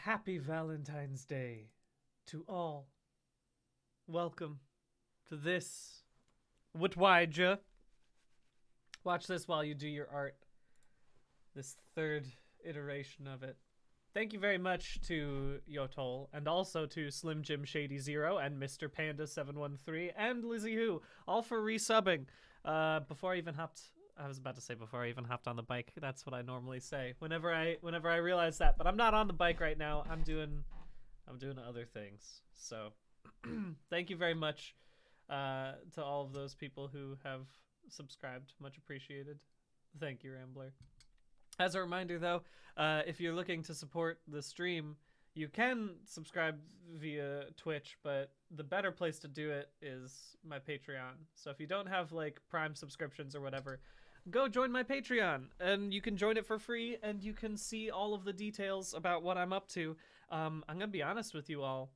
Happy Valentine's Day to all. Welcome to this WTWYDYA. Watch this while you do your art. This third iteration of it. Thank you very much to Yotol, and also to Slim Jim Shady Zero and Mr. Panda 713 and Lizzie Who, all for resubbing. Before I even hopped on the bike. That's what I normally say whenever I realize that. But I'm not on the bike right now. I'm doing other things. So thank you very much to all of those people who have subscribed. Much appreciated. Thank you, Rambler. As a reminder, though, if you're looking to support the stream, you can subscribe via Twitch, but the better place to do it is my Patreon. So if you don't have like Prime subscriptions or whatever, go join my Patreon, and you can join it for free, and you can see all of the details about what I'm up to. I'm gonna be honest with you all.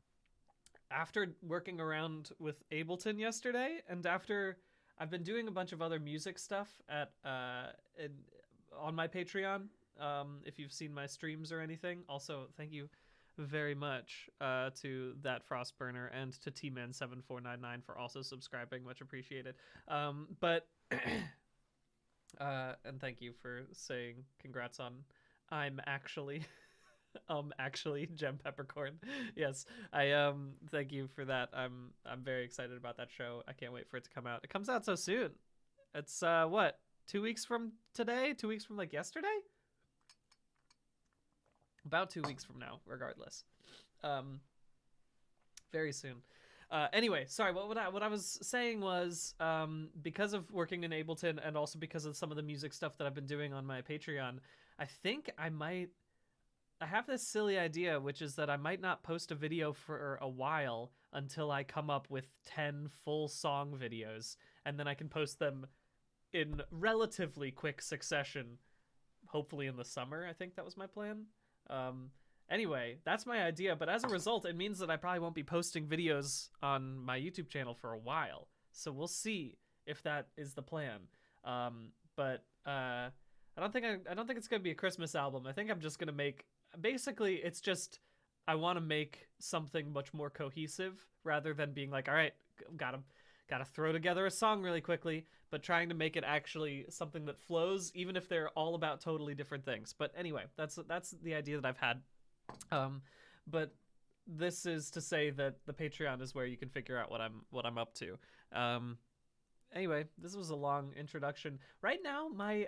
After working around with Ableton yesterday, and after I've been doing a bunch of other music stuff on my Patreon, if you've seen my streams or anything. Also, thank you very much to that Frostburner and to Tman7499 for also subscribing. Much appreciated. But and thank you for saying congrats on I'm actually Gem Peppercorn. Yes, I thank you for that. I'm very excited about that show. I can't wait for it to come out. It comes out so soon. It's what, 2 weeks from today? 2 weeks from like yesterday? About 2 weeks from now, regardless. Very soon. Anyway, sorry, what I was saying was, because of working in Ableton and also because of some of the music stuff that I've been doing on my Patreon, I think I have this silly idea, which is that I might not post a video for a while until I come up with 10 full song videos, and then I can post them in relatively quick succession, hopefully in the summer. I think that was my plan. Anyway, that's my idea, but as a result, it means that I probably won't be posting videos on my YouTube channel for a while. So we'll see if that is the plan. But I don't think it's gonna be a Christmas album. I think I'm just gonna make, basically it's just, I want to make something much more cohesive rather than being like, all right, gotta throw together a song really quickly, but trying to make it actually something that flows, even if they're all about totally different things. But anyway, that's the idea that I've had. But this is to say that the Patreon is where you can figure out what I'm up to. Anyway, this was a long introduction. Right now, my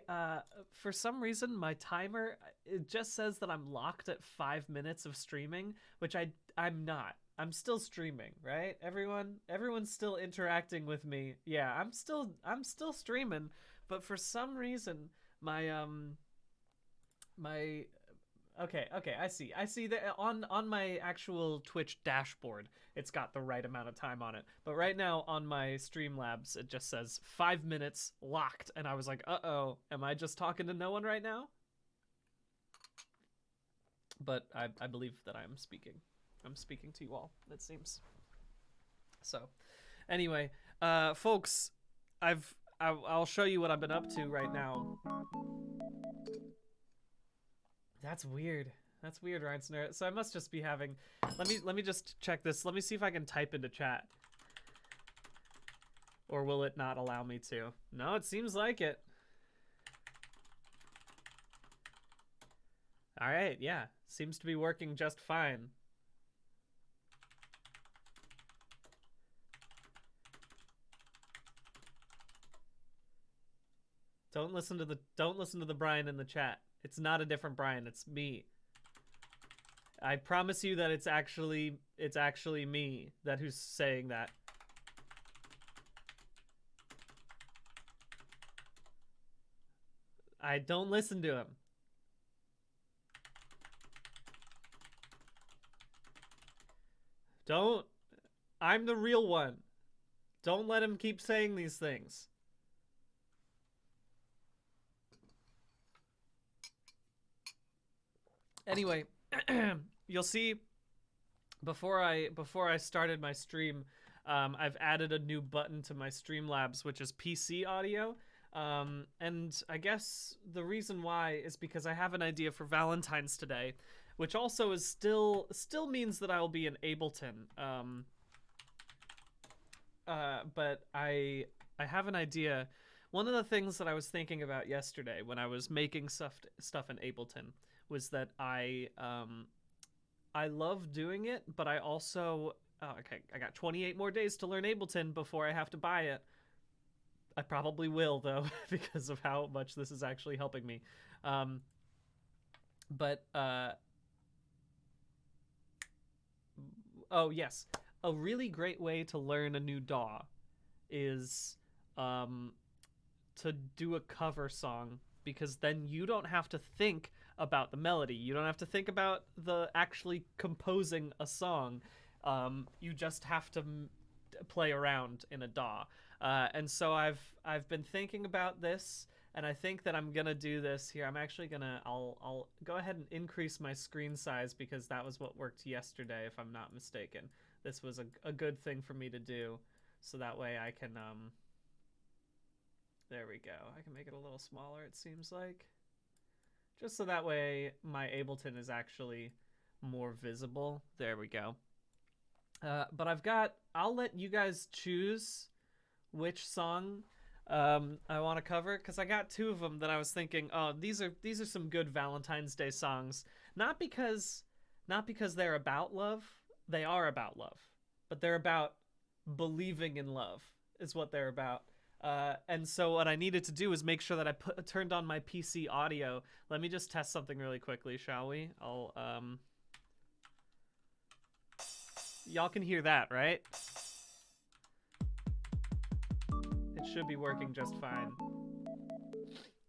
for some reason my timer, it just says that I'm locked at 5 minutes of streaming, which I'm not. I'm still streaming, right? Everyone's still interacting with me. Yeah, I'm still streaming, but for some reason my okay, I see that on my actual Twitch dashboard, it's got the right amount of time on it. But right now on my Streamlabs, it just says 5 minutes locked, and I was like, uh-oh, am I just talking to no one right now? But I believe that I'm speaking to you all, it seems. So anyway, folks, I'll show you what I've been up to right now. That's weird, Reinsteiner. So I must just be having, let me just check this. Let me see if I can type into chat, or will it not allow me to? No, it seems like it. All right, yeah, seems to be working just fine. Don't listen to the Brian in the chat. It's not a different Brian, it's me. I promise you that it's actually me who's saying that. I don't listen to him. Don't. I'm the real one. Don't let him keep saying these things. Anyway, you'll see before I started my stream, I've added a new button to my Streamlabs, which is PC audio. And I guess the reason why is because I have an idea for Valentine's today, which also is still means that I will be in Ableton. But I have an idea. One of the things that I was thinking about yesterday when I was making stuff in Ableton was that I love doing it, but I also okay, I got 28 more days to learn Ableton before I have to buy it. I probably will though because of how much this is actually helping me. Oh yes, a really great way to learn a new DAW is to do a cover song, because then you don't have to think about the melody. You don't have to think about the actually composing a song. You just have to play around in a DAW. And so I've been thinking about this, and I think that I'm gonna do this here. I'm actually gonna I'll go ahead and increase my screen size, because that was what worked yesterday, if I'm not mistaken. This was a good thing for me to do, so that way I can there we go. I can make it a little smaller, it seems like. Just so that way my Ableton is actually more visible. There we go. But I'll let you guys choose which song I want to cover, because I got two of them that I was thinking, oh, these are some good Valentine's Day songs. Not because they're about love. They are about love, but they're about believing in love is what they're about. And so what I needed to do is make sure that I turned on my PC audio. Let me just test something really quickly, shall we? Y'all can hear that, right? It should be working just fine.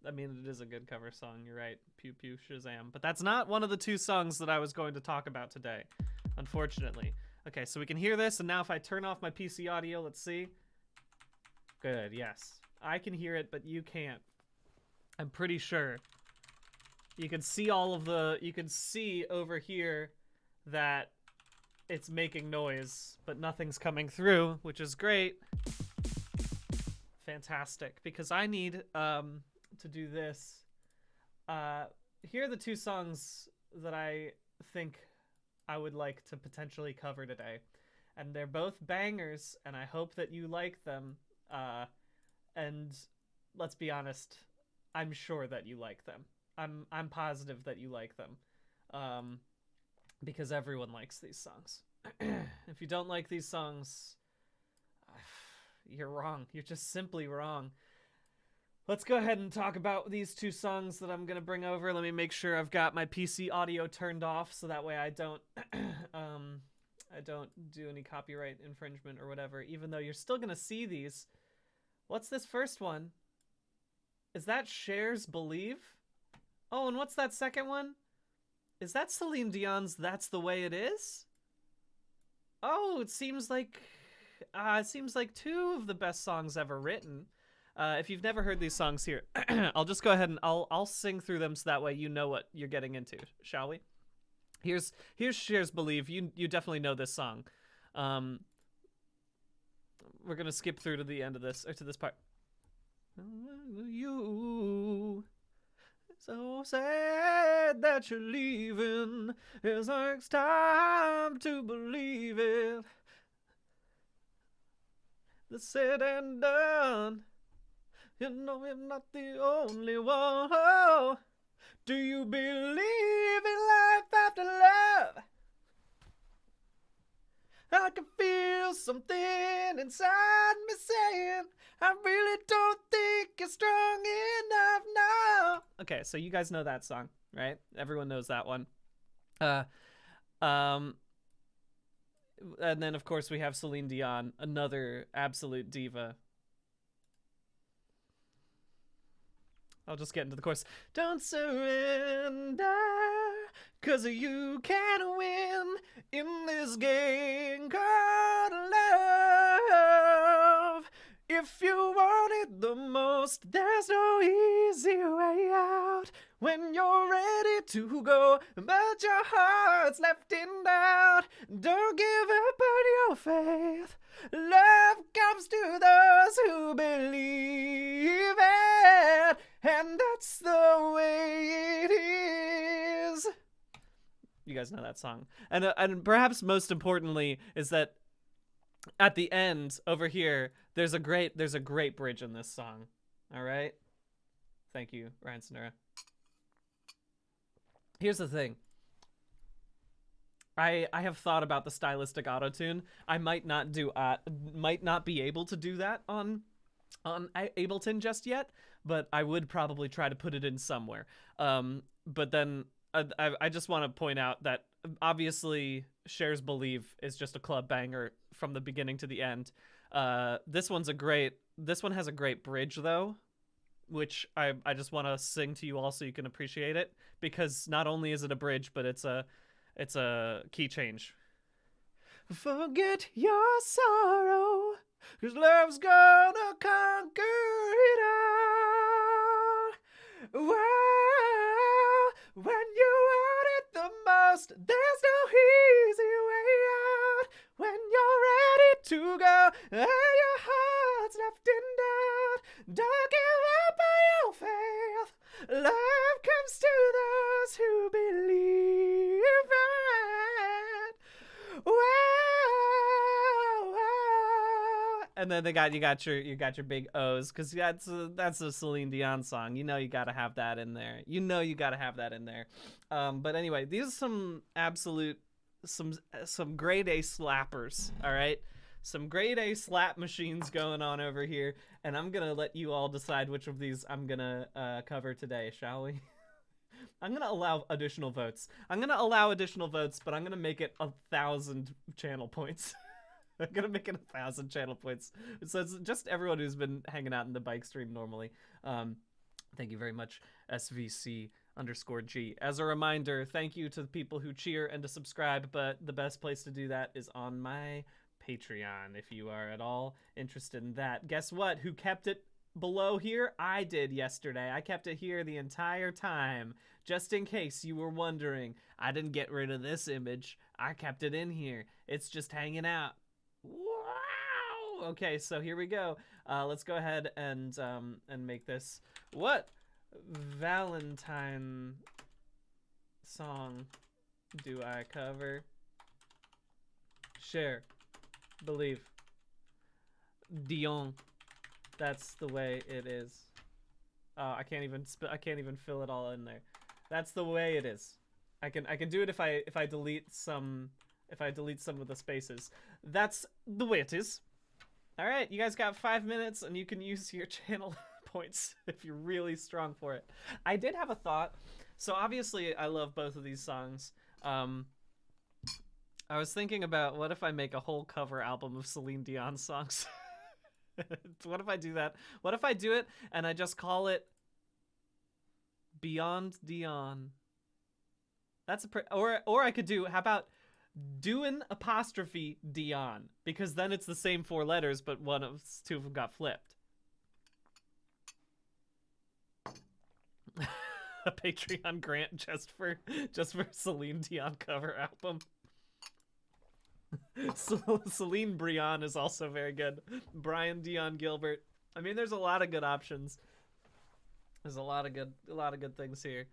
I mean, it is a good cover song, you're right. Pew pew Shazam. But that's not one of the two songs that I was going to talk about today, unfortunately. Okay, so we can hear this, and now if I turn off my PC audio, let's see. Good, yes. I can hear it, but you can't. I'm pretty sure. You can see you can see over here that it's making noise, but nothing's coming through, which is great. Fantastic, because I need to do this. Here are the two songs that I think I would like to potentially cover today. And they're both bangers, and I hope that you like them. And let's be honest, I'm sure that you like them. I'm positive that you like them. Because everyone likes these songs. If you don't like these songs, you're wrong. You're just simply wrong. Let's go ahead and talk about these two songs that I'm gonna bring over. Let me make sure I've got my PC audio turned off, so that way I don't I don't do any copyright infringement or whatever, even though you're still gonna see these. What's this first one? Is that Cher's Believe? Oh, and what's that second one? Is that Celine Dion's That's the Way It Is? Oh, it seems like two of the best songs ever written. If you've never heard these songs here, I'll just go ahead and I'll sing through them, so that way you know what you're getting into, shall we? Here's Cher's Believe. You definitely know this song. We're gonna skip through to the end of this, or to this part. You so sad that you're leaving. It takes time to believe it. The said and done. You know I'm not the only one. Oh, do you believe in life after love? I can feel something inside me saying, I really don't think you're strong enough now. Okay, so you guys know that song, right? Everyone knows that one. And then of course we have Celine Dion, another absolute diva. I'll just get into the chorus. Don't surrender, 'cause you can win in this game called love. If you want it the most, there's no easy way out. When you're ready to go, but your heart's left in doubt, don't give up on your faith. Love comes to those who believe it, and that's the way it is. You guys know that song. And perhaps most importantly is that at the end over here, there's a great bridge in this song. All right? Thank you, Ryan Sonura. Here's the thing. I have thought about the stylistic autotune. I might not be able to do that on Ableton just yet, but I would probably try to put it in somewhere. But then I just want to point out that obviously Cher's Believe is just a club banger from the beginning to the end. This one has a great bridge though, which I just want to sing to you all so you can appreciate it, because not only is it a bridge, but it's a key change. Forget your sorrow, 'cause love's gonna conquer it all. Wow, when you want it the most, there's no easy way out. When you're ready to go and your heart's left in doubt, don't give up on your faith. Love comes to those who believe it. Wow. And then you got your big O's, because that's a Celine Dion song. You know you gotta have that in there. But anyway, these are some absolute some grade A slappers. All right, some grade A slap machines going on over here, and I'm gonna let you all decide which of these I'm gonna cover today, shall we? I'm gonna allow additional votes, but I'm gonna make it 1,000 channel points. I'm gonna make it 1,000 channel points. So it's just everyone who's been hanging out in the bike stream normally. Thank you very much, SVC_G. As a reminder, thank you to the people who cheer and to subscribe, but the best place to do that is on my Patreon, if you are at all interested in that. Guess what? Who kept it below here? I did yesterday. I kept it here the entire time, just in case you were wondering. I didn't get rid of this image. I kept it in here. It's just hanging out. Wow! Okay, so here we go. Let's go ahead and make this. What Valentine song do I cover? Cher, Believe, Dion. That's the way it is. I can't even fill it all in there. That's the way it is. I can do it if I delete some of the spaces. That's the way it is. All right, you guys got 5 minutes, and you can use your channel points if you're really strong for it. I did have a thought. So obviously, I love both of these songs. I was thinking about, what if I make a whole cover album of Celine Dion songs? What if I do that? What if I do it and I just call it Beyond Dion? That's or I could do, how about doing apostrophe Dion, because then it's the same 4 letters, but two of them got flipped. A Patreon grant just for Celine Dion cover album. Celine Brion is also very good. Brian Dion Gilbert. I mean, there's a lot of good options. There's a lot of good things here.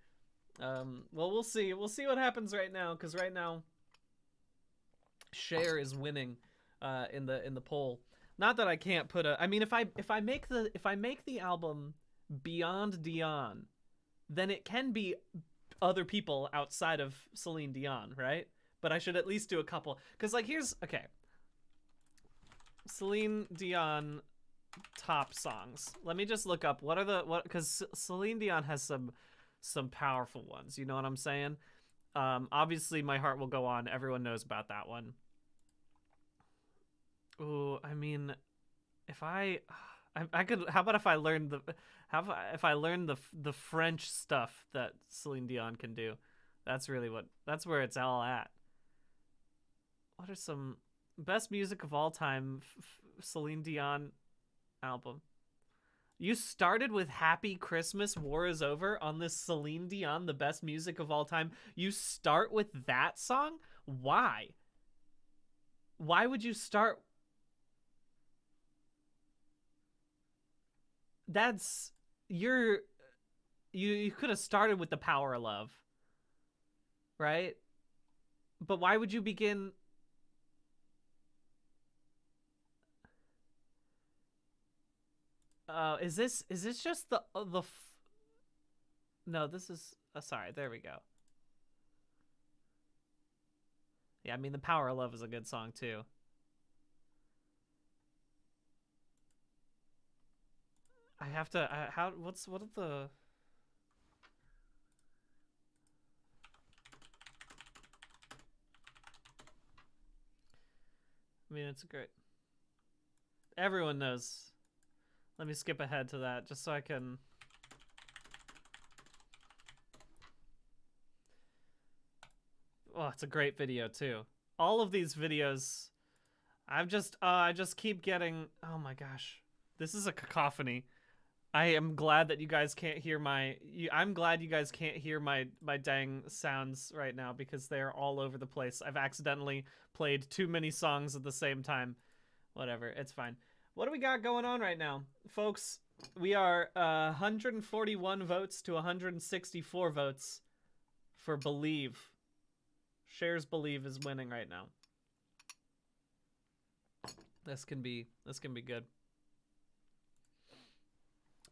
Well, we'll see what happens right now, because right now Cher is winning in the poll. Not that I can't put a, I mean, if I make the album Beyond Dion, then it can be other people outside of Celine Dion, right? But I should at least do a couple, because like okay, Celine Dion top songs. Let me just look up because Celine Dion has some powerful ones. You know what I'm saying? Obviously, My Heart Will Go On. Everyone knows about that one. Ooh, I mean, if I could, how about if I learned the French stuff that Celine Dion can do? That's where it's all at. What are some best music of all time? Celine Dion album. You started with Happy Christmas, War Is Over on this Celine Dion, the best music of all time. You start with that song? Why? Why would you start? You could have started with The Power of Love, right? But why would you begin? Is this just the? No, this is. Sorry, there we go. Yeah, I mean the Power of Love is a good song too. I have to. How? What are the? I mean, it's great. Everyone knows. Let me skip ahead to that just so I can. Oh, it's a great video too. All of these videos, I just keep getting. Oh my gosh, this is a cacophony. I am glad that you guys can't hear my. I'm glad you guys can't hear my dang sounds right now because they're all over the place. I've accidentally played too many songs at the same time. Whatever, it's fine. What do we got going on right now, folks? We are 141 votes to 164 votes for Believe. Shares Believe is winning right now. This can be good.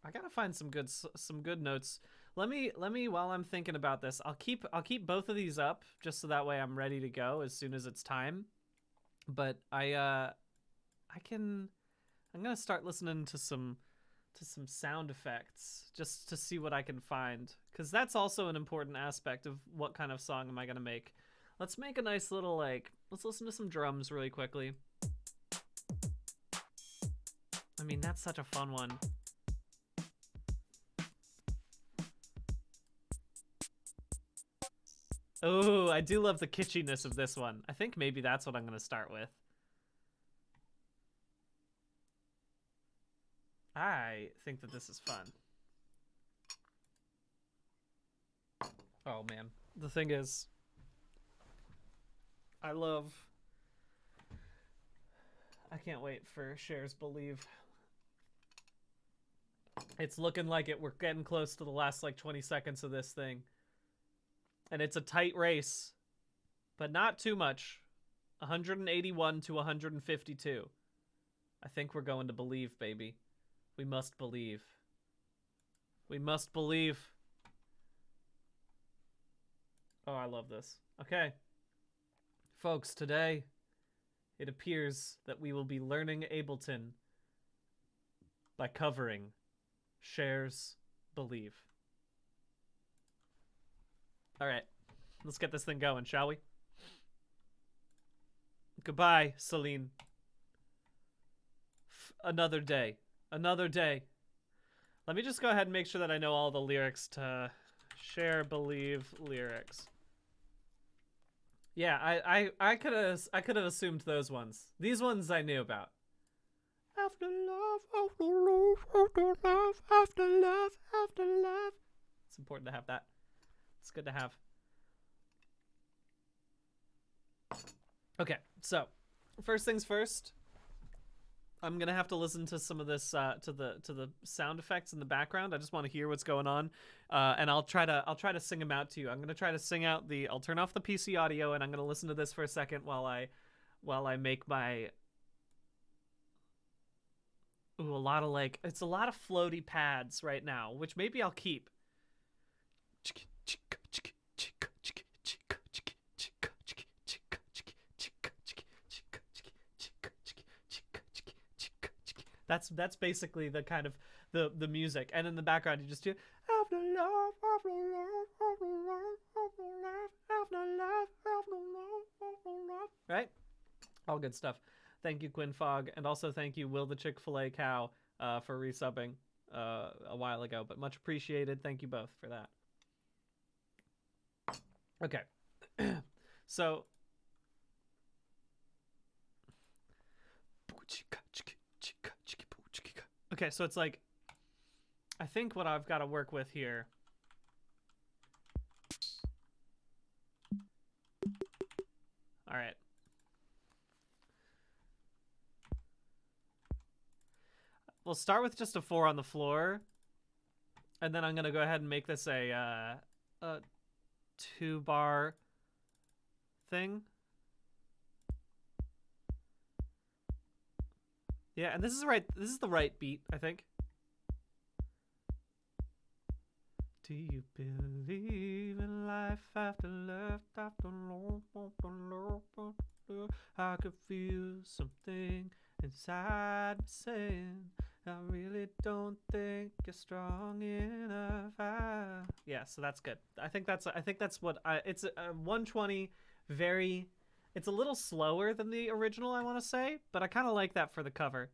I gotta find some good notes. Let me while I'm thinking about this, I'll keep both of these up just so that way I'm ready to go as soon as it's time. But I'm gonna start listening to some sound effects just to see what I can find, because that's also an important aspect of what kind of song am I gonna make. Let's make a nice little let's listen to some drums really quickly. I mean, that's such a fun one. Oh, I do love the kitschiness of this one. I think maybe that's what I'm gonna start with. I think that this is fun. Oh man, the thing is, I can't wait for Shares Believe. It's looking like it. We're getting close to the last 20 seconds of this thing. And it's a tight race, but not too much. 181 to 152. I think we're going to Believe, baby. We must believe. We must believe. Oh, I love this. Okay. Folks, today it appears that we will be learning Ableton by covering Shares Believe. All right, let's get this thing going, shall we? Goodbye, Celine. Another day. Another day. Let me just go ahead and make sure that I know all the lyrics to Share Believe lyrics. Yeah, I could have assumed those ones. These ones I knew about. After love, after love, after love, after love, after love. It's important to have that. It's good to have. Okay, so first things first. I'm gonna have to listen to some of this to the sound effects in the background. I just want to hear what's going on, and I'll try to sing them out to you. I'm gonna try to sing out the. I'll turn off the PC audio, and I'm gonna listen to this for a second while I make my. Ooh, a lot of it's a lot of floaty pads right now, which maybe I'll keep. That's basically the kind of the music, and in the background you just do after love, after love, after love, after love, after love, after love, after love. Right? All good stuff. Thank you, Quinn Fogg, and also thank you, Will the Chick-fil-A Cow, for resubbing a while ago, but much appreciated. Thank you both for that. Okay, so. Okay, so it's I think what I've got to work with here. All right. We'll start with just a 4 on the floor, and then I'm gonna go ahead and make this a 2-bar thing. Yeah, and this is right. This is the right beat, I think. Do you believe in life after love, after love, after love? I could feel something inside me saying, I really don't think you're strong enough. Yeah, so that's good. I think that's what it's a 120. Very, it's a little slower than the original, I want to say, but I kind of like that for the cover.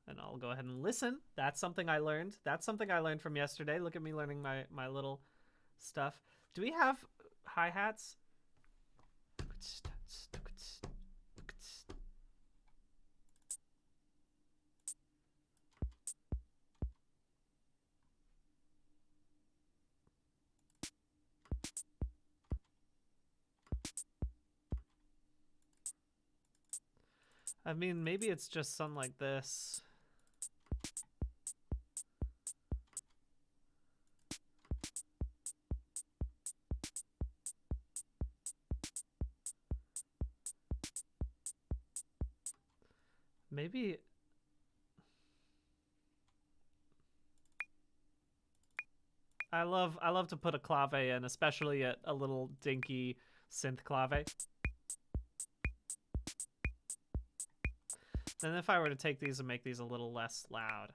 And I'll go ahead and listen. That's something I learned. That's something I learned from yesterday. Look at me learning my little stuff. Do we have hi-hats? I mean, maybe it's just something like this. Maybe I love to put a clave in, especially a little dinky synth clave. And if I were to take these and make these a little less loud.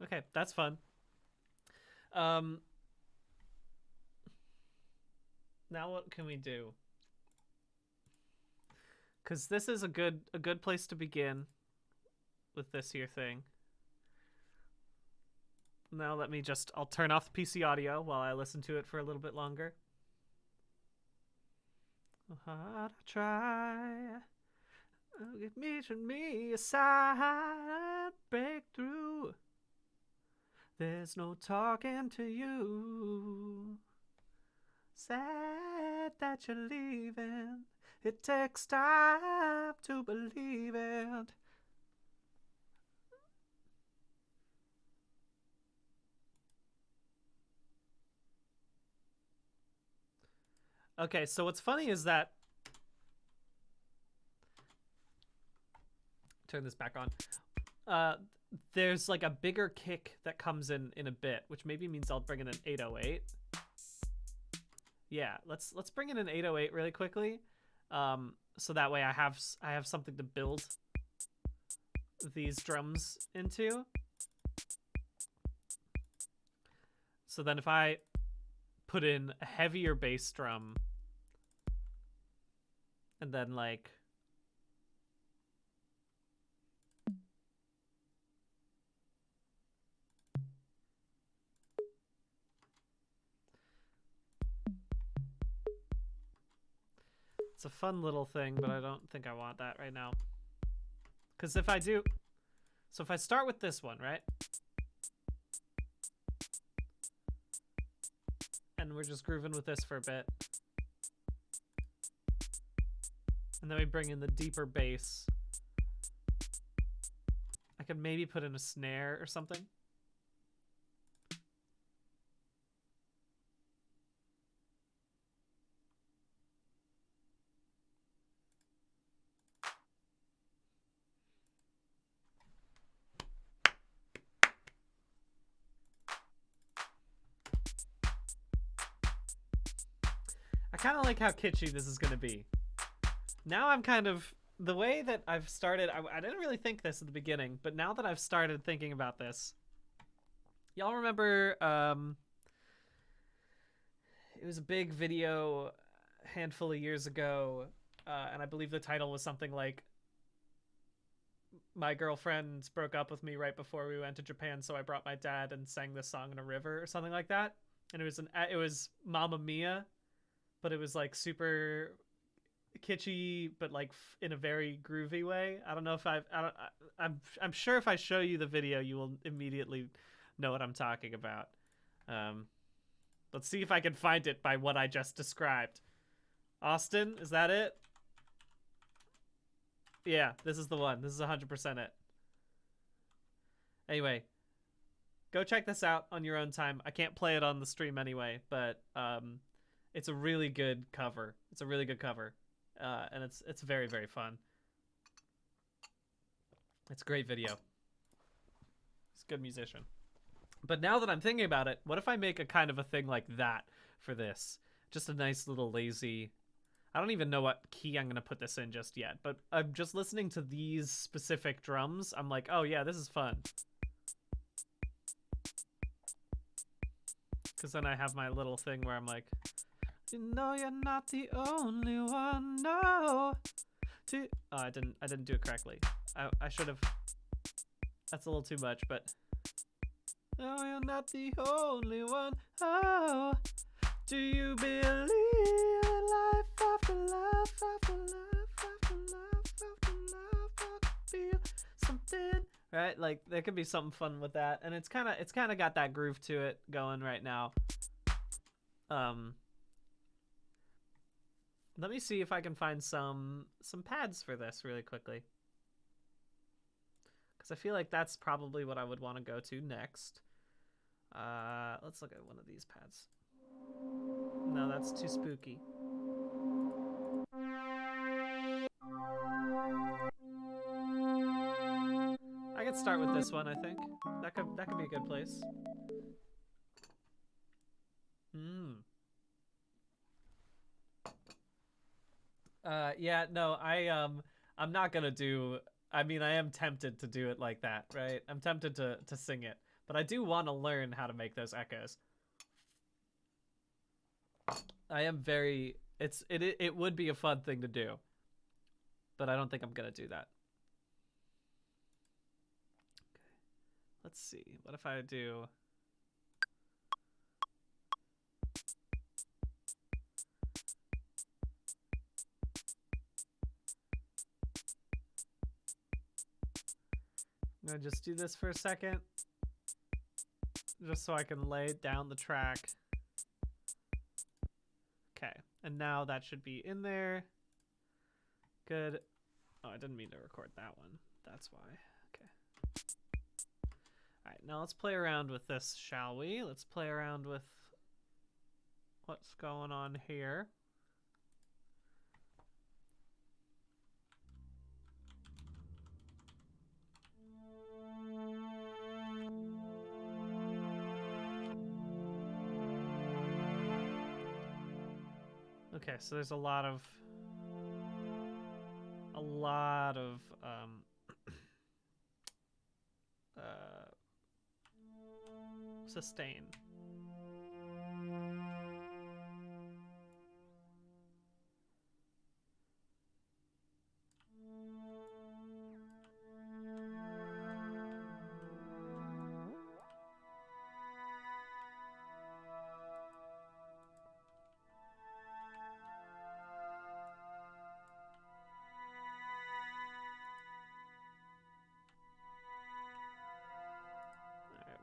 Okay, that's fun. Now what can we do? Because this is a good place to begin with this here thing. Now I'll turn off the PC audio while I listen to it for a little bit longer. Hard to try, meet me aside, break through. There's no talking to you. Sad that you're leaving. It takes time to believe it. Okay, so what's funny is that... Turn this back on. There's like a bigger kick that comes in a bit, which maybe means I'll bring in an 808. Yeah, let's bring in an 808 really quickly. So that way I have something to build these drums into. So then if I put in a heavier bass drum and then like it's a fun little thing, but I don't think I want that right now. Because if I do... So if I start with this one, right? And we're just grooving with this for a bit. And then we bring in the deeper bass. I could maybe put in a snare or something. I kind of like how kitschy this is going to be. Now I'm kind of... The way that I've started... I didn't really think this at the beginning, but now that I've started thinking about this... Y'all remember... it was a big video a handful of years ago, and I believe the title was something like... My girlfriend broke up with me right before we went to Japan, so I brought my dad and sang this song in a river or something like that. And it was Mamma Mia, but it was like super kitschy, but like in a very groovy way. I don't know if I'm sure if I show you the video, you will immediately know what I'm talking about. Let's see if I can find it by what I just described. Austin, is that it? Yeah, this is the one. This is 100% it. Anyway, go check this out on your own time. I can't play it on the stream anyway, but it's a really good cover. It's a really good cover, and it's very, very fun. It's a great video. He's a good musician. But now that I'm thinking about it, what if I make a kind of a thing like that for this? Just a nice little lazy... I don't even know what key I'm going to put this in just yet, but I'm just listening to these specific drums. I'm like, oh yeah, this is fun. Because then I have my little thing where I'm like, you know you're not the only one, no. Oh, I didn't do it correctly. I should have. That's a little too much, but. No, you're not the only one. Oh, do you believe in life after love, after love, after love, after love, after feel something? Right, like there could be something fun with that, and it's kind of got that groove to it going right now. Let me see if I can find some pads for this really quickly, because I feel like that's probably what I would want to go to next. Let's look at one of these pads. No, that's too spooky. I could start with this one, I think. That could be a good place. Yeah, no, I'm not gonna do... I mean, I am tempted to do it like that, right? I'm tempted to sing it, but I do want to learn how to make those echoes. I am very... It would be a fun thing to do, but I don't think I'm gonna do that. Okay. Let's see. What if I do... I'm gonna just do this for a second, just so I can lay down the track. Okay, and now that should be in there. Good. Oh, I didn't mean to record that one. That's why. Okay. All right, now let's play around with this, shall we? Let's play around with what's going on here. Okay, so there's a lot of sustain.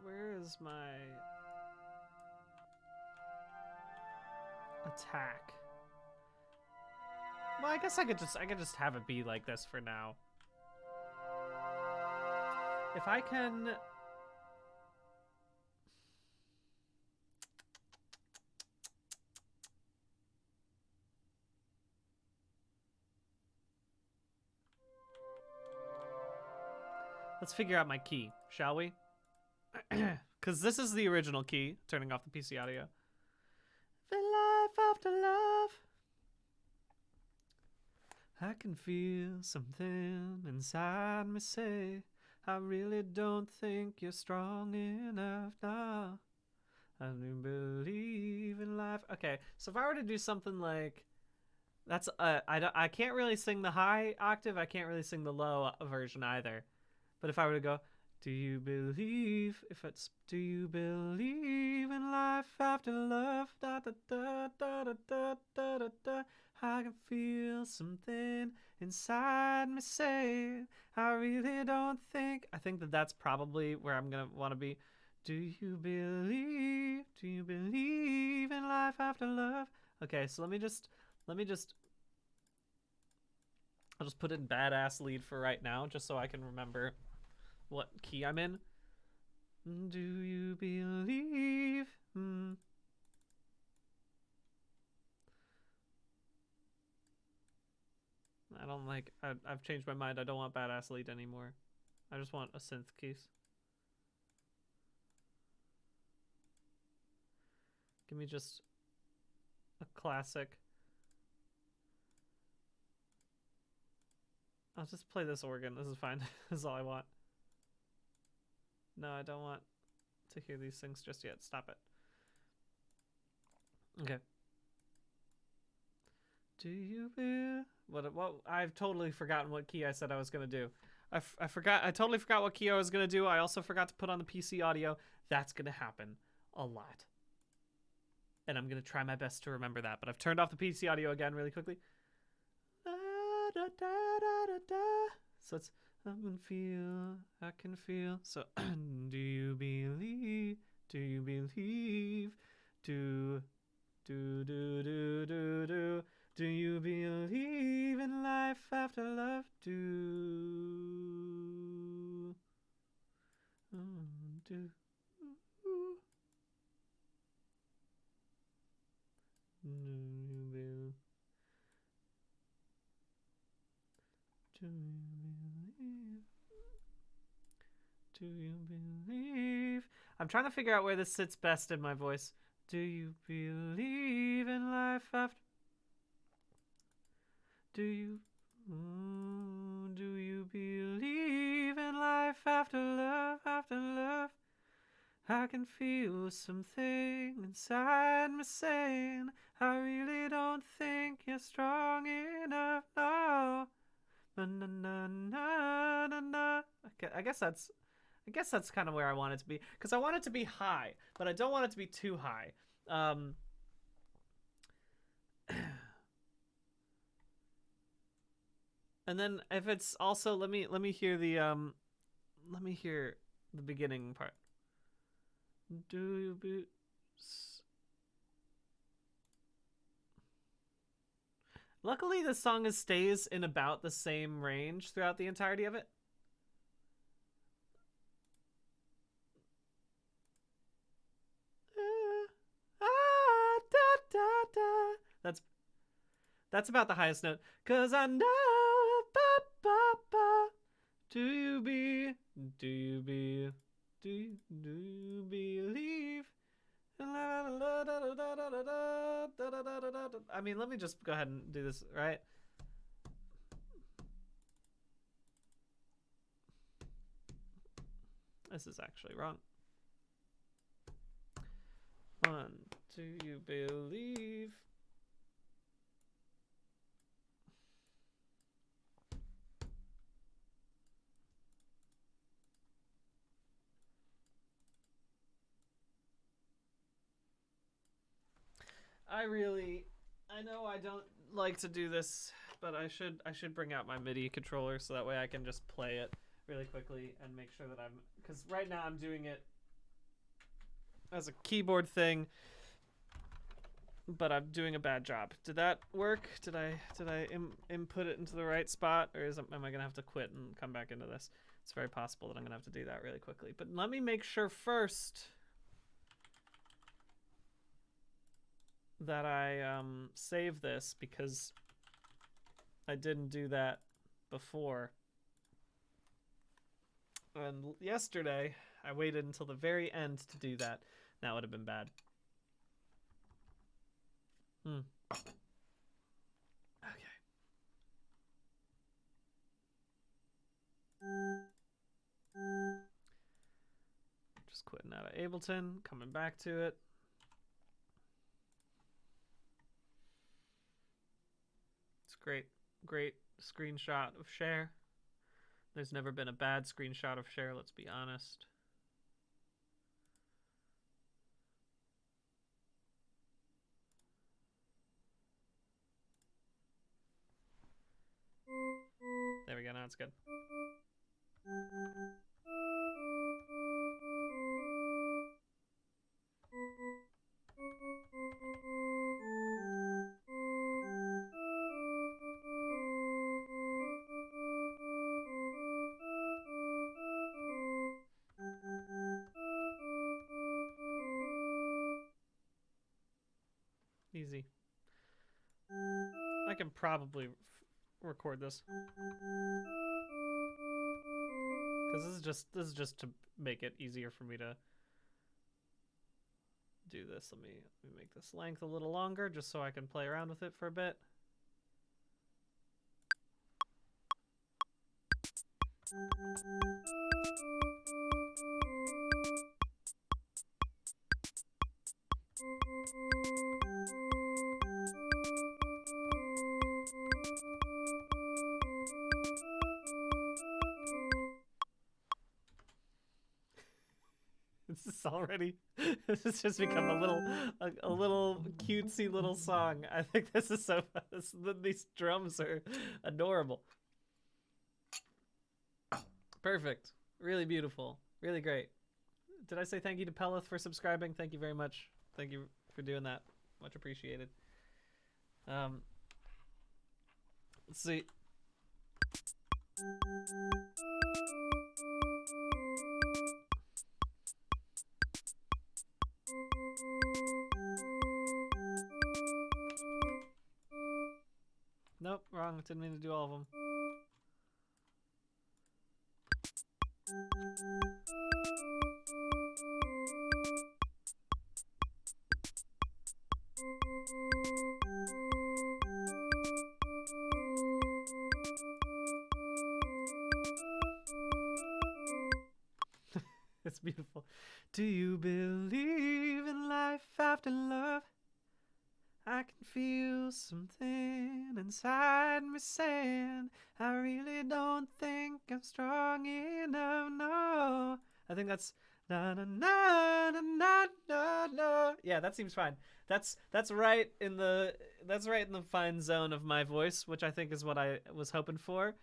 Where's my attack? Well, I guess I could just have it be like this for now. If I can... Let's figure out my key, shall we? Because this is the original key, turning off the PC audio. The life after love. I can feel something inside me say, I really don't think you're strong enough now. I do believe in life. Okay, so if I were to do something like... That's I can't really sing the high octave. I can't really sing the low version either. But if I were to go... Do you believe, if it's, do you believe in life after love? Da da da da da da da da da. I can feel something inside me say, I really don't think. I think that's probably where I'm gonna want to be. Do you believe in life after love? Okay, so let me just I'll just put in badass lead for right now, just so I can remember what key I'm in. Do you believe? I don't like. I've changed my mind. I don't want badass lead anymore. I just want a synth keys. Give me just a classic. I'll just play this organ. This is fine. This is all I want. No, I don't want to hear these things just yet. Stop it. Okay. Do you feel what I've totally forgotten what key I said I was gonna do. I totally forgot what key I was gonna do. I also forgot to put on the PC audio. That's gonna happen a lot, and I'm gonna try my best to remember that. But I've turned off the PC audio again really quickly. So it's I can feel. So do you believe? Do you believe? Do you believe in life after love? Do you believe? I'm trying to figure out where this sits best in my voice. Do you believe in life after? Do you believe in life after love? After love, I can feel something inside me saying, I really don't think you're strong enough. No. Na, na, na, na, na, na. Okay, I guess that's kind of where I want it to be, because I want it to be high, but I don't want it to be too high. And then if it's also, let me hear the beginning part. Do you be? Luckily, the song stays in about the same range throughout the entirety of it. That's about the highest note. 'Cause I know, do you believe? I mean, let me just go ahead and do this, right? This is actually wrong. Do you believe? I know I don't like to do this, but I should bring out my MIDI controller so that way I can just play it really quickly and make sure that because right now I'm doing it as a keyboard thing, but I'm doing a bad job. Did that work? Did I input it into the right spot, or am I gonna have to quit and come back into this? It's very possible that I'm gonna have to do that really quickly, but let me make sure first that I save this, because I didn't do that before. And yesterday I waited until the very end to do that. That would have been bad. Okay. Just quitting out of Ableton, coming back to it. It's great screenshot of Cher. There's never been a bad screenshot of Cher, let's be honest. There we go, now it's good. I can probably record this. Because this is just to make it easier for me to do this. Let me make this length a little longer just so I can play around with it for a bit. This is already, this has just become a little cutesy little song. I think this is so fun. These drums are adorable. Perfect. Really beautiful. Really great. Did I say thank you to Pelith for subscribing? Thank you very much. Thank you for doing that. Much appreciated. Let's see. Nope, wrong. Didn't mean to do all of them. It's beautiful. Do you believe in life after love? I can feel something inside me saying I really don't think I'm strong enough. No, I think that's na na na na na na na. Yeah, that seems fine. That's right in the fine zone of my voice, which I think is what I was hoping for.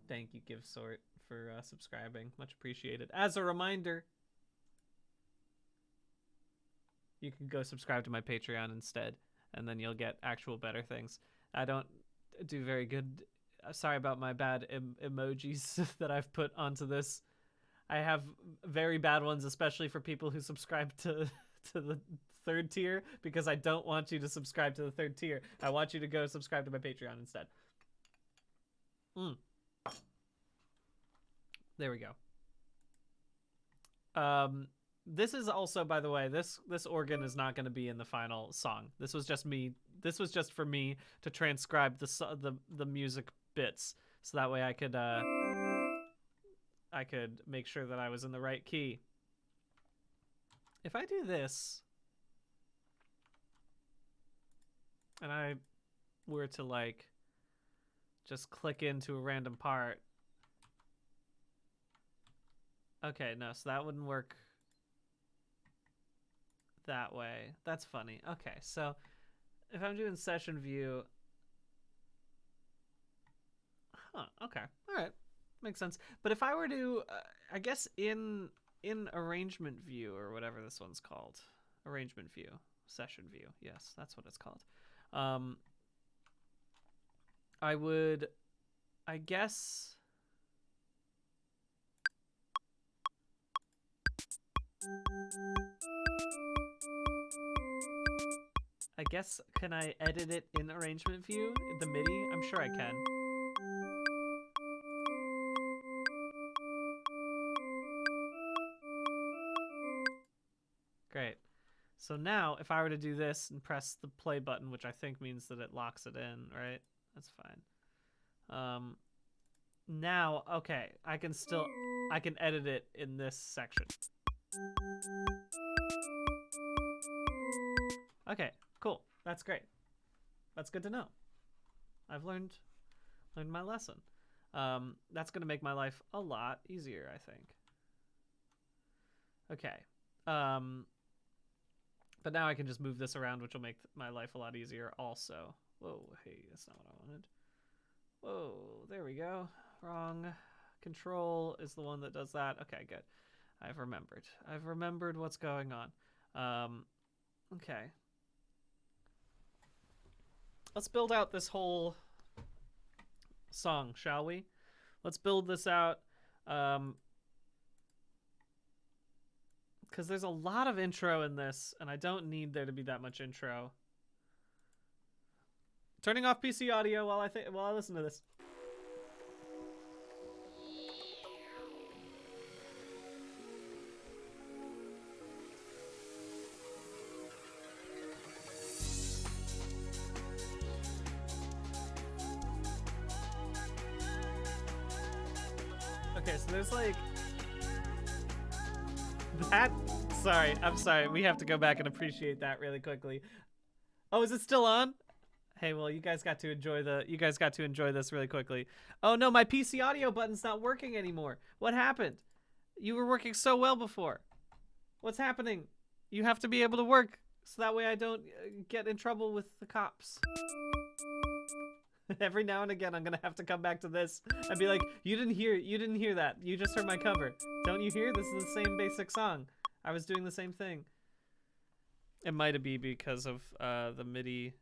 Thank you, Give Sort, for subscribing. Much appreciated. As a reminder, you can go subscribe to my Patreon instead, and then you'll get actual better things. I don't do very good. Sorry about my bad emojis that I've put onto this. I have very bad ones, especially for people who subscribe to the third tier, because I don't want you to subscribe to the third tier. I want you to go subscribe to my Patreon instead. There we go. This is also, by the way, this organ is not going to be in the final song. This was just me. This was just for me to transcribe the music bits, so that way I could make sure that I was in the right key. If I do this, and I were to like just click into a random part. Okay, no, so that wouldn't work that way. That's funny. Okay, so if I'm doing session view, okay, all right, makes sense. But if I were to, I guess in arrangement view, or whatever this one's called, arrangement view, session view, yes, that's what it's called. I would, I guess. Can I edit it in arrangement view? The MIDI? I'm sure I can. Great. So now, if I were to do this and press the play button, which I think means that it locks it in, right? That's fine. Now, okay, I can edit it in this section. Okay, cool. That's great. That's good to know. I've learned my lesson. That's going to make my life a lot easier, I think. Okay. But now I can just move this around, which will make my life a lot easier also. Whoa, hey, that's not what I wanted. Whoa, there we go. Wrong. Control is the one that does that. Okay, good. I've remembered what's going on. Okay. Let's build out this whole song, shall we? Let's build this out. Because there's a lot of intro in this, and I don't need there to be that much intro. Turning off PC audio while I listen to this. Okay, so there's like that. Sorry, I'm sorry. We have to go back and appreciate that really quickly. Oh, is it still on? Hey, well, you guys got to enjoy this really quickly. Oh no, my PC audio button's not working anymore. What happened? You were working so well before. What's happening? You have to be able to work so that way I don't get in trouble with the cops. Every now and again, I'm gonna have to come back to this and be like, you didn't hear that. You just heard my cover. Don't you hear? This is the same basic song. I was doing the same thing. It might be because of the MIDI.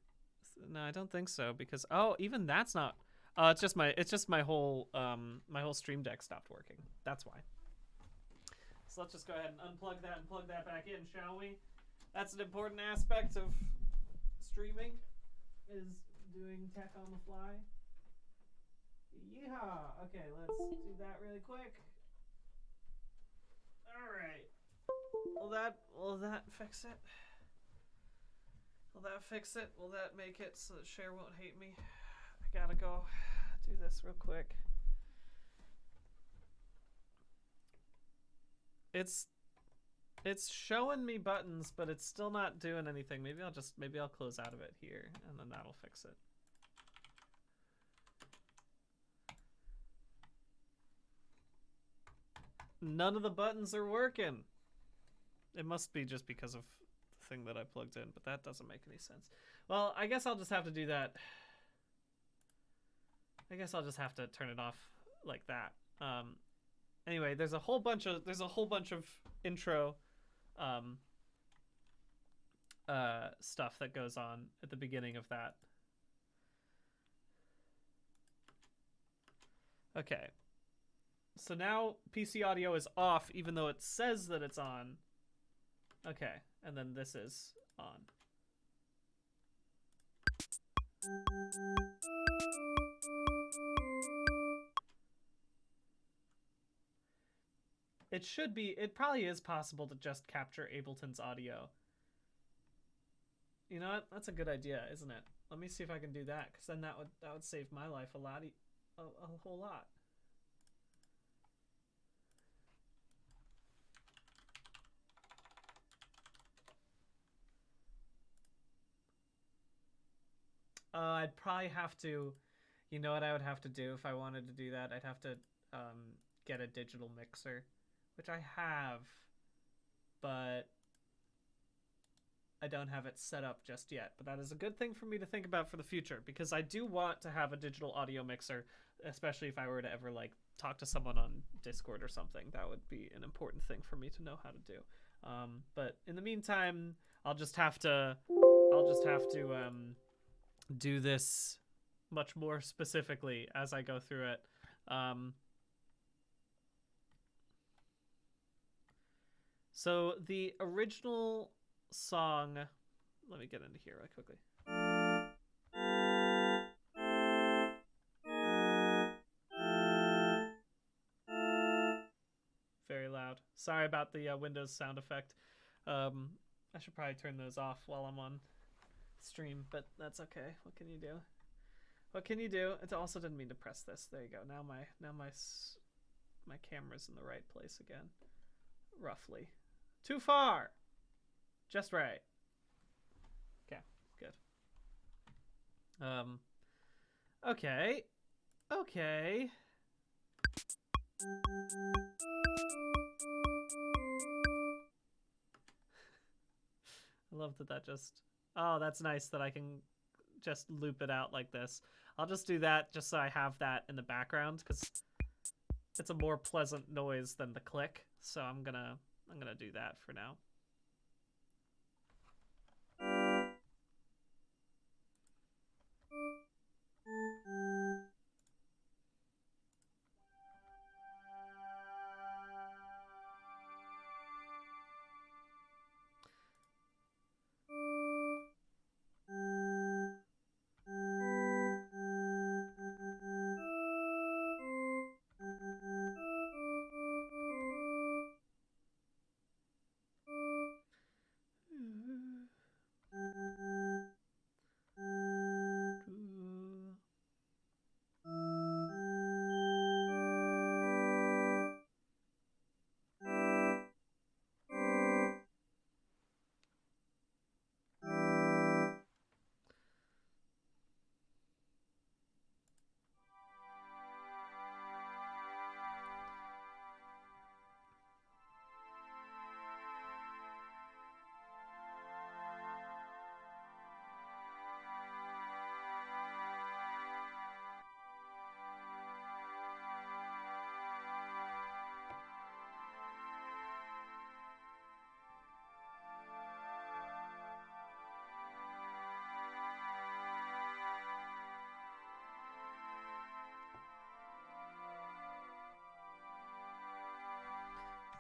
No, I don't think so, because even that's not. It's just my whole Stream Deck stopped working. That's why. So let's just go ahead and unplug that and plug that back in, shall we? That's an important aspect of streaming, is doing tech on the fly. Yeehaw! Okay, let's do that really quick. All right. Will that fix it? Will that fix it? Will that make it so that Cher won't hate me? I gotta go do this real quick. It's showing me buttons, but it's still not doing anything. Maybe I'll close out of it here, and then that'll fix it. None of the buttons are working. It must be just because of the thing that I plugged in, but that doesn't make any sense. Well, I guess I'll just have to do that. I guess I'll just have to turn it off like that. Anyway, there's a whole bunch of intro stuff that goes on at the beginning of that. Okay. So now PC audio is off even though it says that it's on. Okay, and then this is on. It probably is possible to just capture Ableton's audio. You know what? That's a good idea, isn't it? Let me see if I can do that, because then that would save my life a whole lot. I'd probably have to, you know what I would have to do if I wanted to do that? I'd have to get a digital mixer, which I have, but I don't have it set up just yet. But that is a good thing for me to think about for the future, because I do want to have a digital audio mixer, especially if I were to ever like talk to someone on Discord or something. That would be an important thing for me to know how to do. But in the meantime, I'll just have to do this much more specifically as I go through it. So the original song, let me get into here really quickly. Very loud. Sorry about the Windows sound effect. I should probably turn those off while I'm on stream, but that's okay. What can you do? What can you do? It also didn't mean to press this. There you go. Now my camera's in the right place again. Roughly. Too far. Just right. Okay, good. Okay. Okay. I love that just... Oh, that's nice that I can just loop it out like this. I'll just do that just so I have that in the background, because it's a more pleasant noise than the click. So I'm gonna do that for now.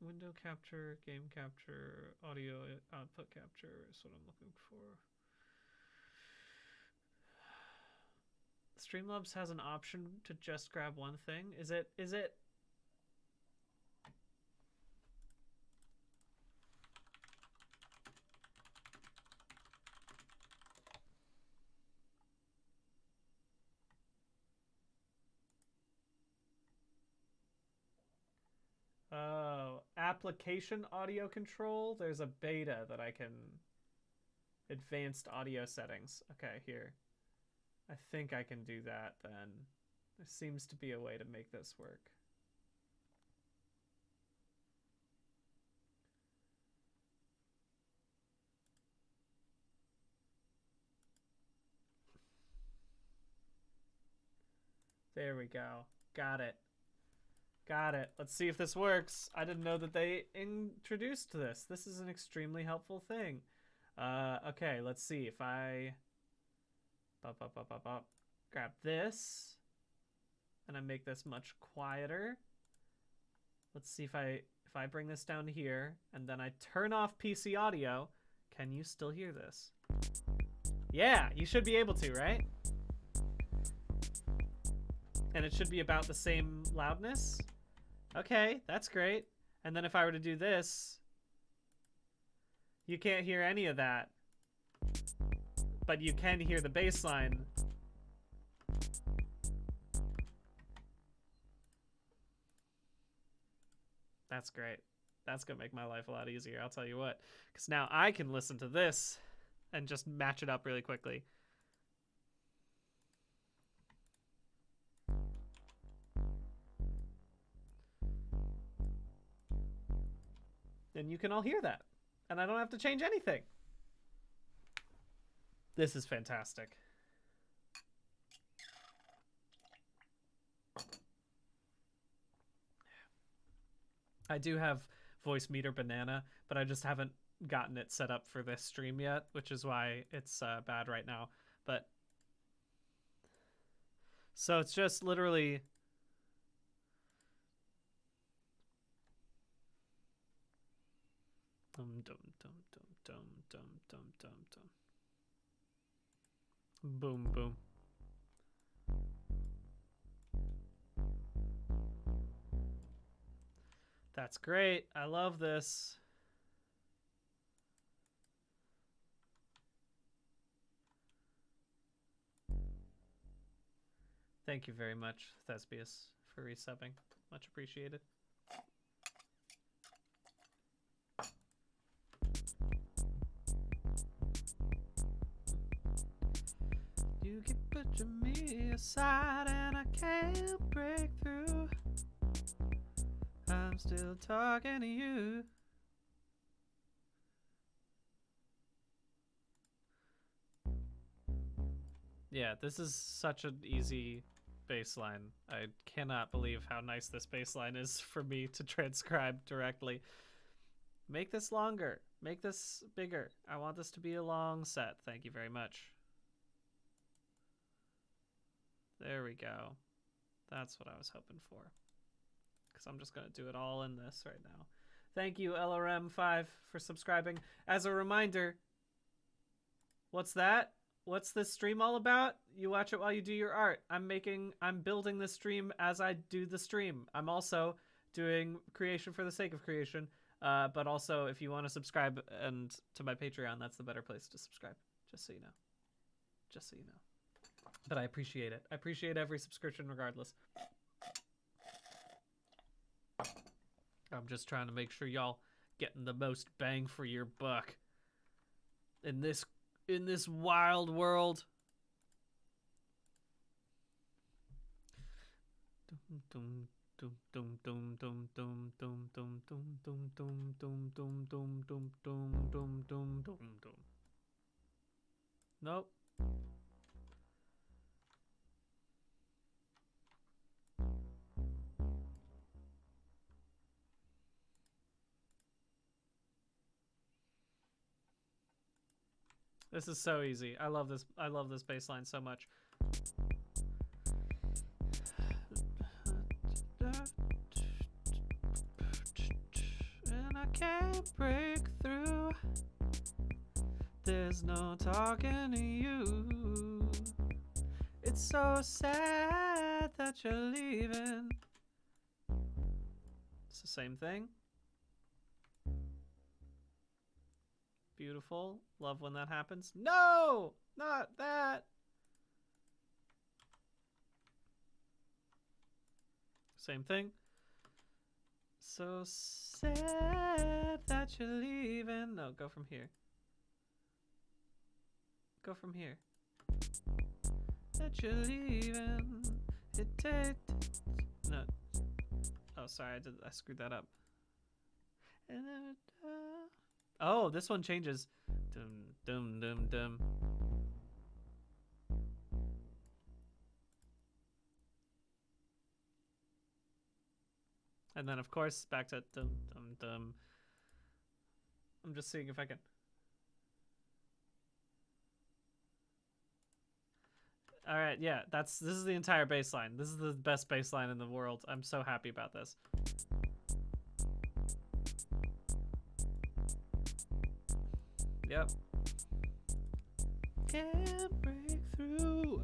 Window capture, game capture, audio output capture is what I'm looking for. Streamlabs has an option to just grab one thing. Is it? Oh, application audio control. There's a beta that I can. Advanced audio settings. Okay, here. I think I can do that then. There seems to be a way to make this work. There we go. Got it. Got it. Let's see if this works. I didn't know that they introduced this. This is an extremely helpful thing. Okay, let's see if I grab this and I make this much quieter. Let's see if I bring this down here and then I turn off PC audio. Can you still hear this? Yeah, you should be able to, right? And it should be about the same loudness. Okay, that's great. And then if I were to do this, you can't hear any of that. But you can hear the bass line. That's great. That's gonna make my life a lot easier, I'll tell you what. Because now I can listen to this and just match it up really quickly. And you can all hear that. And I don't have to change anything. This is fantastic. I do have voice meter banana, but I just haven't gotten it set up for this stream yet, which is why it's bad right now. But so it's just literally boom boom. That's great. I love this. Thank you very much, Thespius, for resubbing. Much appreciated. You keep pushing me aside and I can't break through. I'm still talking to you. Yeah, this is such an easy bass line. I cannot believe how nice this bass line is for me to transcribe directly. Make this longer. Make this bigger. I want this to be a long set. Thank you very much. There we go. That's what I was hoping for. Because I'm just going to do it all in this right now. Thank you, LRM5, for subscribing. As a reminder, what's that? What's this stream all about? You watch it while you do your art. I'm building this stream as I do the stream. I'm also doing creation for the sake of creation. But also, if you want to subscribe and to my Patreon, that's the better place to subscribe. Just so you know. Just so you know. But I appreciate it. I appreciate every subscription regardless. I'm just trying to make sure y'all getting the most bang for your buck in this wild world. Nope. This is so easy. I love this. I love this bass line so much. can't break through. There's no talking to you. It's so sad that you're leaving. It's the same thing. Beautiful. Love when that happens. No! Not that! Same thing. So sad that you're leaving. No, go from here. Go from here. That you're leaving. It takes. No. Oh, sorry. I screwed that up. Oh, this one changes. Dum dum dum dum. And then, of course, back to dum dum dum. I'm just seeing if I can. All right, yeah, this is the entire bass line. This is the best bass line in the world. I'm so happy about this. Yep. Can't break through.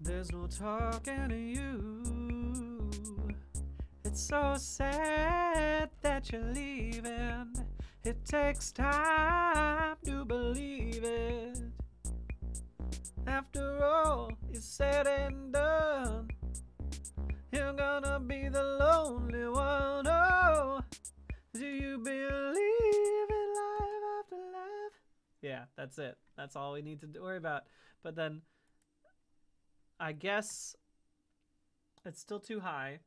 There's no talking to you. It's so sad that you're leaving. It takes time to believe it. After all is said and done, you're gonna be the lonely one. Oh, do you believe in life after life? Yeah, that's it. That's all we need to worry about. But then, I guess it's still too high.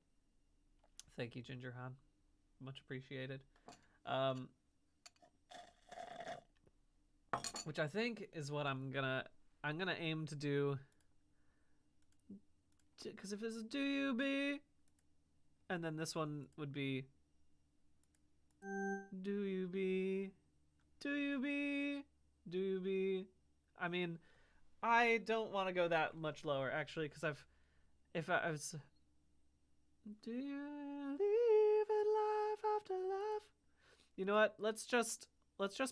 Thank you, Gingerhan. Much appreciated. Which I think is what I'm gonna aim to do. Because if this is do you be, and then this one would be do you be, do you be, do you be. I mean, I don't want to go that much lower actually, because if I was, do you live in life after life? You know what? Let's just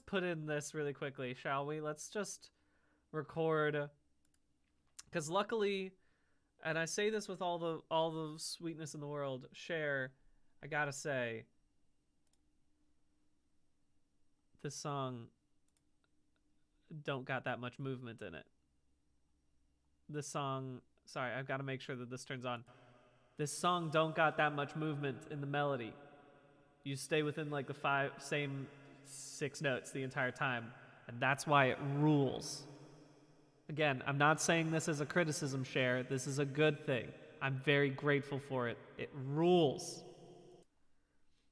put in this really quickly, shall we? Let's just record, because luckily, and I say this with all the sweetness in the world, Cher, I gotta say, this song don't got that much movement in it. This song, sorry, I've got to make sure that this turns on. This song don't got that much movement in the melody. You stay within like the same 6 notes the entire time, and that's why it rules. Again, I'm not saying this as a criticism, Cher. This is a good thing. I'm very grateful for it. It rules.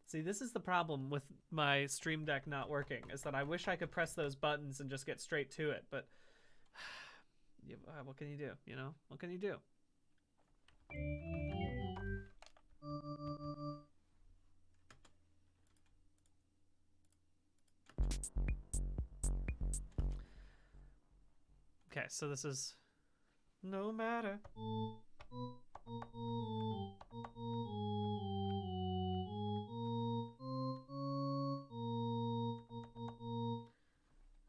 See, this is the problem with my Stream Deck not working, is that I wish I could press those buttons and just get straight to it, but what can you do, you know? What can you do? Okay, so this is no matter.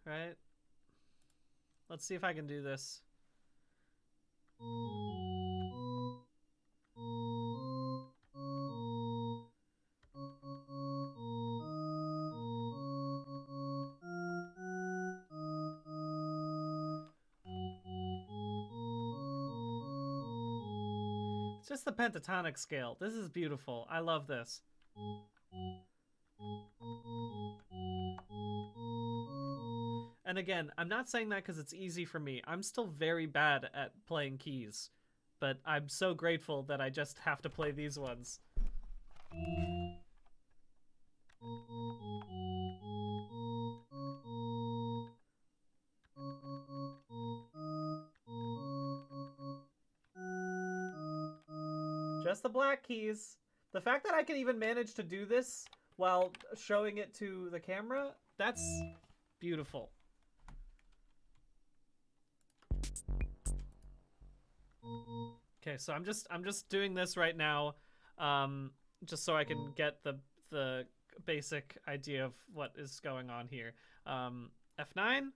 Right? Let's see if I can do this. It's just the pentatonic scale. This is beautiful. I love this. And again, I'm not saying that because it's easy for me. I'm still very bad at playing keys, but I'm so grateful that I just have to play these ones. Just the black keys. The fact that I can even manage to do this while showing it to the camera, that's beautiful. Okay, so I'm just doing this right now, just so I can get the basic idea of what is going on here. F9.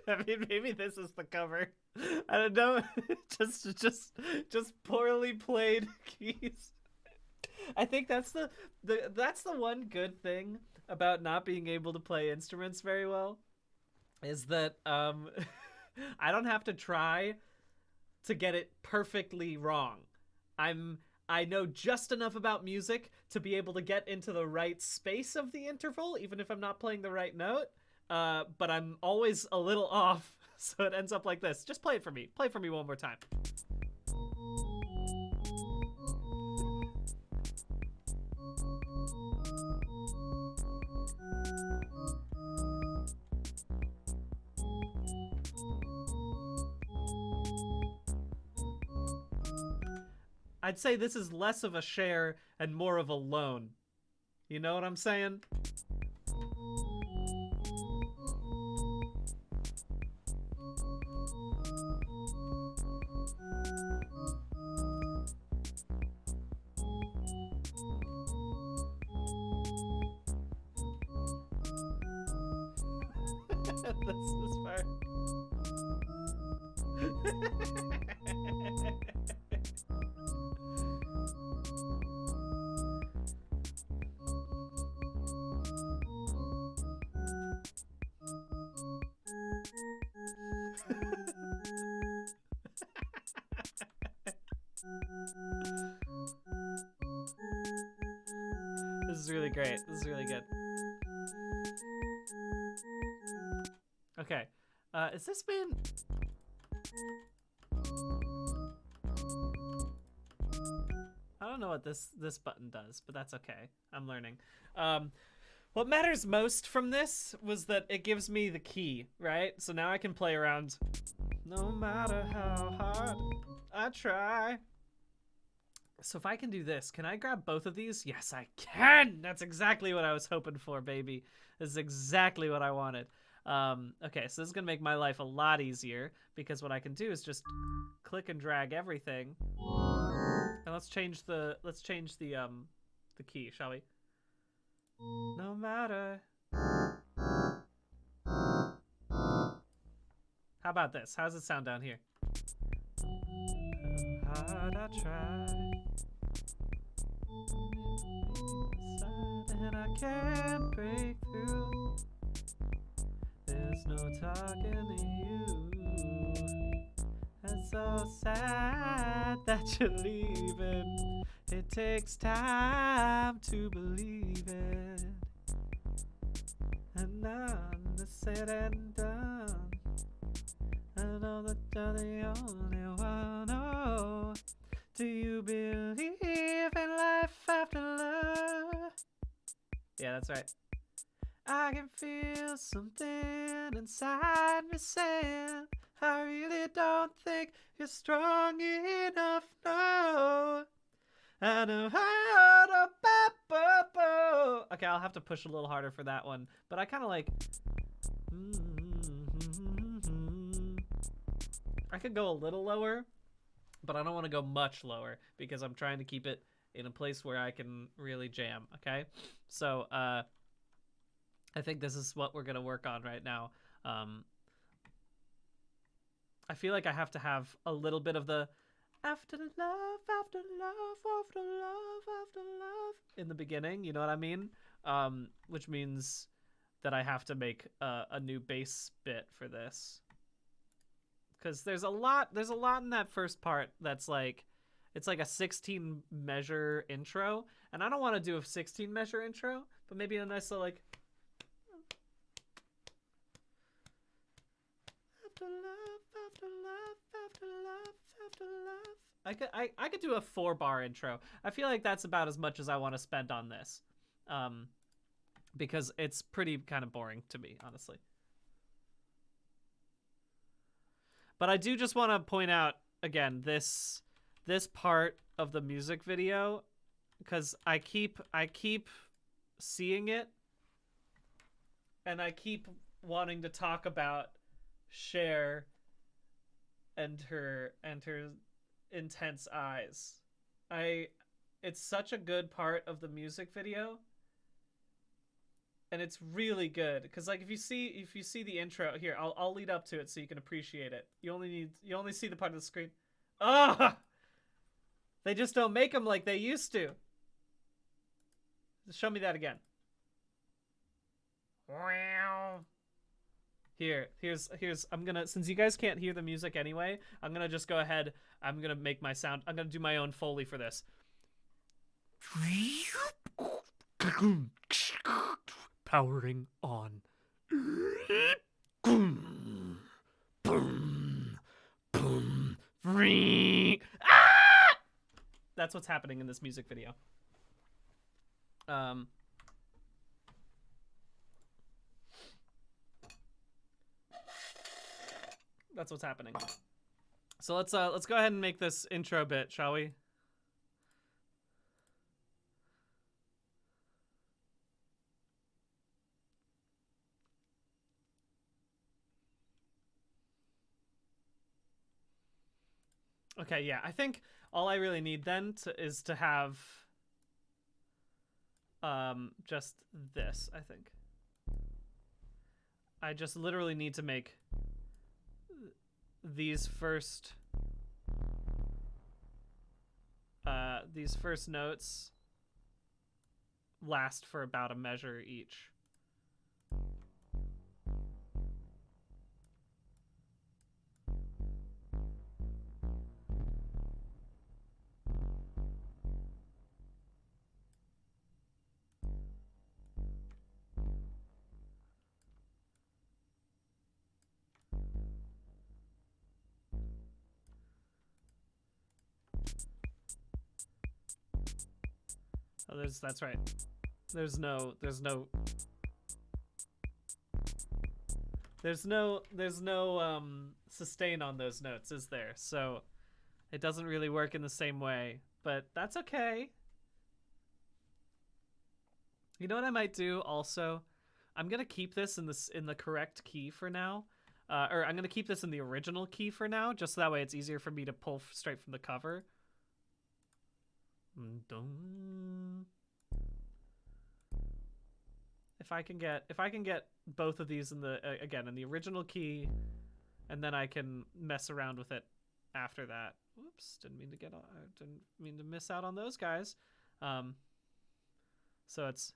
I mean, maybe this is the cover. I don't know. just poorly played keys. I think that's the one good thing about not being able to play instruments very well, is that I don't have to try to get it perfectly wrong. I know just enough about music to be able to get into the right space of the interval, even if I'm not playing the right note. But I'm always a little off, so it ends up like this. Just play it for me. Play it for me one more time. I'd say this is less of a share and more of a loan. You know what I'm saying? This part. This is really great. This is really good. Okay. Is this been... I don't know what this button does, but that's okay. I'm learning. What matters most from this was that it gives me the key, right? So now I can play around no matter how hard I try. So if I can do this, can I grab both of these? Yes, I can! That's exactly what I was hoping for, baby. This is exactly what I wanted. Okay, so this is gonna make my life a lot easier, because what I can do is just click and drag everything. And let's change the key, shall we? No matter. How about this? How does it sound down here? How hard I try, and I can't break through. There's no talking to you. It's so sad that you're leaving. It takes time to believe it. And none is said and done. I know that you're the only one. Oh, do you believe in life after love? Yeah, that's right. I can feel something inside me saying, I really don't think you're strong enough, no. I know how to okay, I'll have to push a little harder for that one, but I kind of like... I could go a little lower, but I don't want to go much lower because I'm trying to keep it in a place where I can really jam, okay? So, I think this is what we're going to work on right now. I feel like I have to have a little bit of the after love, after love, after love, after love in the beginning, you know what I mean? Which means that I have to make a new bass bit for this. Because there's a lot in that first part that's like, it's like a 16 measure intro, and I don't want to do a 16 measure intro, but maybe a nice little like after love, after love, after love, after love. I could do a 4-bar intro. I feel like that's about as much as I want to spend on this, because it's pretty kind of boring to me, honestly. But I do just want to point out again this part of the music video, because I keep seeing it, and I keep wanting to talk about Cher and her intense eyes. It's such a good part of the music video, and it's really good because like if you see the intro here, I'll lead up to it so you can appreciate it. You only see the part of the screen. Ah, they just don't make them like they used to. Show me that again. Here's I'm gonna, since you guys can't hear the music anyway, I'm gonna just go ahead. I'm gonna make my sound. I'm gonna do my own Foley for this. Powering on. Boom, boom, boom, ah! That's what's happening in this music video. That's what's happening. So let's go ahead and make this intro bit, shall we? Okay, yeah. I think all I really need then is to have just this, I think. I just literally need to make these first notes last for about a measure each. Oh, that's right. There's no sustain on those notes, is there? So it doesn't really work in the same way, but that's okay. You know what I might do also? I'm gonna keep this in the correct key for now. Or I'm gonna keep this in the original key for now, just so that way it's easier for me to pull straight from the cover. If I can get both of these in the again in the original key, and then I can mess around with it after that. Whoops, didn't mean to miss out on those guys. So it's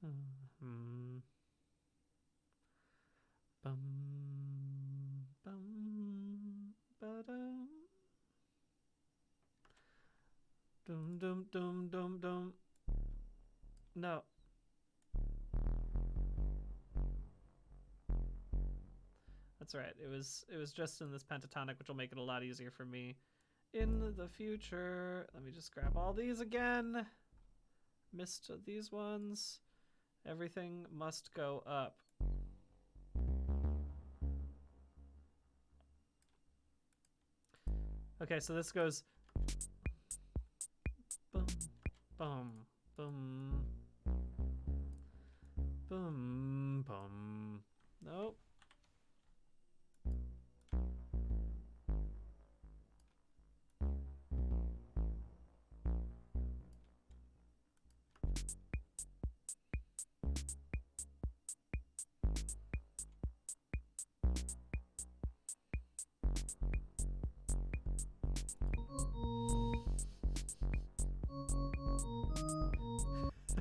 bum bum ba-dum. Dum dum dum dum dum. No. That's right. It was just in this pentatonic, which will make it a lot easier for me in the future. Let me just grab all these again. Missed these ones. Everything must go up. Okay, so this goes boom, boom, boom, boom, boom. Nope.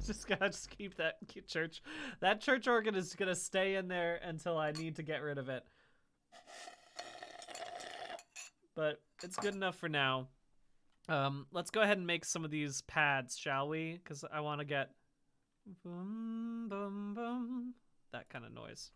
just gotta keep that church. That church organ is gonna stay in there until I need to get rid of it. But it's good enough for now. Let's go ahead and make some of these pads, shall we? Because I want to get boom, boom, boom, that kind of noise.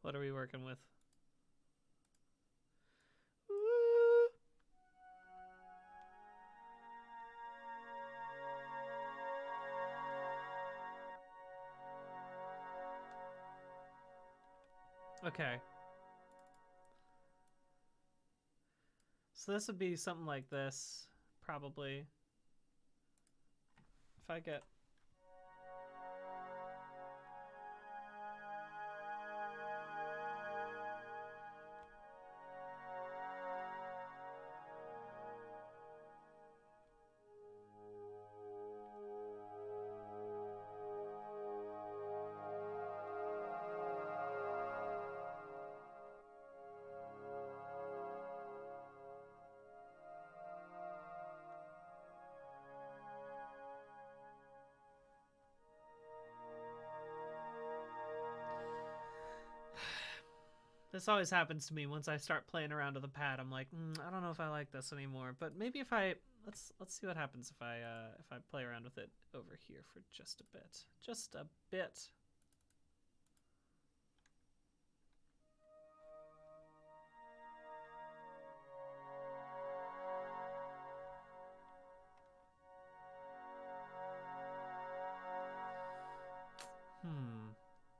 What are we working with? Okay. So this would be something like this, probably. If I get... This always happens to me once I start playing around with the pad. I'm like, I don't know if I like this anymore. But maybe if I let's see what happens if I play around with it over here for just a bit, just a bit.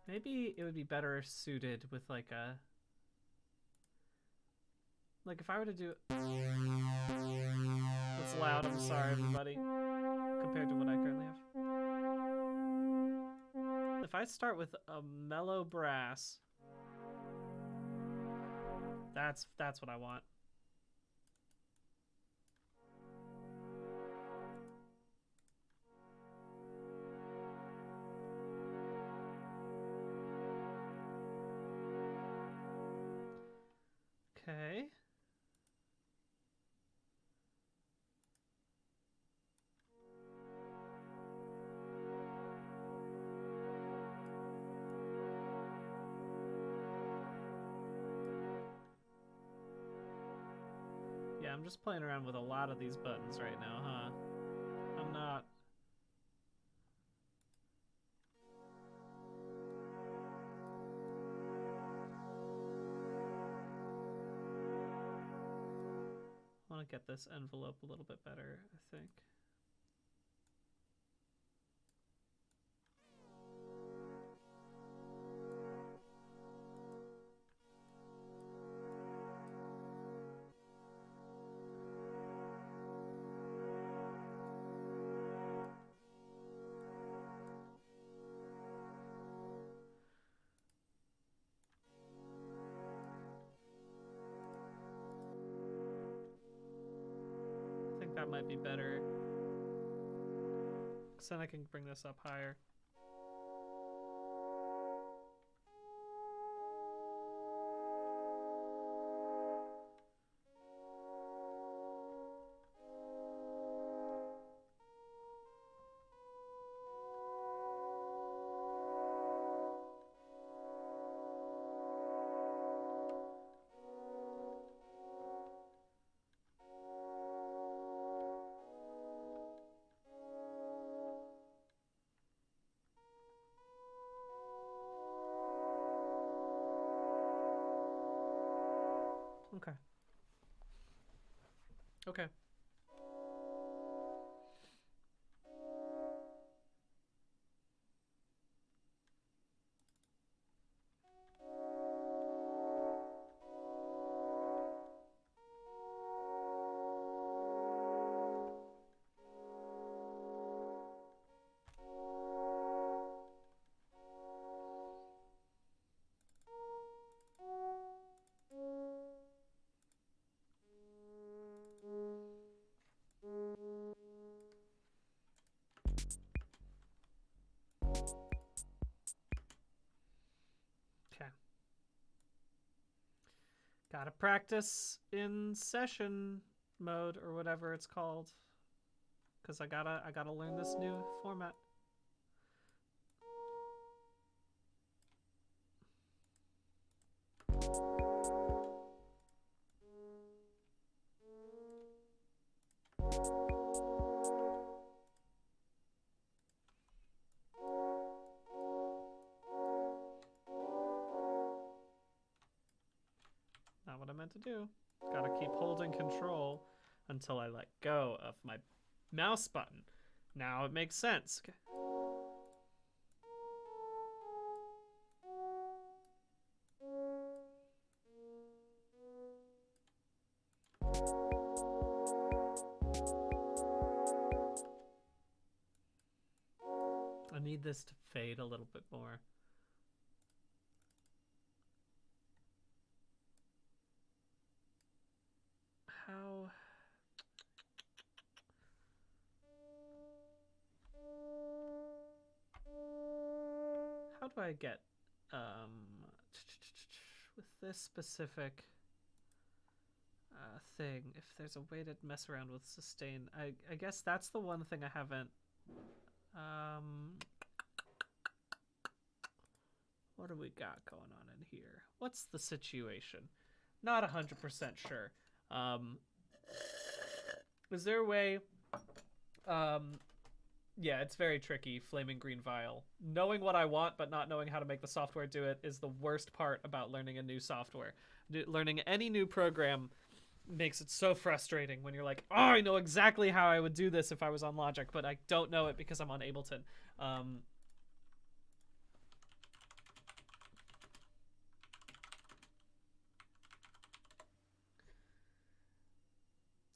Maybe it would be better suited with like a... Like if I were to do... It's loud, I'm sorry everybody. Compared to what I currently have. If I start with a mellow brass... That's what I want. Okay. Yeah, I'm just playing around with a lot of these buttons right now, huh? I'm not... I want to get this envelope a little bit better, I think. That might be better. So then I can bring this up higher. Okay. Okay. Gotta practice in session mode or whatever it's called, because I gotta learn this new format. Not what I meant to do. Gotta keep holding control until I let go of my mouse button. Now it makes sense. Okay. I need this to fade a little bit more. How do I get with this specific thing, if there's a way to mess around with sustain? I guess that's the one thing I haven't what do we got going on in here? What's the situation? Not 100% sure. Is there a way? Yeah, it's very tricky. Flaming green vial. Knowing what I want but not knowing how to make the software do it is the worst part about learning a new software. Learning any new program makes it so frustrating when you're like, oh, I know exactly how I would do this if I was on Logic, but I don't know it because I'm on Ableton.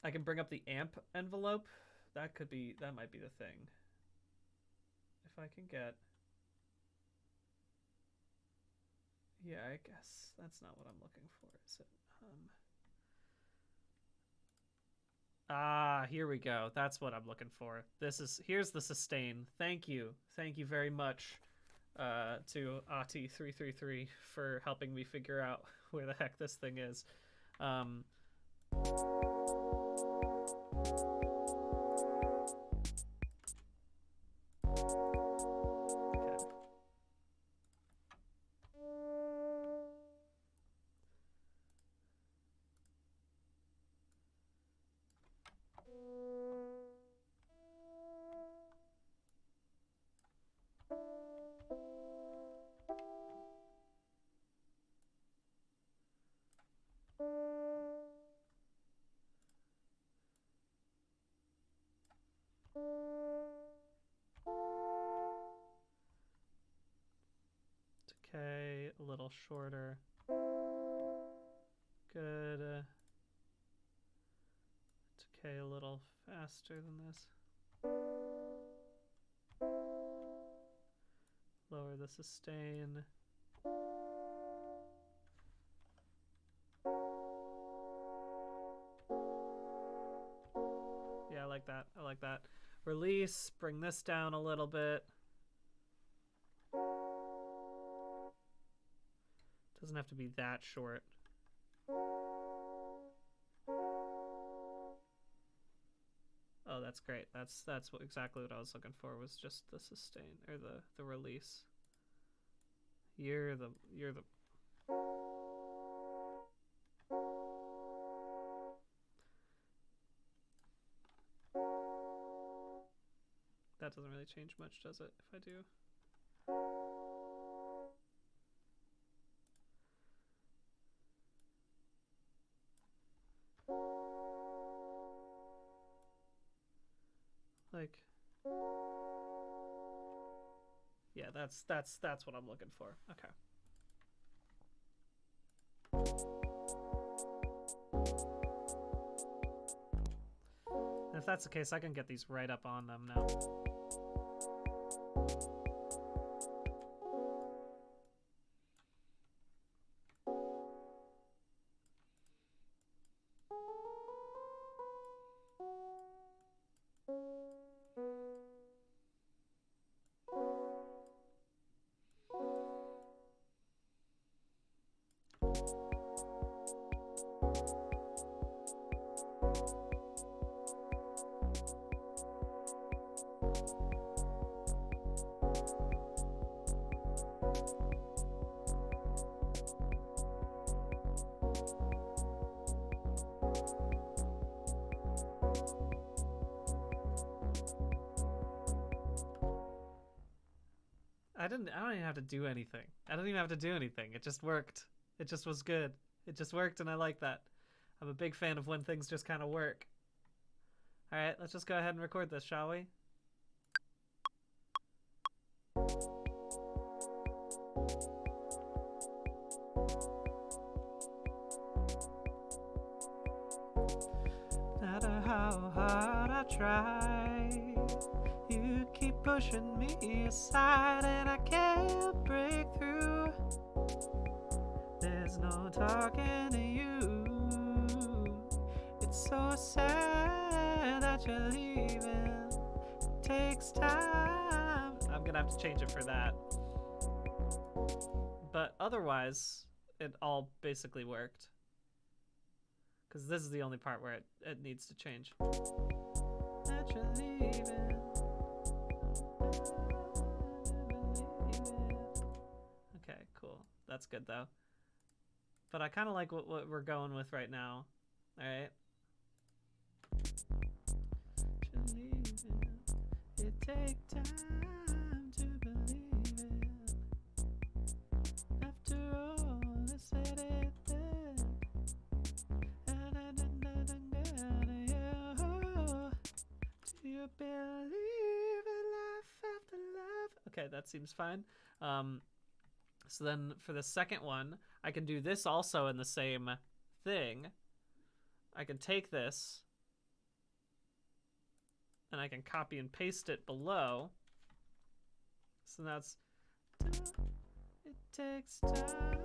I can bring up the amp envelope. That might be the thing. If I can get... Yeah, I guess that's not what I'm looking for, is it? Here we go. That's what I'm looking for. Here's the sustain. Thank you very much to Ati333 for helping me figure out where the heck this thing is. Okay, a little shorter. Good. Okay, a little faster than this. Lower the sustain. Yeah, I like that. I like that. Release, bring this down a little bit. Doesn't have to be that short. Oh, that's great. That's exactly what I was looking for, was just the sustain or the release. You're the That doesn't really change much, does it, if I do? Like, yeah, that's what I'm looking for. Okay. And if that's the case, I can get these right up on them now. I don't even have to do anything. I don't even have to do anything. It just worked. It just was good. It just worked, and I like that. I'm a big fan of when things just kind of work. All right, let's just go ahead and record this, shall we? No matter how hard I try, you keep pushing me aside, and I can't break through. There's no talking to you. It's so sad that you're leaving. It takes time. I'm gonna have to change it for that. But otherwise, it all basically worked. Because this is the only part where it needs to change. That you're leaving. Okay, cool. That's good though. But I kind of like what we're going with right now. All right. It take time to believe it. After all, I said it then. Do you believe in life after love? Okay, that seems fine. So then for the second one, I can do this also in the same thing. I can take this and I can copy and paste it below. So that's, it takes time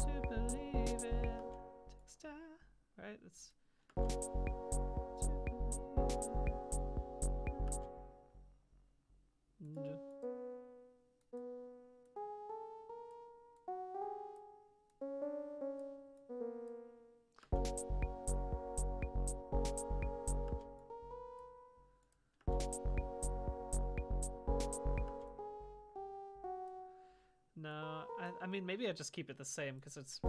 to believe it. It takes time, right? It's no, I mean, maybe I just keep it the same because it's to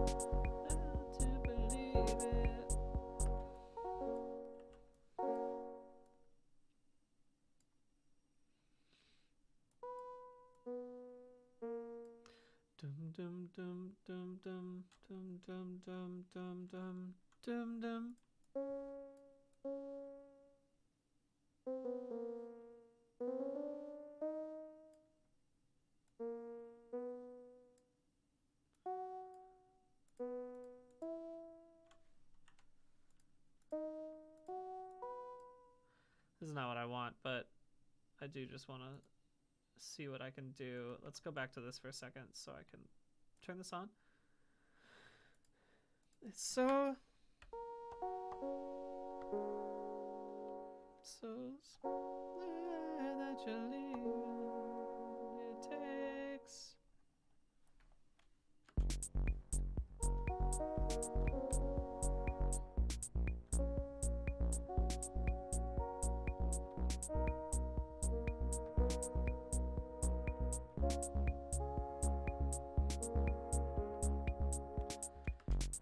believe it. Dum dum dum dum dum dum dum dum dum dum dum dum. This is not what I want, but I do just want to see what I can do. Let's go back to this for a second so I can turn this on. It's so sad that you're leaving. It takes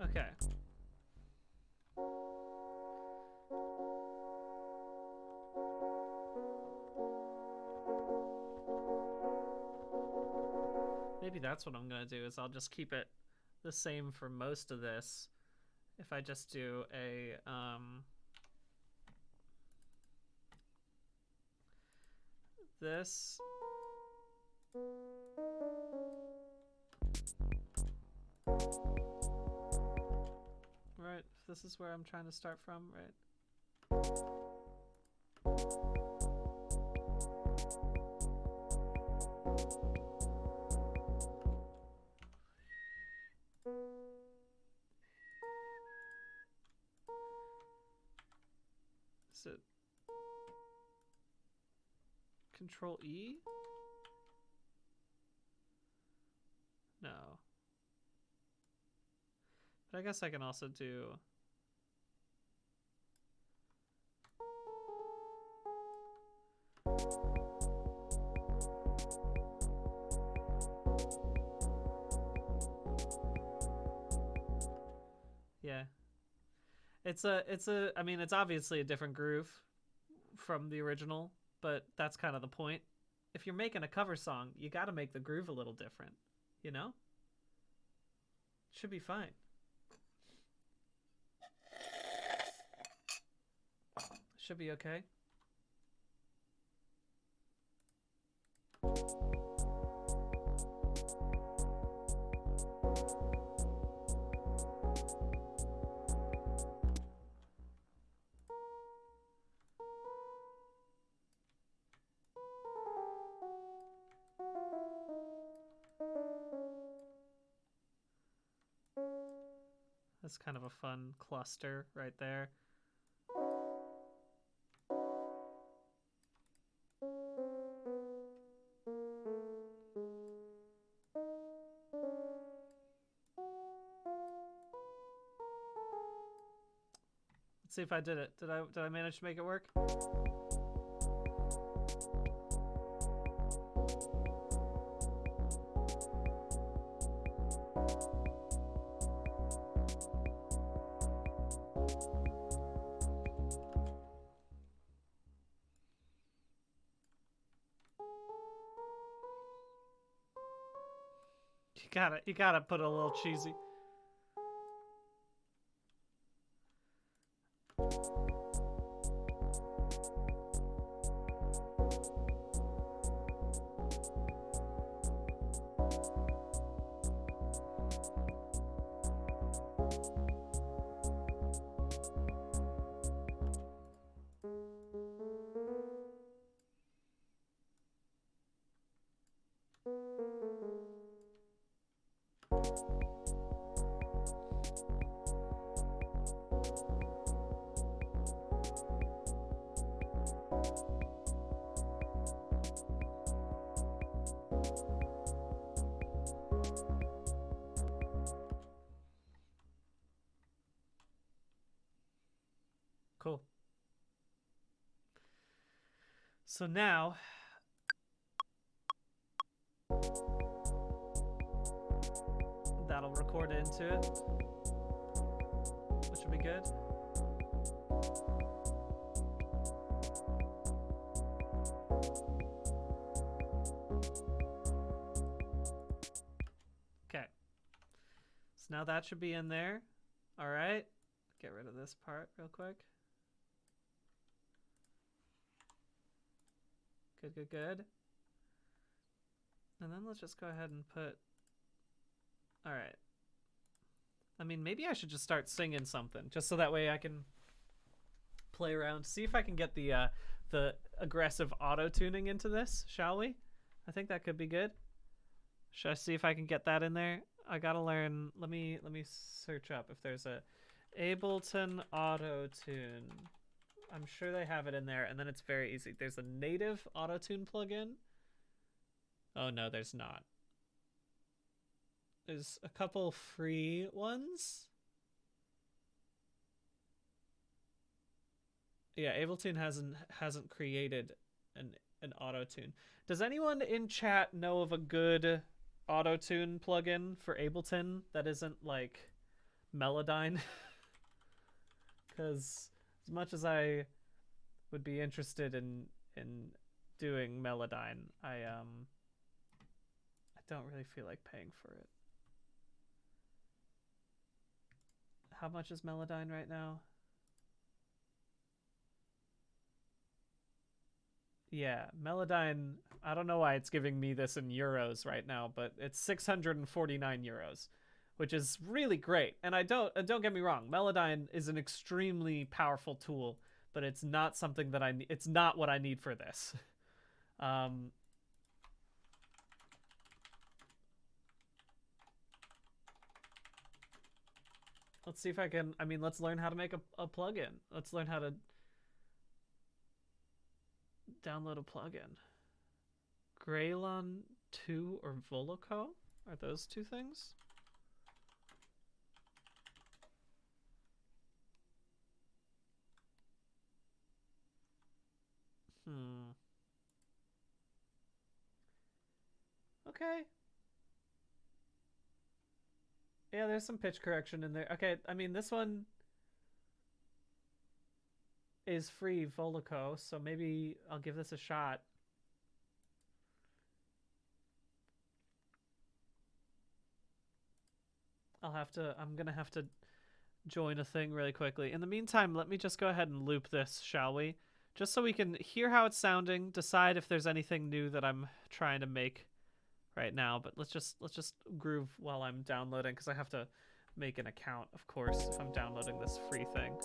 okay. Maybe that's what I'm gonna do, is I'll just keep it the same for most of this. If I just do a this right, this is where I'm trying to start from, right? Is it Control E? No. But I guess I can also do I mean, it's obviously a different groove from the original, but that's kind of the point. If you're making a cover song, you got to make the groove a little different, you know? Should be fine. Should be okay. That's kind of a fun cluster right there. Let's see if I did it. Did I manage to make it work? You gotta put a little cheesy. Cool. So now that'll record into it, which will be good. Okay. So now that should be in there. All right. Get rid of this part real quick. Good, good, good. And then let's just go ahead and put... All right. I mean, maybe I should just start singing something, just so that way I can play around. See if I can get the aggressive auto-tuning into this, shall we? I think that could be good. Should I see if I can get that in there? I gotta learn... Let me search up if there's a Ableton auto-tune. I'm sure they have it in there, and then it's very easy. There's a native auto-tune plugin. Oh, no, there's not. There's a couple free ones. Yeah, Ableton hasn't created an auto-tune. Does anyone in chat know of a good auto-tune plugin for Ableton that isn't like Melodyne? Because as much as I would be interested in doing Melodyne, I don't really feel like paying for it. How much is Melodyne right now? Yeah, Melodyne, I don't know why it's giving me this in euros right now, but it's 649 euros, which is really great. And don't get me wrong, Melodyne is an extremely powerful tool, but it's not something that it's not what I need for this. Let's see if I can, I mean, let's learn how to make a plugin. Let's learn how to download a plugin. Graylon 2 or Voloco? Are those two things? Okay. Yeah, there's some pitch correction in there. Okay, I mean, this one... is free Volico, so maybe I'll give this a shot. I'm gonna have to join a thing really quickly. In the meantime, let me just go ahead and loop this, shall we? Just so we can hear how it's sounding, decide if there's anything new that I'm trying to make right now. But let's just groove while I'm downloading, because I have to make an account, of course, if I'm downloading this free thing.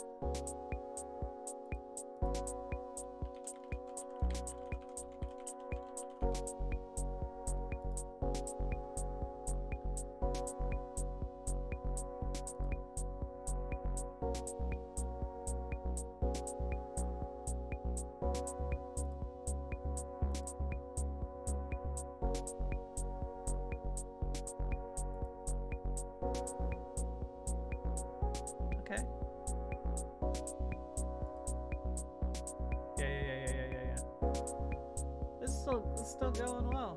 Okay. Yeah. This is still going well.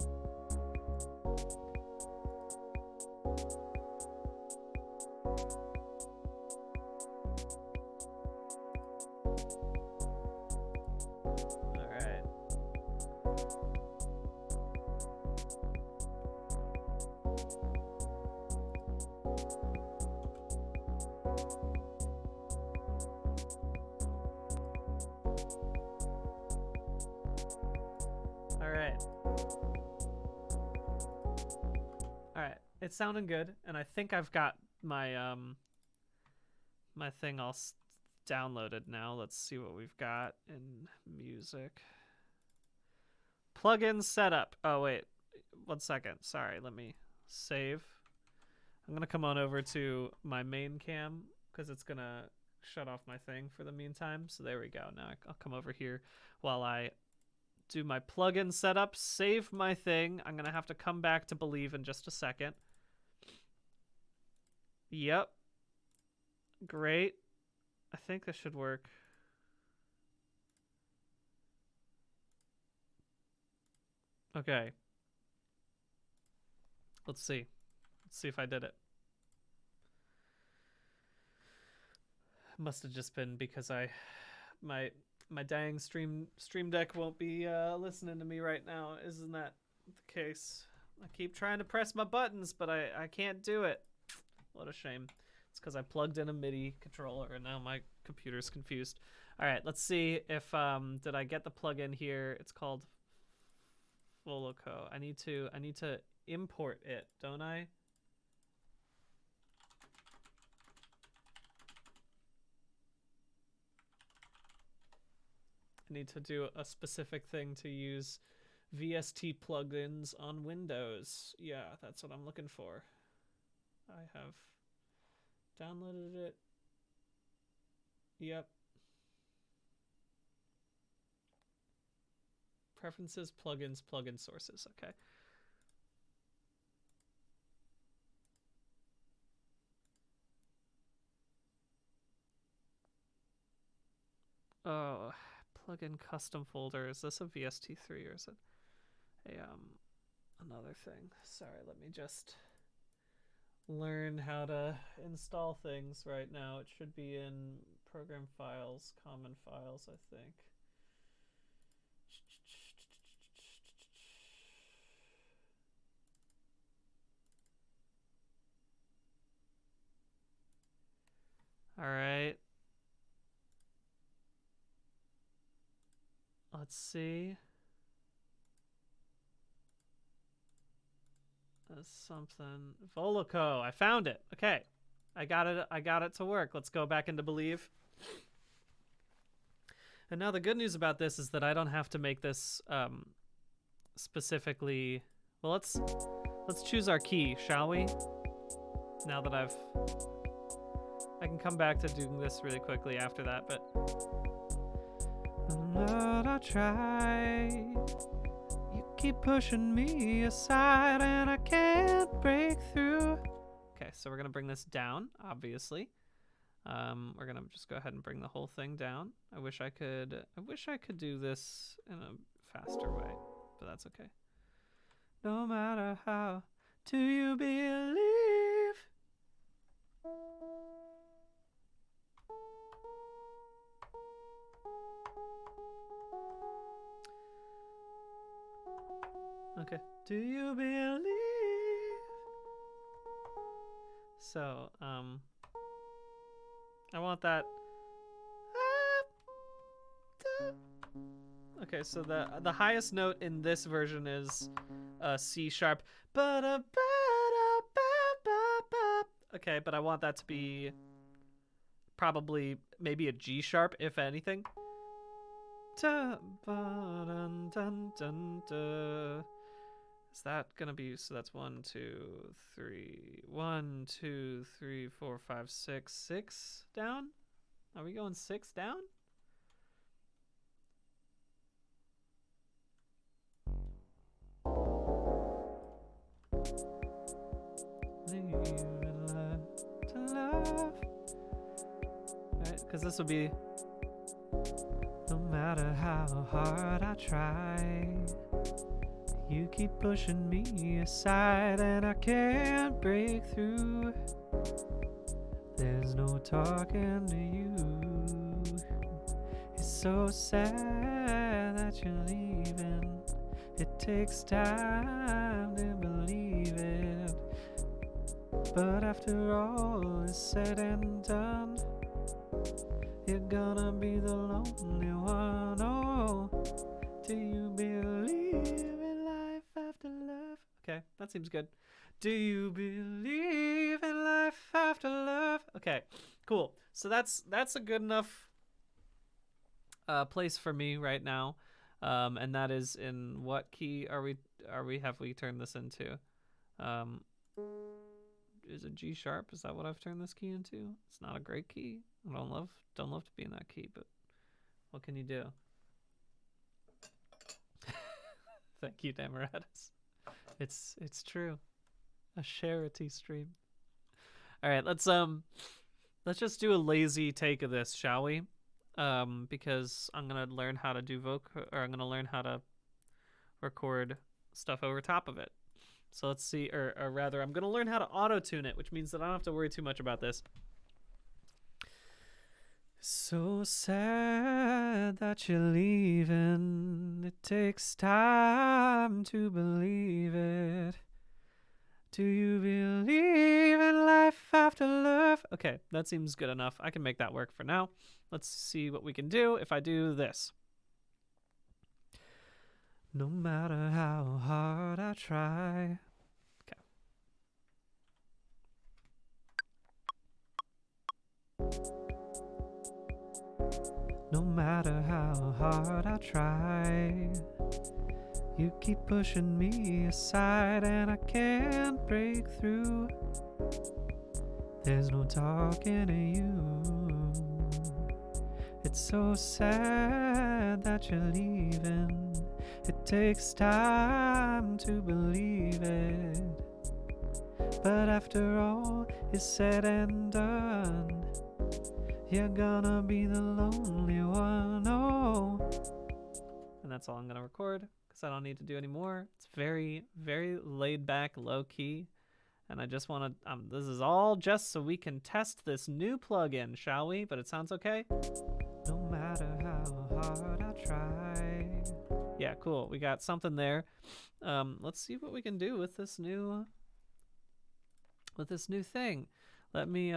Alright, it's sounding good, and I think I've got my my thing all downloaded now. Let's see what we've got in music. Plugin setup. Oh wait, 1 second. Sorry, let me save. I'm gonna come on over to my main cam because it's gonna shut off my thing for the meantime. So there we go. Now I'll come over here while I do my plugin setup, save my thing. I'm gonna have to come back to Believe in just a second. Yep. Great. I think this should work. Okay. Let's see. Let's see if I did it. Must have just been because my dang stream deck won't be listening to me right now. Isn't that the case? I keep trying to press my buttons, but I can't do it. What a shame. It's because I plugged in a MIDI controller and now my computer's confused. All right, let's see if did I get the plugin here? It's called Volico. I need to import it, don't I? I need to do a specific thing to use VST plugins on Windows. Yeah, that's what I'm looking for. I have downloaded it. Yep. Preferences, plugins, plugin sources. Okay. Oh, plugin custom folder. Is this a VST3 or is it a another thing? Sorry, let me just learn how to install things right now. It should be in program files, common files, I think. All right. Let's see. That's something. Volico. I found it. Okay. I got it to work. Let's go back into Believe. And now the good news about this is that I don't have to make this specifically. Well, let's choose our key, shall we? Now that I can come back to doing this really quickly after that, but Lord, I try. You keep pushing me aside and I can't break through. Okay, so we're gonna bring this down, obviously. We're gonna just go ahead and bring the whole thing down. I wish I could do this in a faster way, but that's okay. No matter how, do you believe? Okay. Do you believe? So, I want that. Okay, so the highest note in this version is C sharp. Okay, but I want that to be probably maybe a G sharp, if anything. Is that gonna be, so that's 1, 2, 3, 1, 2, 3, 4, 5, 6, 6 down? Are we going 6 down? Right, because this will be, no matter how hard I try, you keep pushing me aside and I can't break through. There's no talking to you. It's so sad that you're leaving. It takes time to believe it. But after all is said and done, you're gonna be the lonely one. Oh, do you believe in life after love? Okay, that seems good. Do you believe in life after love? Okay, cool. So that's a good enough place for me right now. And that is in what key have we turned this into? Is it G sharp? Is that what I've turned this key into? It's not a great key. I don't love to be in that key, but what can you do? Thank you, Damaratus. It's true. A charity stream. All right, let's just do a lazy take of this, shall we? Because I'm gonna learn how to do I'm gonna learn how to record stuff over top of it. So let's see, or rather, I'm gonna learn how to auto-tune it, which means that I don't have to worry too much about this. So sad that you're leaving. It takes time to believe it. Do you believe in life after love? Okay, that seems good enough. I can make that work for now. Let's see what we can do if I do this. No matter how hard I try. Okay. No matter how hard I try, you keep pushing me aside and I can't break through. There's no talking to you. It's so sad that you're leaving. It takes time to believe it. But after all is said and done, you're gonna be the lonely one. Oh. And that's all I'm gonna record because I don't need to do any more. It's very, very laid back, low key. And I just want to, this is all just so we can test this new plugin, shall we? But it sounds okay. No matter how hard I try. Yeah, cool. We got something there. Let's see what we can do with this new thing. Let me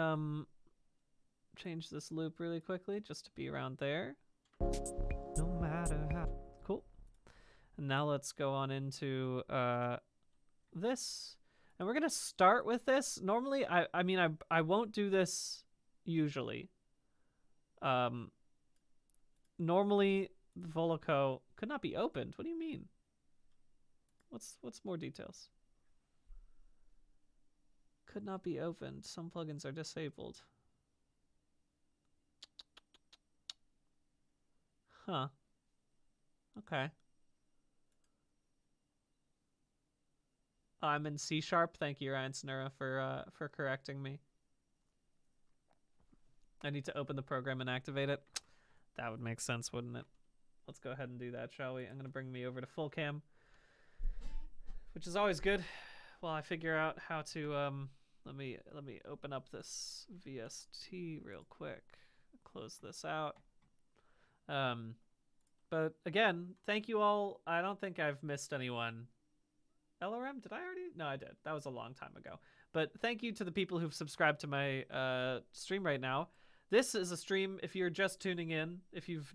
change this loop really quickly just to be around there. No matter how. Cool. And now let's go on into this. And we're gonna start with this. Normally, I mean, I won't do this usually. Normally, Volico could not be opened. What do you mean? What's more details? Could not be opened. Some plugins are disabled. Huh. Okay. I'm in C sharp. Thank you, Ryan Snura, for correcting me. I need to open the program and activate it. That would make sense, wouldn't it? Let's go ahead and do that, shall we? I'm gonna bring me over to full cam, which is always good. While I figure out how to let me open up this VST real quick. Close this out. But again, thank you all. I don't think I've missed anyone LRM? Did I already? No, I did. That was a long time ago. But thank you to the people who've subscribed to my stream right now. This is a stream if you're just tuning in, if you've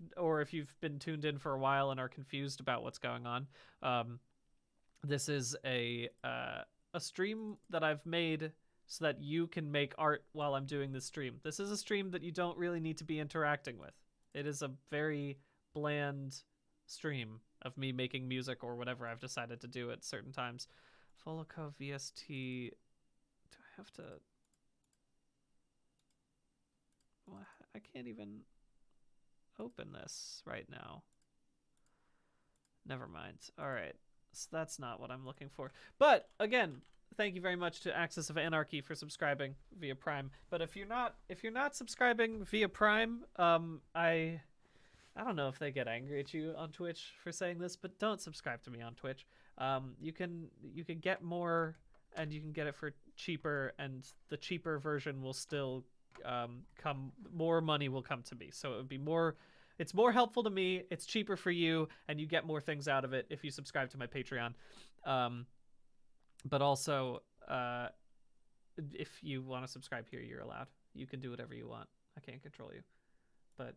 been tuned in for a while and are confused about what's going on. This is a stream that I've made so that you can make art while I'm doing this stream. This is a stream that you don't really need to be interacting with. It is a very bland stream of me making music or whatever I've decided to do at certain times. Voloco VST. Do I have to? Well, I can't even open this right now. Never mind. All right. So that's not what I'm looking for. But again, thank you very much to Axis of Anarchy for subscribing via Prime. But if you're not subscribing via Prime, I don't know if they get angry at you on Twitch for saying this, but don't subscribe to me on Twitch. You can get more, and you can get it for cheaper, and the cheaper version will still come. More money will come to me, so it would be more. It's more helpful to me. It's cheaper for you, and you get more things out of it if you subscribe to my Patreon. But also, if you want to subscribe here, you're allowed. You can do whatever you want. I can't control you, but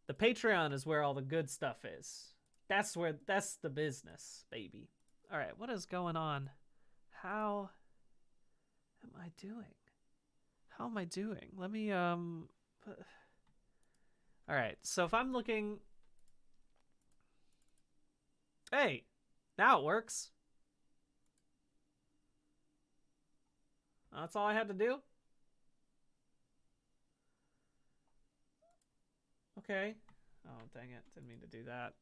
the Patreon is where all the good stuff is. That's the business, baby. All right, what is going on? How am I doing? How am I doing? Let me all right, so if I'm looking, hey, now it works. That's all I had to do. Okay. Oh, dang it. Didn't mean to do that.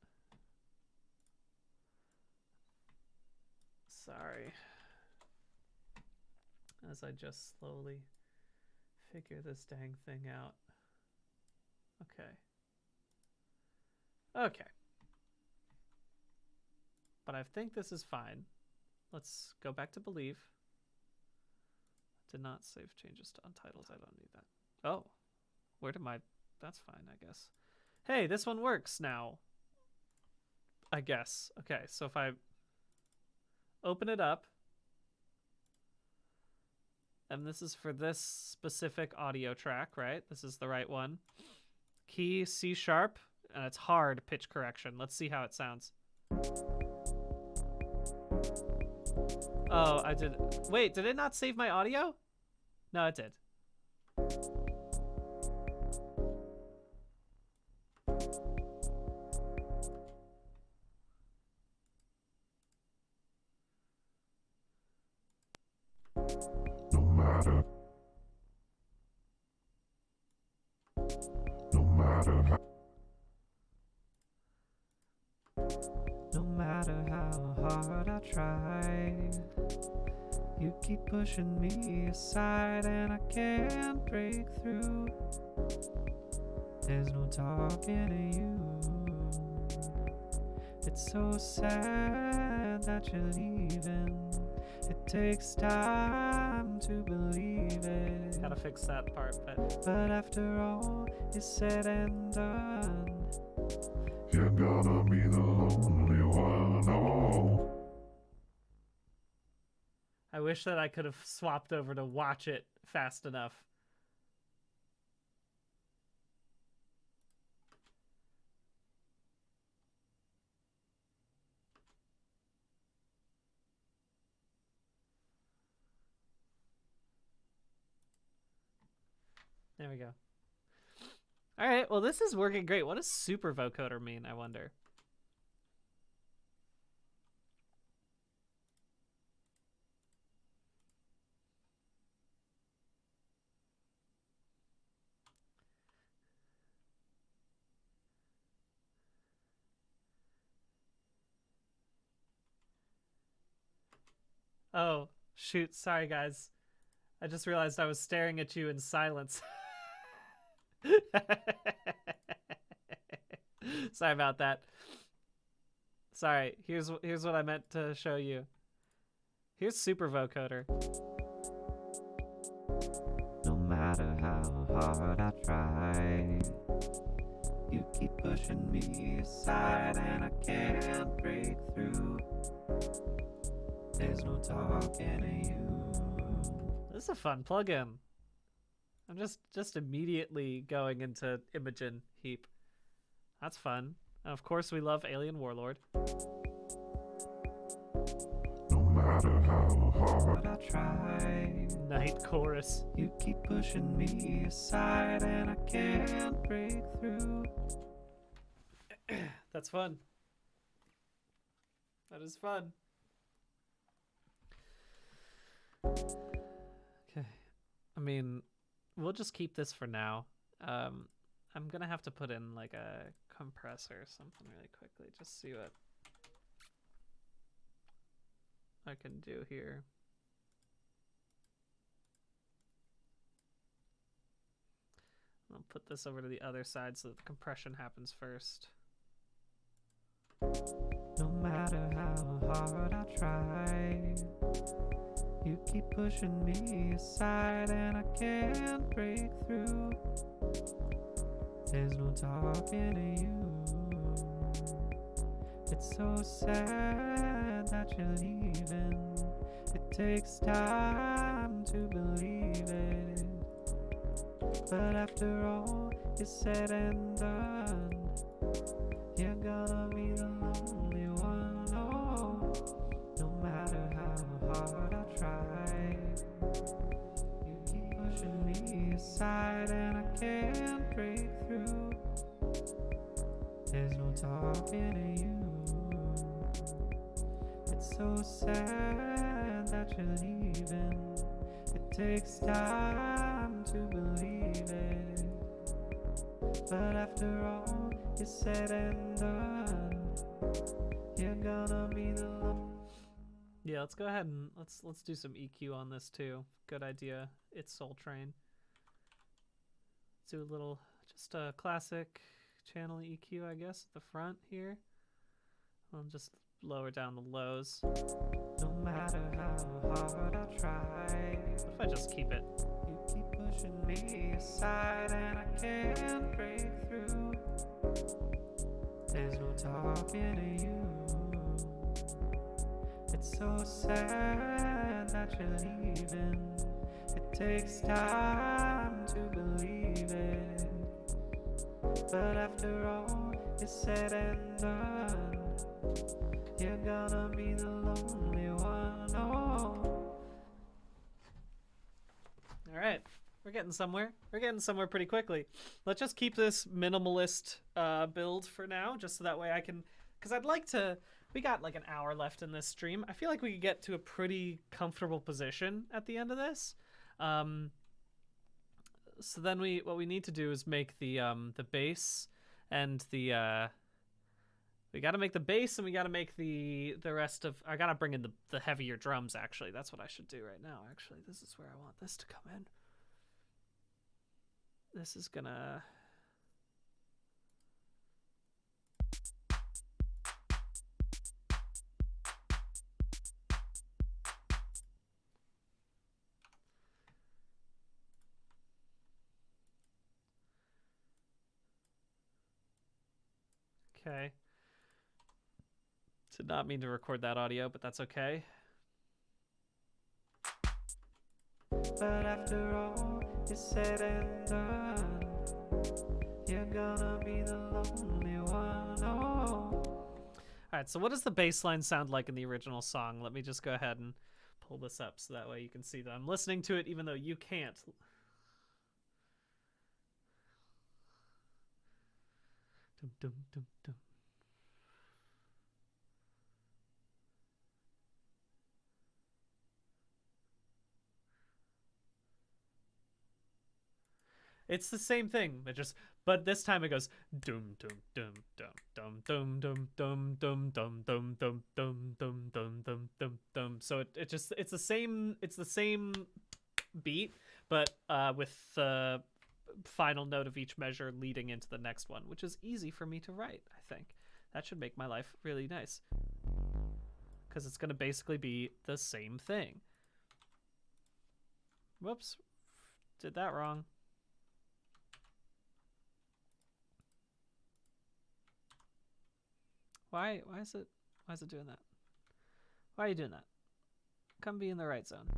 Sorry. As I just slowly figure this dang thing out. Okay. Okay. But I think this is fine. Let's go back to Believe. Did not save changes to Untitled. I don't need that. Oh. Where did my... That's fine, I guess. Hey, this one works now. I guess. Okay, so if I open it up, and this is for this specific audio track, right? This is the right one. Key C sharp, and it's hard pitch correction. Let's see how it sounds. Oh, I did. Wait, did it not save my audio? No, it did. No matter how hard I try, you keep pushing me aside and I can't break through. There's no talking to you. It's so sad that you're leaving. It takes time to believe it. Gotta fix that part, but after all is said and done, you're gonna be the lonely one. Oh. I wish that I could have swapped over to watch it fast enough. There we go. All right, well, this is working great. What does super vocoder mean, I wonder? Oh, shoot. Sorry, guys. I just realized I was staring at you in silence. Sorry about that. Sorry. Here's what I meant to show you. Here's super vocoder. no matter how hard I try, you keep pushing me aside and I can't break through. There's no talking to you. This is a fun plugin. I'm just immediately going into Imogen Heap. That's fun. And of course, we love Alien Warlord. No matter how hard I try, Night Chorus. you keep pushing me aside, and I can't break through. That's fun. That is fun. Okay. I mean, we'll just keep this for now. I'm gonna have to put in like a compressor or something really quickly. Just see what I can do here. I'll put this over to the other side so that the compression happens first. No matter how hard I try, you keep pushing me aside, and I can't break through. There's no talking to you. It's so sad that you're leaving. It takes time to believe it, but after all is said and done, you're gonna be the lonely one. Oh, no matter how hard I try, you keep pushing me aside, and I can't break through. There's no talking to you. It's so sad that you're leaving. It takes time to believe it, but after all is said and done, you're gonna be the lone. Yeah, let's go ahead and let's do some EQ on this too. Good idea. It's Soul Train. Let's do a little, just a classic channel EQ, I guess, at the front here. I'll just lower down the lows. No matter how hard I try, What if I just keep it? you keep pushing me aside, and I can't break through. There's no talking to you. It's so sad that you're leaving. It takes time to believe it, but after all is said and done, you're gonna be the lonely one. Oh. All right, we're getting somewhere. We're getting somewhere pretty quickly. Let's just keep this minimalist build for now, just so that way I can, because I'd like to. We got like an hour left in this stream. I feel like we could get to a pretty comfortable position at the end of this. So then what we need to do is make the bass and the we got to make the bass, and we got to make the rest of. I got to bring in the heavier drums. Actually, that's what I should do right now. Actually, this is where I want this to come in. This is gonna. Okay. Did not mean to record that audio, but that's okay. But after all is said and done, you're gonna be the lonely one. Oh. Alright, so what does the bass line sound like in the original song? Let me just go ahead and pull this up so that way you can see that I'm listening to it even though you can't. Dum, dum, dum, dum. It's the same thing. But this time it goes dum dum dum dum dum dum dum dum dum dum dum dum dum dum dum dum dum. So it's the same beat, but with the final note of each measure leading into the next one, which is easy for me to write. I think that should make my life really nice, because it's gonna basically be the same thing. Whoops, did that wrong. Why is it doing that? Why are you doing that? Come be in the right zone.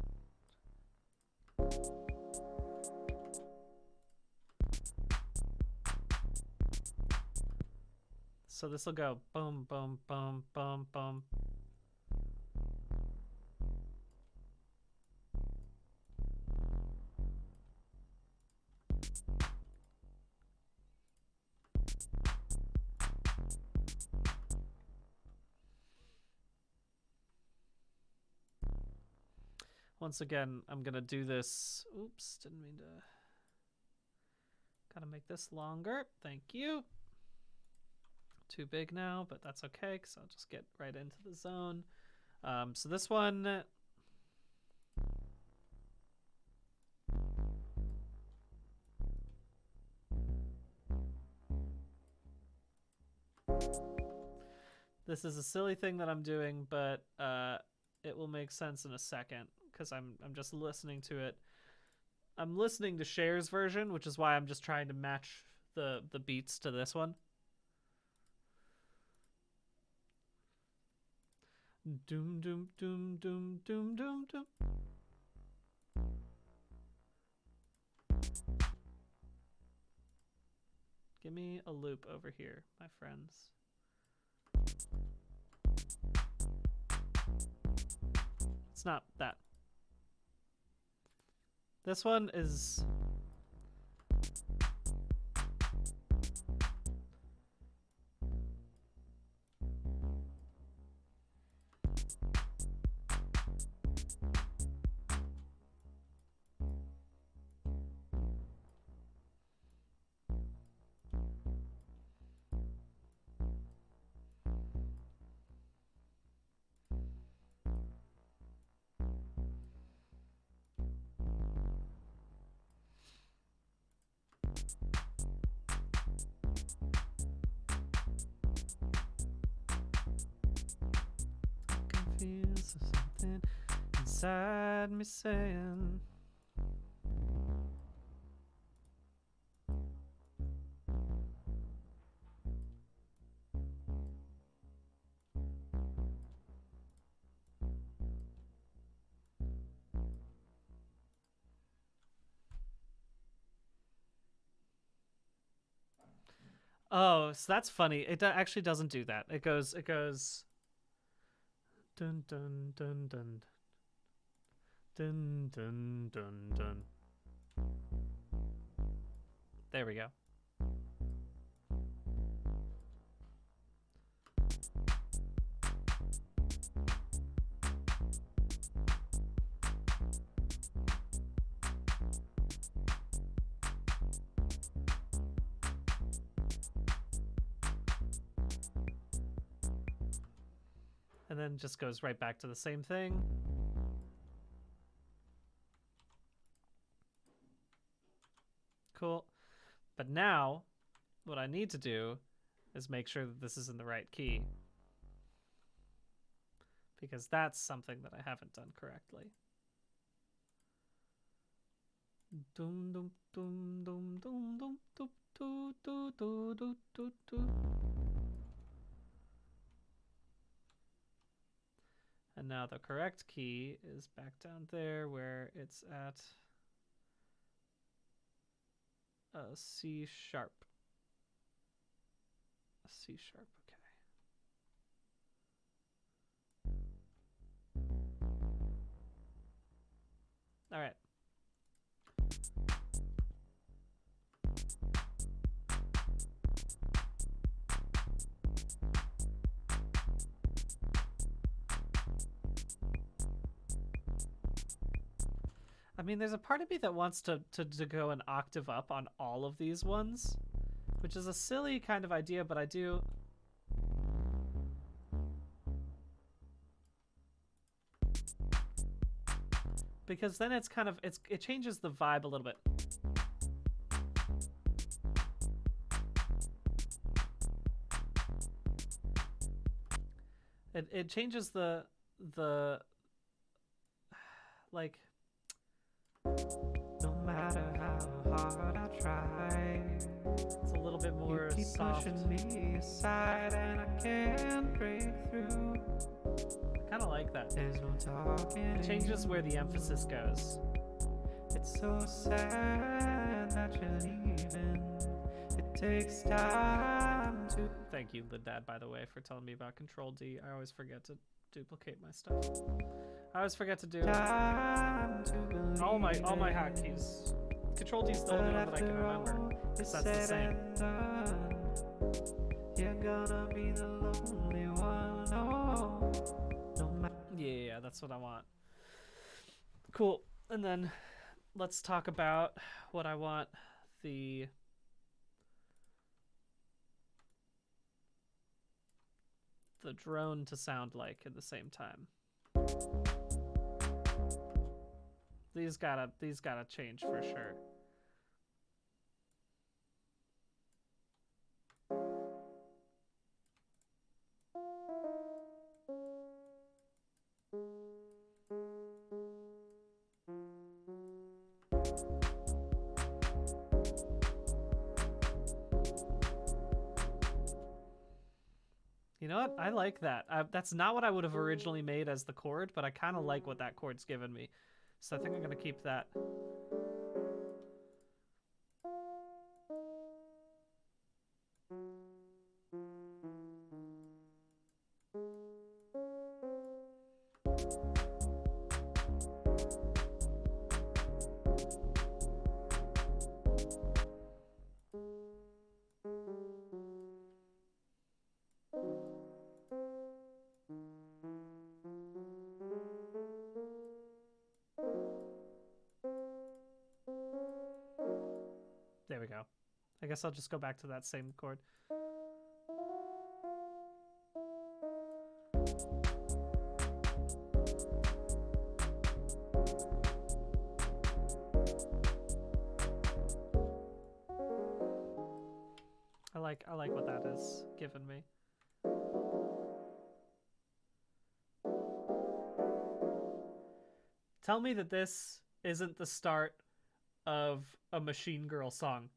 So this will go boom, boom, boom, boom, boom. Once again, I'm gonna do this. Oops, didn't mean to. Gotta make this longer. Thank you. Too big now, but that's okay because I'll just get right into the zone. So this one. This is a silly thing that I'm doing, but it will make sense in a second because I'm just listening to it. I'm listening to Cher's version, which is why I'm just trying to match the beats to this one. Doom doom doom doom doom doom doom. Give me a loop over here, my friends. It's not that. This one is... something inside me saying oh, so that's funny. It actually doesn't do that. It goes dun dun dun dun dun dun dun dun. There we go. And then just goes right back to the same thing. Cool. But now, what I need to do is make sure that this is in the right key. Because that's something that I haven't done correctly. Dum dum dum dum dum dum dum dum dum dum dum dum. And now the correct key is back down there where it's at a C sharp. A C sharp, okay. All right. I mean, there's a part of me that wants to go an octave up on all of these ones, which is a silly kind of idea, but I do. Because then it's kind of, it changes the vibe a little bit. It changes the like, no matter how how hard I try. It's a little bit more You keep soft. pushing me aside and I can't break through. I kind of like that. There's no talking. It changes where the emphasis goes. It's so sad that you're leaving. It takes time to. Thank you, the dad, by the way, for telling me about Control D. I always forget to duplicate my stuff. I always forget to do all my hotkeys. Control D is the only one that I can remember, because that's the same. You're gonna be the lonely one. Oh, no matter. Yeah, that's what I want. Cool. And then let's talk about what I want the drone to sound like at the same time. These gotta change for sure. You know what? I like that. That's not what I would have originally made as the chord, but I kind of like what that chord's given me. So I think I'm going to keep that. There we go. I guess I'll just go back to that same chord. I like what that has given me. Tell me that this isn't the start of a Machine Girl song.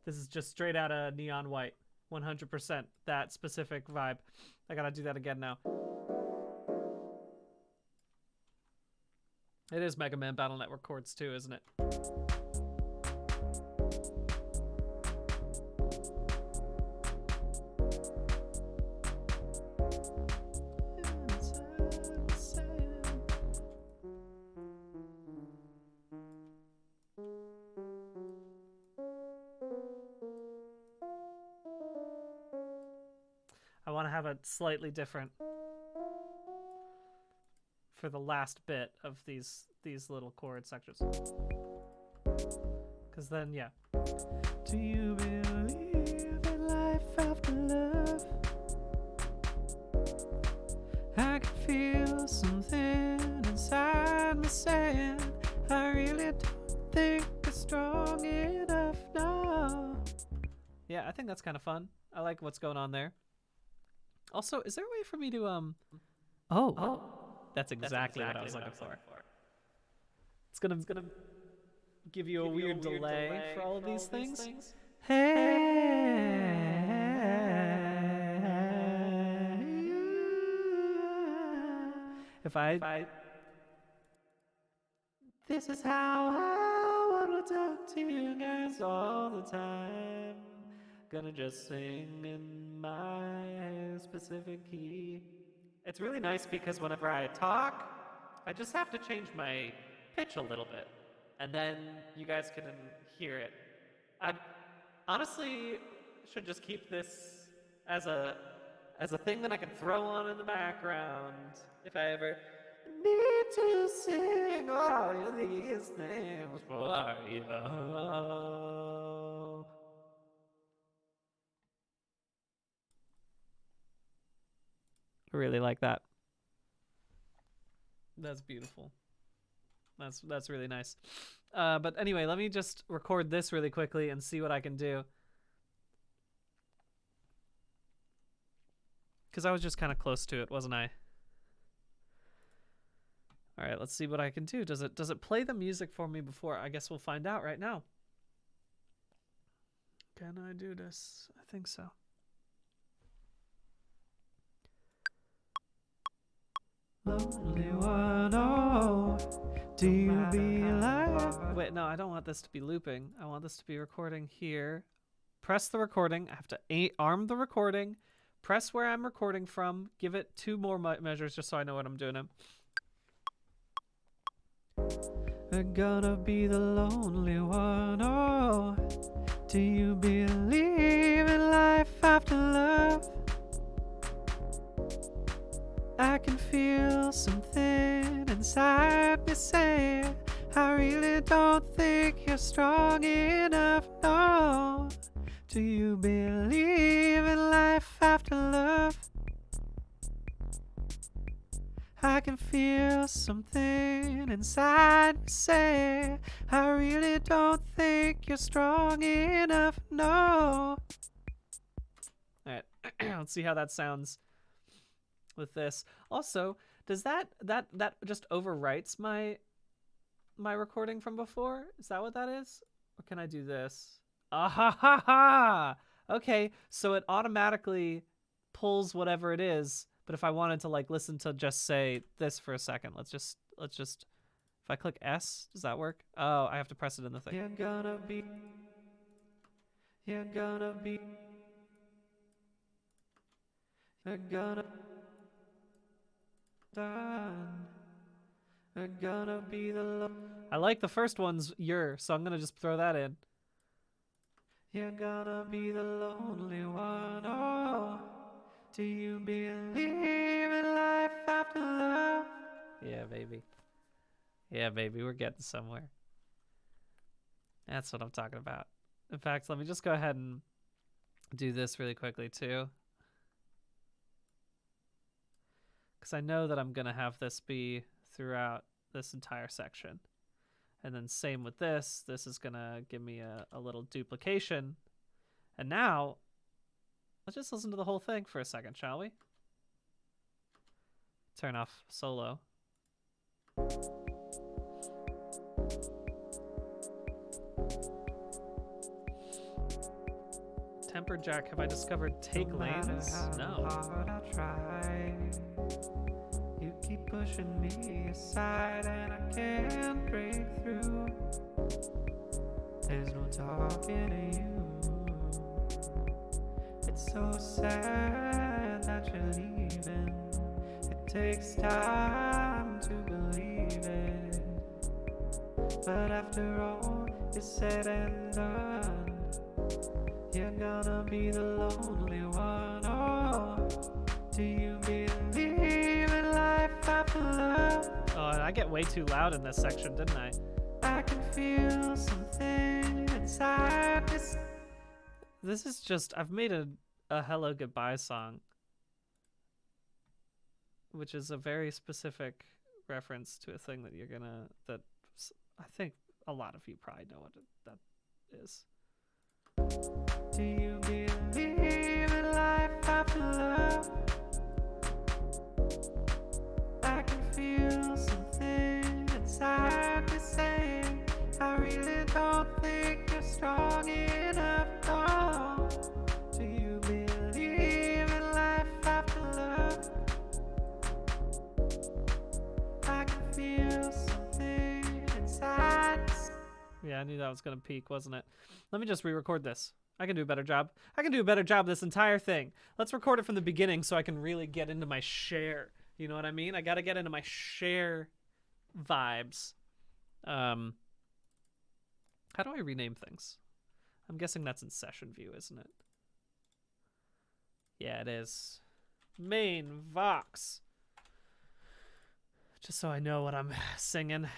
This is just straight out of Neon White. 100%. That specific vibe. I gotta do that again now. It is Mega Man Battle Network chords too, isn't it? I want to have a slightly different for the last bit of these little chord sections. Because then, yeah. Do you believe in life after love? I can feel something inside me saying I really don't think it's strong enough now. Yeah, I think that's kind of fun. I like what's going on there. Also, is there a way for me to Oh, that's exactly what I was looking for. It's gonna give you a weird delay for all of these things. Hey, If I this is how I wanna talk to you guys all the time. Gonna just sing in my specific key. It's really nice because whenever I talk, I just have to change my pitch a little bit, and then you guys can hear it. I honestly should just keep this as a thing that I can throw on in the background if I ever Need to sing all of these things for you. I really like that. That's beautiful. That's really nice. But anyway, let me just record this really quickly and see what I can do. because I was just kind of close to it, wasn't I? All right, let's see what I can do. Does it play the music for me before? I guess we'll find out right now. Can I do this? I think so. Lonely one, oh, do you be alive? Wait, no, I don't want this to be looping. I want this to be recording here. Press the recording. I have to arm the recording. Press where I'm recording from. Give it 2 more measures just so I know what I'm doing. I'm gonna be the lonely one, oh, do you believe in life after love? I can feel something inside me say, I really don't think you're strong enough, no. Do you believe in life after love? I can feel something inside me say, I really don't think you're strong enough, no. Alright, let's see how that sounds with this. Also, does that just overwrites my recording from before? Is that what that is? Or can I do this? Ah ha ha ha! Okay, so it automatically pulls whatever it is. But if I wanted to like listen to just say this for a second, let's just if I click S, does that work? Oh, I have to press it in the thing. You're gonna be done. I'm gonna be the I like the first one's so I'm gonna just throw that in. You're gonna be the lonely one, oh, do you believe in life after love? Yeah, baby. Yeah, baby, we're getting somewhere. That's what I'm talking about. In fact, let me just go ahead and do this really quickly too. Because I know that I'm going to have this be throughout this entire section. And then same with this. This is going to give me a little duplication. And now, let's just listen to the whole thing for a second, shall we? Turn off solo. Temper jack, have I discovered take lanes? No. Hard I try, you keep pushing me aside and I can't break through. There's no talking to you. It's so sad that you're leaving. It takes time to believe it, but after all is said and done, you're gonna be the lonely one, oh, do you believe in life after love? Oh, and I get way too loud in this section, didn't I? I can feel something inside this. This is just, I've made a Hello Goodbye song, which is a very specific reference to a thing that that I think a lot of you probably know what that is. Do you believe in life after love? I can feel something inside me saying, I really don't think you're strong enough, no. Do you believe in life after love? I can feel something inside me. Yeah, I knew that was going to peak, wasn't it? Let me just re-record this. I can do a better job. I can do a better job this entire thing. Let's record it from the beginning so I can really get into my share. You know what I mean? I got to get into my share vibes. How do I rename things? I'm guessing that's in session view, isn't it? Yeah, it is. Main Vox. Just so I know what I'm singing.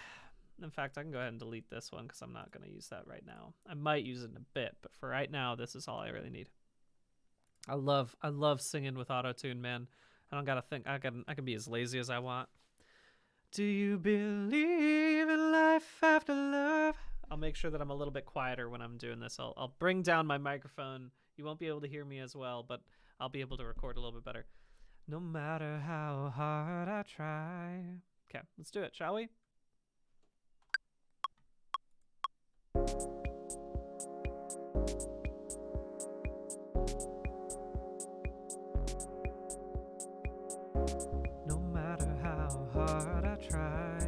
In fact, I can go ahead and delete this one because I'm not going to use that right now. I might use it in a bit, but for right now, this is all I really need. I love singing with auto-tune, man. I don't gotta think. I can be as lazy as I want. Do you believe in life after love? I'll make sure that I'm a little bit quieter when I'm doing this. I'll bring down my microphone. You won't be able to hear me as well, but I'll be able to record a little bit better. No matter how hard I try. Okay, let's do it, shall we? No matter how hard I try,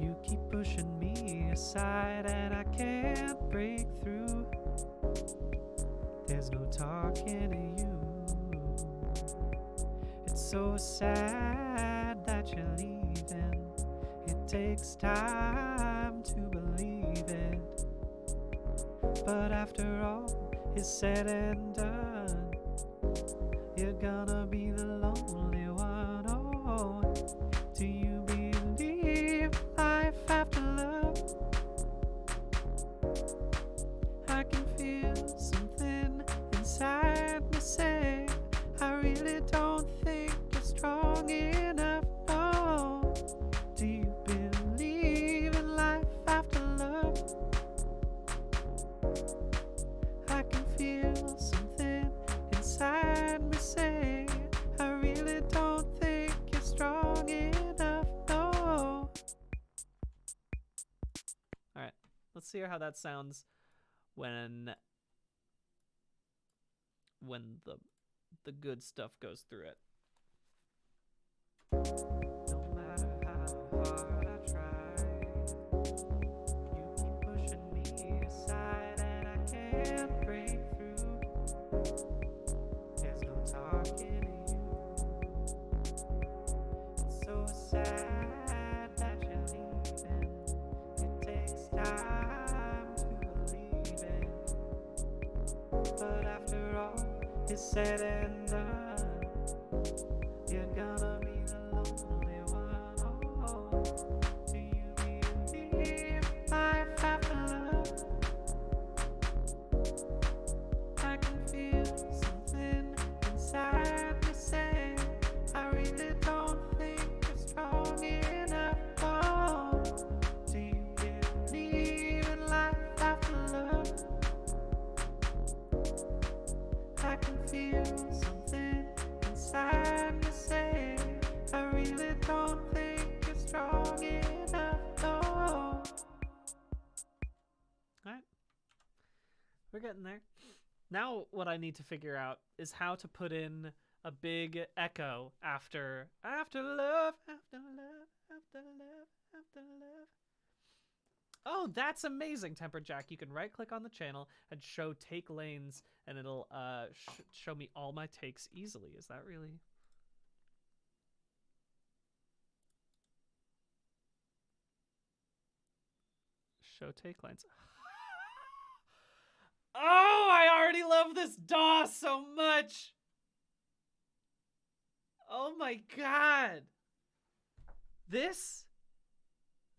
you keep pushing me aside and I can't break through. There's no talking to you. It's so sad that you're leaving. It takes time to believe it. But after all is said and done, you're gonna be the lonely one. Oh, do you believe life after love? I can feel something inside me say, I really don't think you're strong enough. No, do you believe in life after love? I can feel something inside me say, I really don't think you're strong enough. No. All right, let's hear how that sounds when the good stuff goes through it. No matter how hard I try, you keep pushing me aside and I can't break through. There's no talking to you. It's so sad that you're leaving. It takes time to believe it. But after all is said and done, you're gonna be the lonely one. Oh, do you believe life after love? I can feel something inside me say, I really don't think you're strong enough. Oh, do you believe in life after love? I can feel something inside me say, I really don't think you're strong enough. No. All right, we're getting there. Now what I need to figure out is how to put in a big echo after love, after love, after love, after love. Oh, that's amazing, Tempered Jack. You can right click on the channel and show take lanes and it'll show me all my takes easily. Is that really? Show take lanes. Oh, I already love this DAW so much. Oh my god. This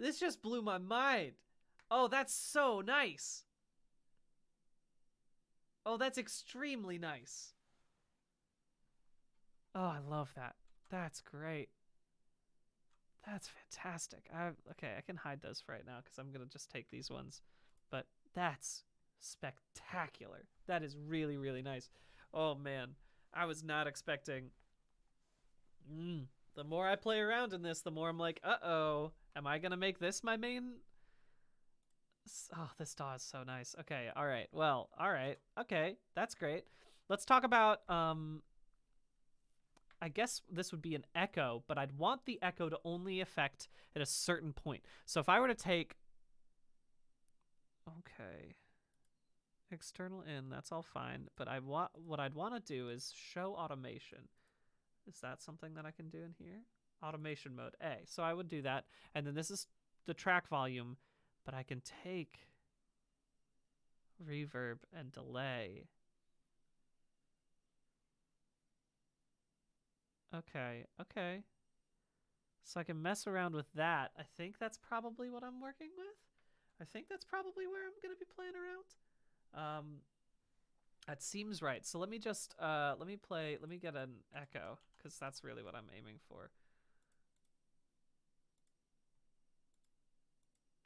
just blew my mind. Oh, that's so nice. Oh, that's extremely nice. Oh, I love that. That's great. That's fantastic. Okay, I can hide those for right now because I'm going to just take these ones. But that's spectacular. That is really, really nice. Oh, man. I was not expecting... The more I play around in this, the more I'm like, uh-oh. Am I going to make this my main... Oh, this DAW is so nice. Okay, all right. Well, all right. Okay, that's great. Let's talk about... I guess this would be an echo, but I'd want the echo to only affect at a certain point. So if I were to take... Okay. External in, that's all fine. But what I'd want to do is show automation. Is that something that I can do in here? Automation mode, A. So I would do that. And then this is the track volume, but I can take reverb and delay. Okay, okay. So I can mess around with that. I think that's probably what I'm working with. I think that's probably where I'm going to be playing around. That seems right. So let me just, let me get an echo, because that's really what I'm aiming for.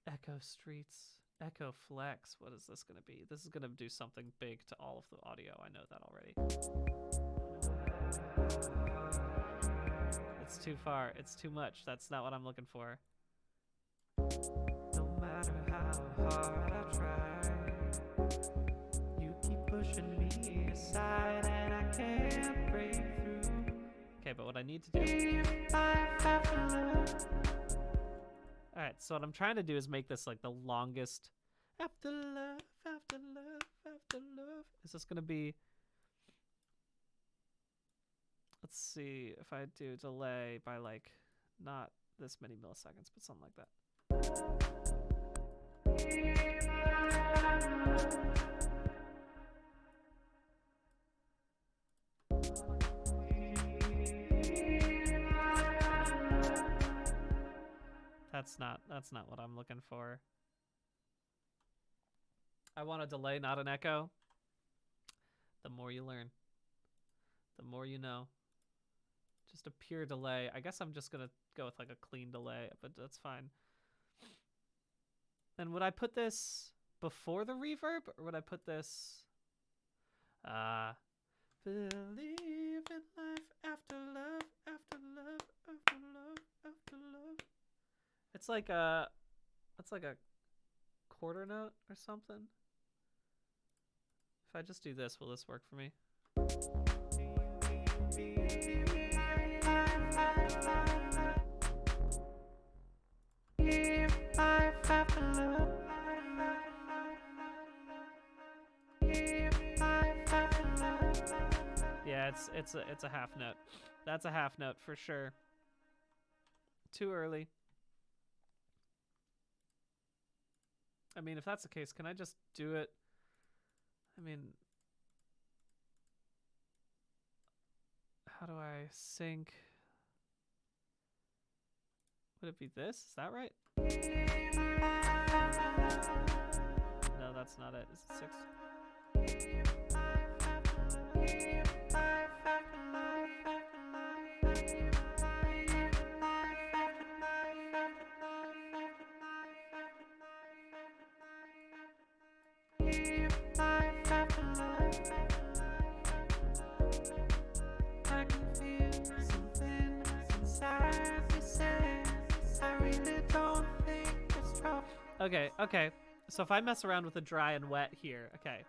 Echo streets, echo flex. What is this going to be? This is going to do something big to all of the audio. I know that already. It's too far. It's too much. That's not what I'm looking for. No matter how hard I try, you keep pushing me aside and I can't break through. Okay, but what I need to do... If I have to love. Alright, so what I'm trying to do is make this like the longest... After love, after love, after love. Is this going to be... Let's see if I do delay by like not this many milliseconds, but something like that. That's not what I'm looking for. I want a delay, not an echo. The more you learn, the more you know. Just a pure delay. I guess I'm just gonna go with like a clean delay, but that's fine. And would I put this before the reverb, or would I put this... Believe in life after love, after love, after love, after love. It's like a quarter note or something. If I just do this, will this work for me? Yeah, it's a half note. That's a half note for sure. Too early. I mean, if that's the case, can I just do it? I mean, how do I sync? Would it be this? Is that right? No, that's not it. Is it 6? Okay, okay. So if I mess around with the dry and wet here, okay.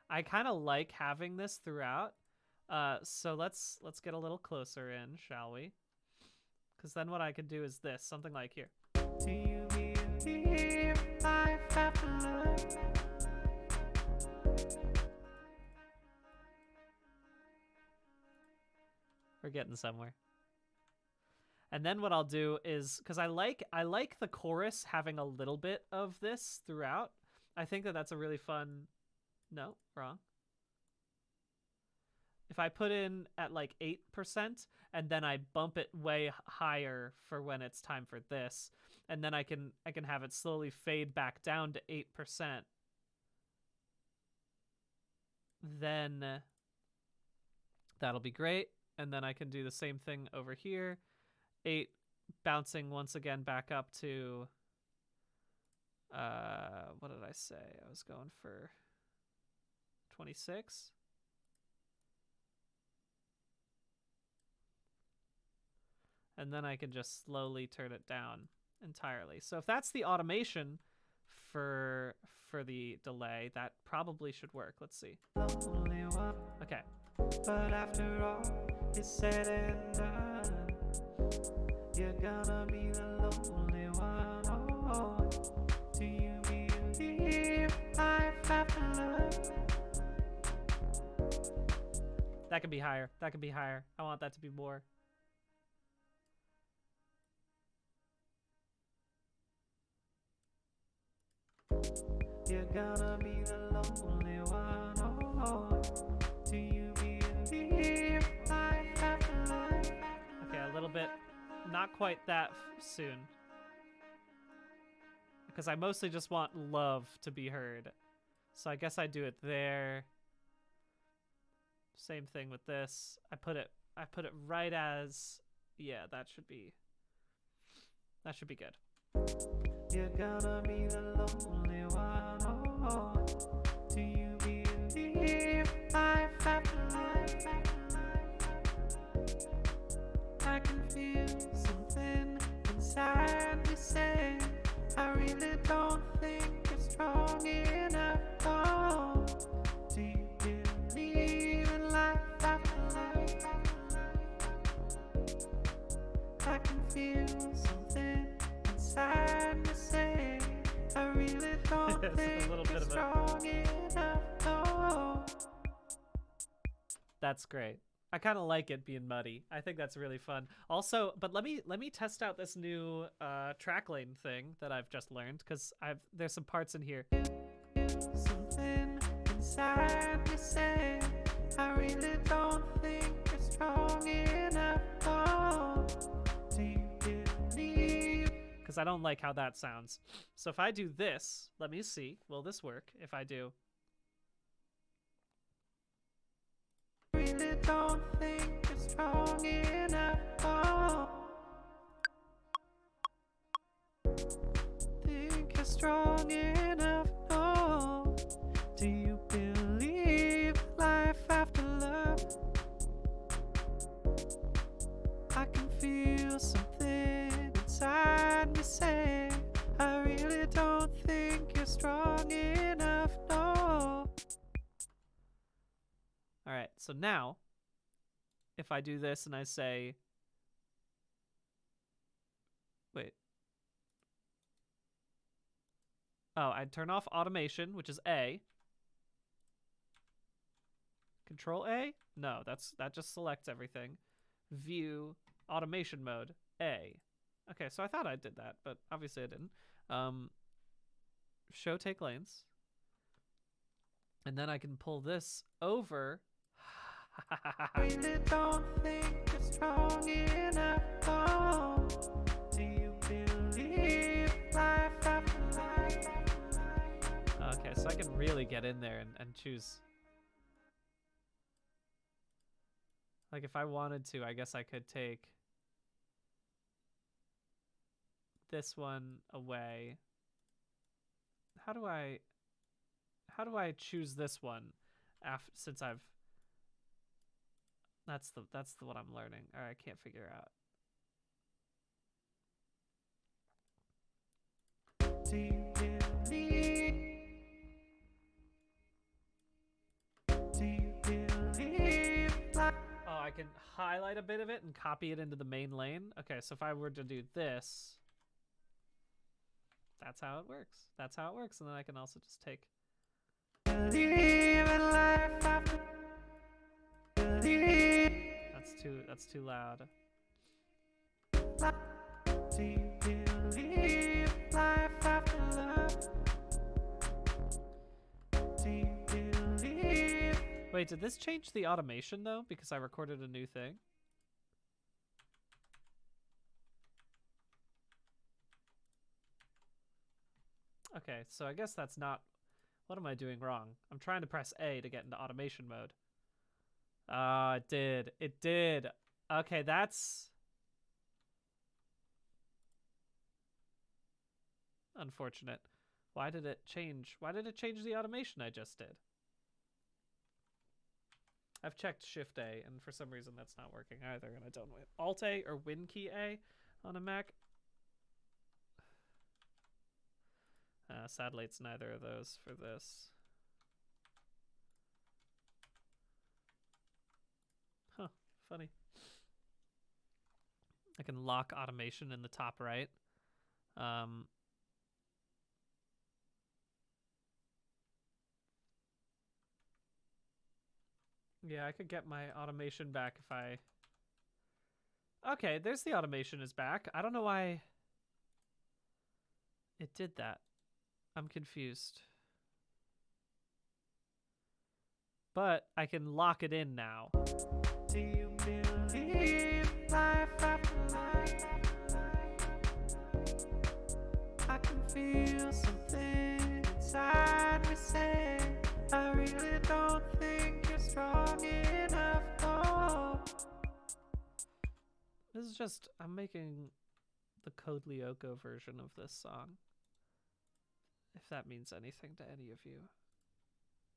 I kind of like having this throughout. So let's get a little closer in, shall we? Because then what I could do is this, something like here. Do you believe life after love? We're getting somewhere. And then what I'll do is, because I like the chorus having a little bit of this throughout. I think that that's a really fun... No, wrong. If I put in at like 8% and then I bump it way higher for when it's time for this, and then I can have it slowly fade back down to 8%. Then that'll be great. And then I can do the same thing over here. 8 bouncing once again back up to what did I say? I was going for 26. And then I can just slowly turn it down entirely. So if that's the automation for the delay, that probably should work. Let's see. Okay. But after all is said and done, you're gonna be the lonely one. Oh, do you believe life after love? That could be higher. That could be higher. I want that to be more. You're gonna be the lonely one. Oh, do you believe life after love? Okay, a little bit. Not quite that soon. Because I mostly just want love to be heard. So I guess I do it there. Same thing with this. I put it right as, yeah, that should be good. You're gonna be the lonely one. Oh, do you believe life I can feel something inside me saying, I really don't think you're strong enough. Oh, do you believe in life after life? I can feel something inside me saying, I really don't It's a think little you're bit of a- strong enough. Oh. That's great. I kind of like it being muddy. I think that's really fun. Also, but let me test out this new track lane thing that I've just learned, because there's some parts in here. Something inside me saying, I really don't think you're strong enough. Oh, do you believe? Because I don't like how that sounds. So if I do this, let me see. Will this work? If I do. Really don't think you're strong enough. Oh, think you're strong enough. No, do you believe life after love? I can feel something inside me saying, I really don't think you're strong enough. No. All right. So now, if I do this and I say, wait. Oh, I'd turn off automation, which is A. Control A? No, that just selects everything. View, automation mode, A. Okay, so I thought I did that, but obviously I didn't. Show take lanes. And then I can pull this over. Really don't think you're strong enough. Oh, do you believe life after life? Okay, so I can really get in there and choose. Like if I wanted to, I guess I could take this one away. How do I choose this one since I've that's the what I'm learning. All right, I can't figure out. Do you believe? Do you believe life? Oh, I can highlight a bit of it and copy it into the main lane. Okay, so if I were to do this, that's how it works. That's how it works, and then I can also just take. Believe in life after. Believe. That's too loud. Do you believe life after love? Do you believe? Wait, did this change the automation though? Because I recorded a new thing. Okay, so I guess that's not. What am I doing wrong? I'm trying to press A to get into automation mode. It did. It did. Okay, that's unfortunate. Why did it change? Why did it change the automation I just did? I've checked Shift A, and for some reason that's not working either, and I don't know. Alt A or Win key A on a Mac. Sadly, it's neither of those for this. Huh, funny. I can lock automation in the top right. Yeah, I could get my automation back if I... Okay, there's the automation is back. I don't know why it did that. I'm confused. But I can lock it in now. Do you believe life after life? I can feel something inside me saying, I really don't think you're strong enough. Oh. This is just, I'm making the Code Lyoko version of this song. If that means anything to any of you.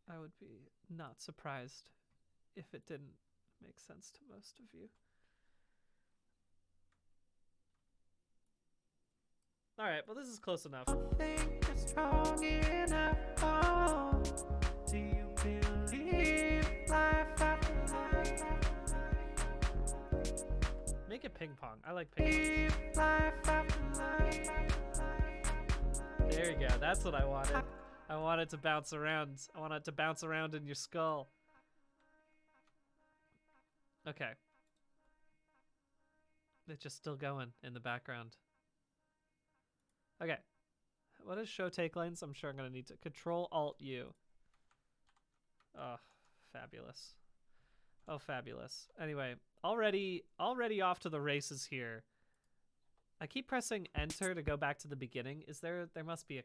I would be not surprised if it didn't make sense to most of you. All right, well, this is close enough. Think you're strong enough. Oh, do you believe life after life? Make it ping pong. I like ping pong. Life after life. There you go. That's what I wanted. I want it to bounce around. I want it to bounce around in your skull. Okay. It's just still going in the background. Okay. What is show take lanes? I'm sure I'm going to need to Control-Alt-U. Oh, fabulous. Oh, fabulous. Anyway, already off to the races here. I keep pressing enter to go back to the beginning. There must be a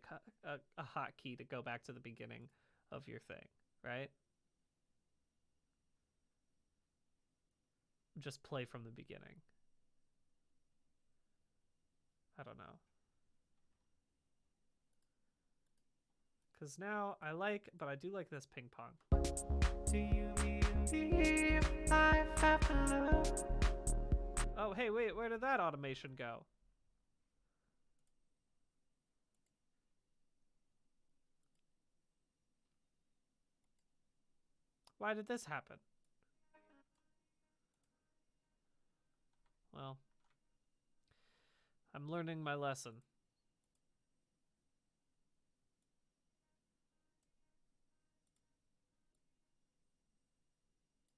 hotkey to go back to the beginning of your thing, right? Just play from the beginning. I don't know. Because now but I do like this ping pong. Do you believe life after love? Oh, hey, wait, where did that automation go? Why did this happen? Well, I'm learning my lesson.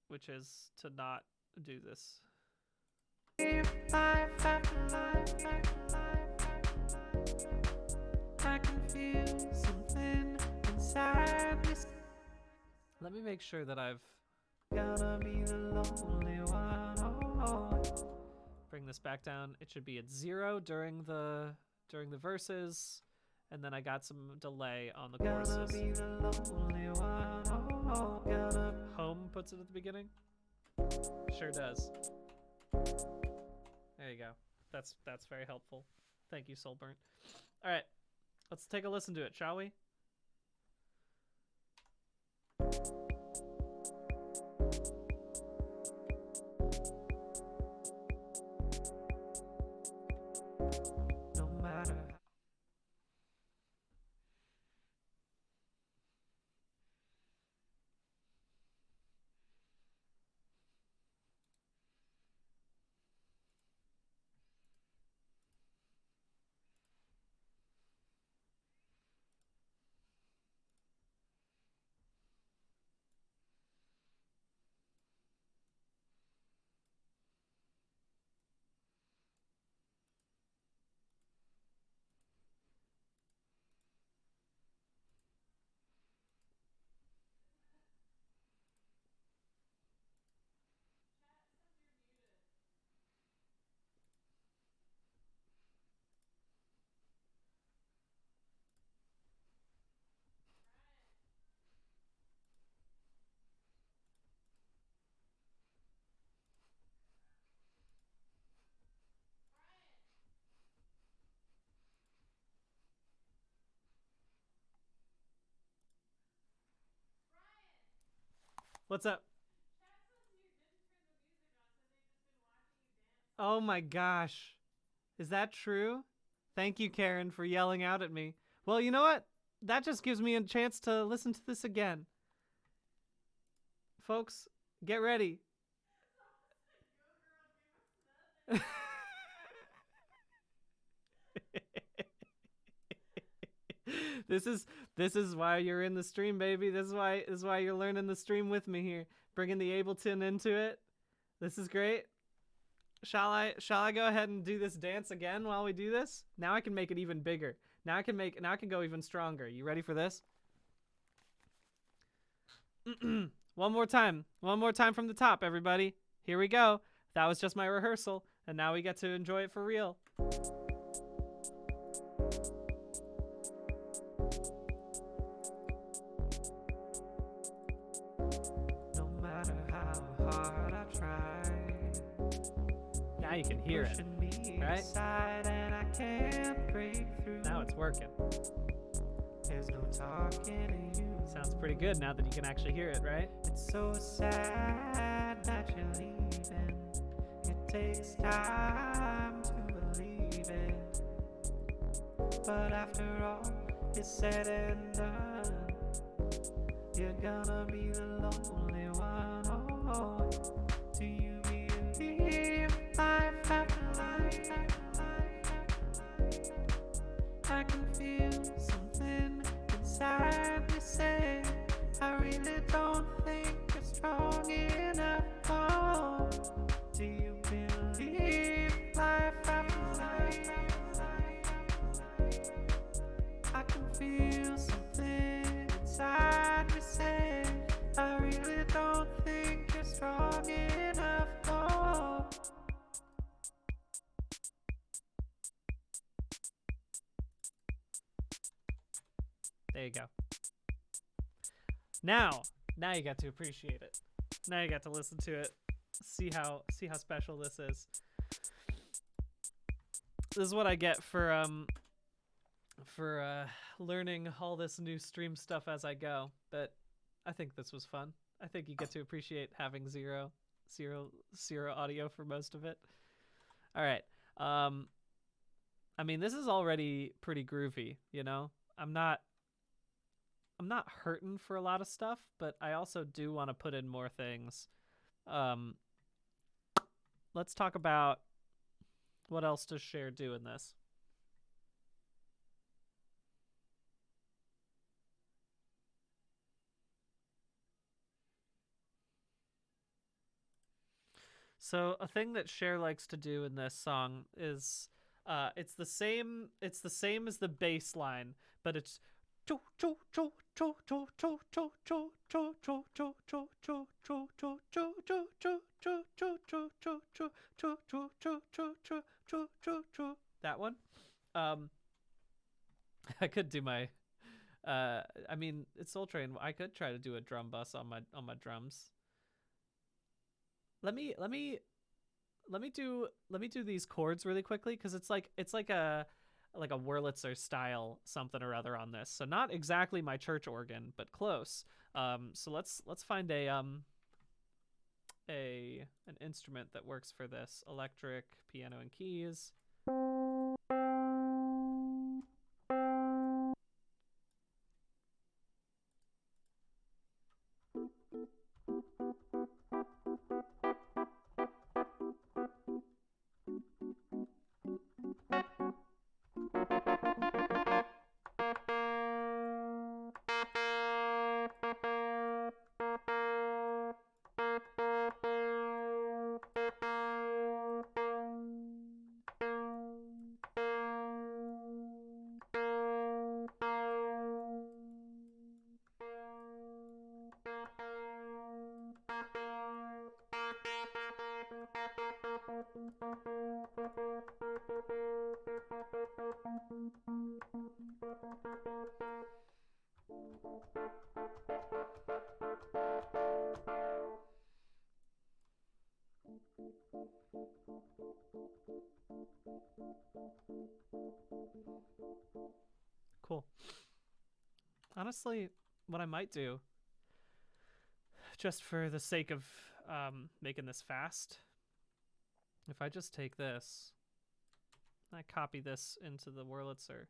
Which is to not do this. Life after life, I can feel something inside me. Let me make sure that I've Gonna be the lonely one. Oh. bring this back down. It should be at 0 during the verses, and then I got some delay on the choruses. Gonna be the lonely one. Oh. Home puts it at the beginning. Sure does. There you go. That's very helpful. Thank you, Soulburnt. All right, let's take a listen to it, shall we? No matter. What's up? Oh my gosh. Is that true? Thank you, Karen, for yelling out at me. Well, you know what? That just gives me a chance to listen to this again. Folks, get ready. This is why you're in the stream, baby. This is why you're learning the stream with me here, bringing the Ableton into it. This is great. Shall I go ahead and do this dance again while we do this? Now I can make it even bigger. Now I can go even stronger. You ready for this? One more time from the top, everybody. Here we go. That was just my rehearsal, and now we get to enjoy it for real. No matter how hard I try. Now you can hear it, right? And I can't break through. Now it's working. There's no talking to you. Sounds pretty good now that you can actually hear it, right? It's so sad that you're leaving. It takes time to believe it. But after all is said and done, you're gonna be the lonely one. Oh, do you believe life after life? I can feel something inside me say, I really don't think you're strong enough. Oh, do you believe life after life? I can feel something inside me say, I really don't think you're strong enough. Oh. There you go. Now you got to appreciate it. Now you got to listen to it. See how special this is. This is what I get for learning all this new stream stuff as I go. But I think this was fun. I think you get to appreciate having zero audio for most of it. All right. I mean, this is already pretty groovy, you know? I'm not hurting for a lot of stuff, but I also do want to put in more things. Let's talk about what else does Cher do in this. So a thing that Cher likes to do in this song is it's the same as the bass line, but it's that one. I could do my I mean, it's Soul Train. I could try to do a drum bus on my drums. Let me do these chords really quickly, because it's like a Wurlitzer style something or other on this. So not exactly my church organ, but close. So let's find an instrument that works for this. Electric, piano, and keys. Cool. Honestly, what I might do, just for the sake of making this fast, if I just take this, I copy this into the Wurlitzer,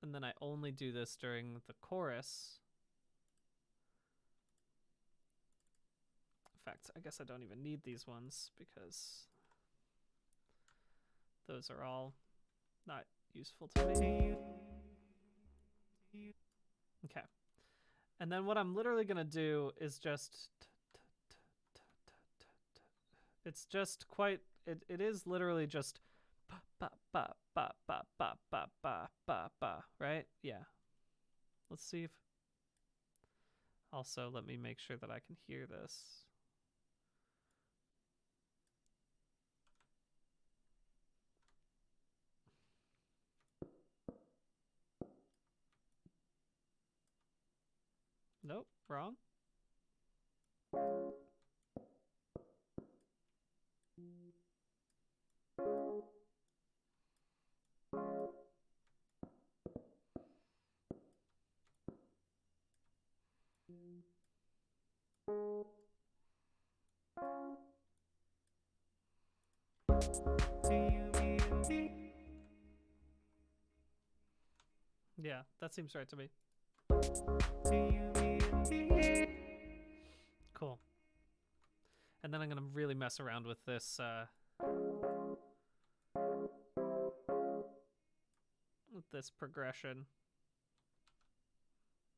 and then I only do this during the chorus. In fact, I guess I don't even need these ones, because those are all not useful to me. Okay. And then what I'm literally going to do is just... It's just quite... It is literally just... Right? Yeah. Let's see if... Also, let me make sure that I can hear this. Nope, wrong. Do you mean me? Yeah, that seems right to me. Do you mean me? Cool. And then I'm gonna really mess around with this progression.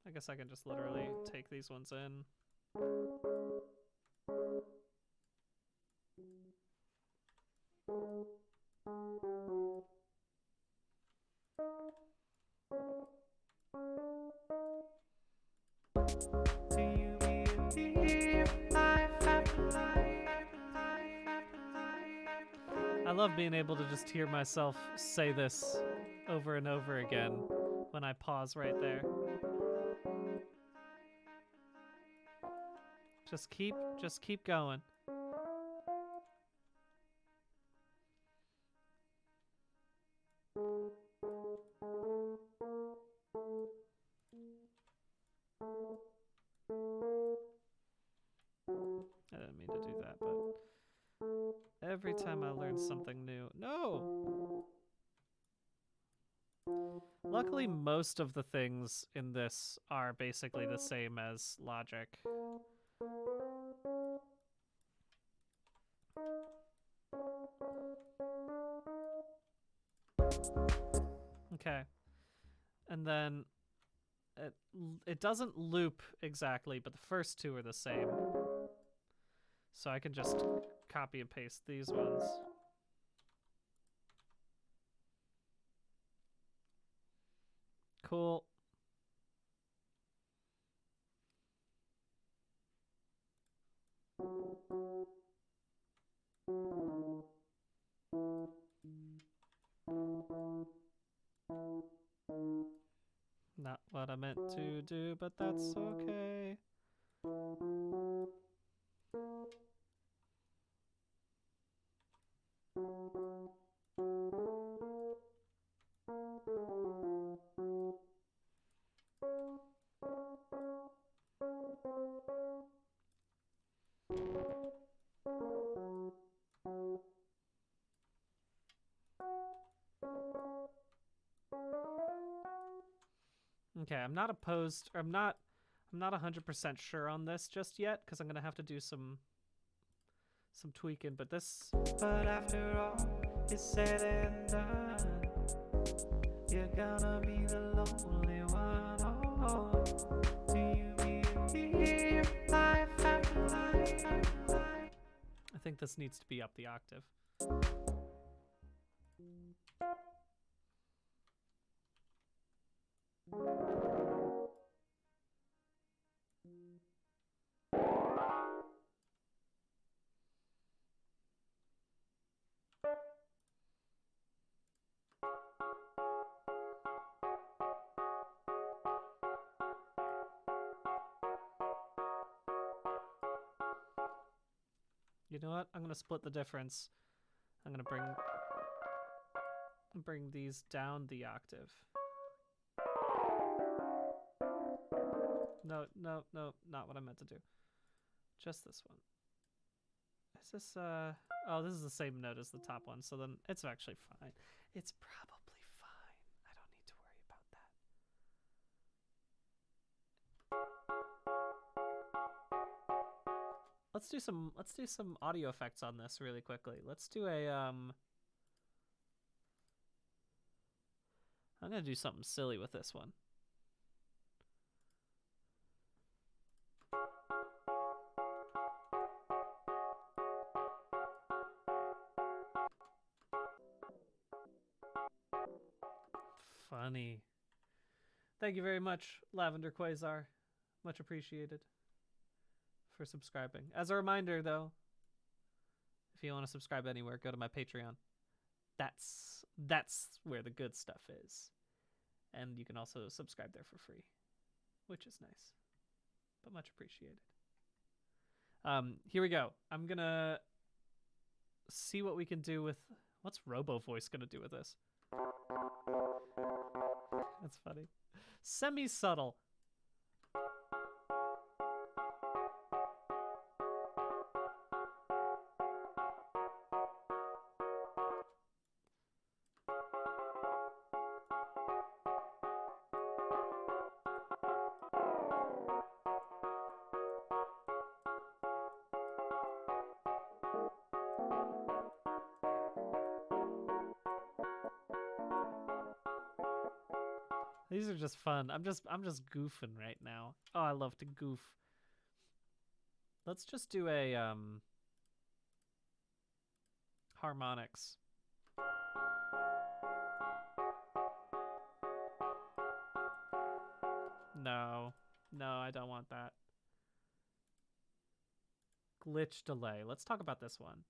I guess I can just literally take these ones in. Do you mean me? Life after life after life after life after life. I love being able to just hear myself say this over and over again when I pause right there. Just keep going. I didn't mean to do that, but every time I learn something new. No! Luckily, most of the things in this are basically the same as Logic. Okay. And then it doesn't loop exactly, but the first two are the same. So I can just copy and paste these ones. Cool. Not what I meant to do, but that's okay. Okay, I'm not opposed, or I'm not 100% sure on this just yet, because I'm gonna have to do some tweaking, but this... But after all is said and done, you're gonna be the lonely one. Oh, do you mean me? Life after life after life. I think this needs to be up the octave. You know what? I'm gonna split the difference. I'm gonna bring these down the octave. No, not what I meant to do. Just this one. Is this, oh, this is the same note as the top one, so then it's actually fine. It's probably fine. I don't need to worry about that. Let's do some audio effects on this really quickly. Let's do a, I'm gonna do something silly with this one. Funny. Thank you very much, Lavender Quasar. Much appreciated for subscribing. As a reminder, though, if you want to subscribe anywhere, go to my Patreon. That's where the good stuff is. And you can also subscribe there for free, which is nice, but much appreciated. Here we go. I'm gonna see what we can do with... What's Robo Voice gonna do with this? That's funny. Semi-subtle. These are just fun. I'm just goofing right now. Oh, I love to goof. Let's just do a harmonics. No, I don't want that. Glitch delay. Let's talk about this one.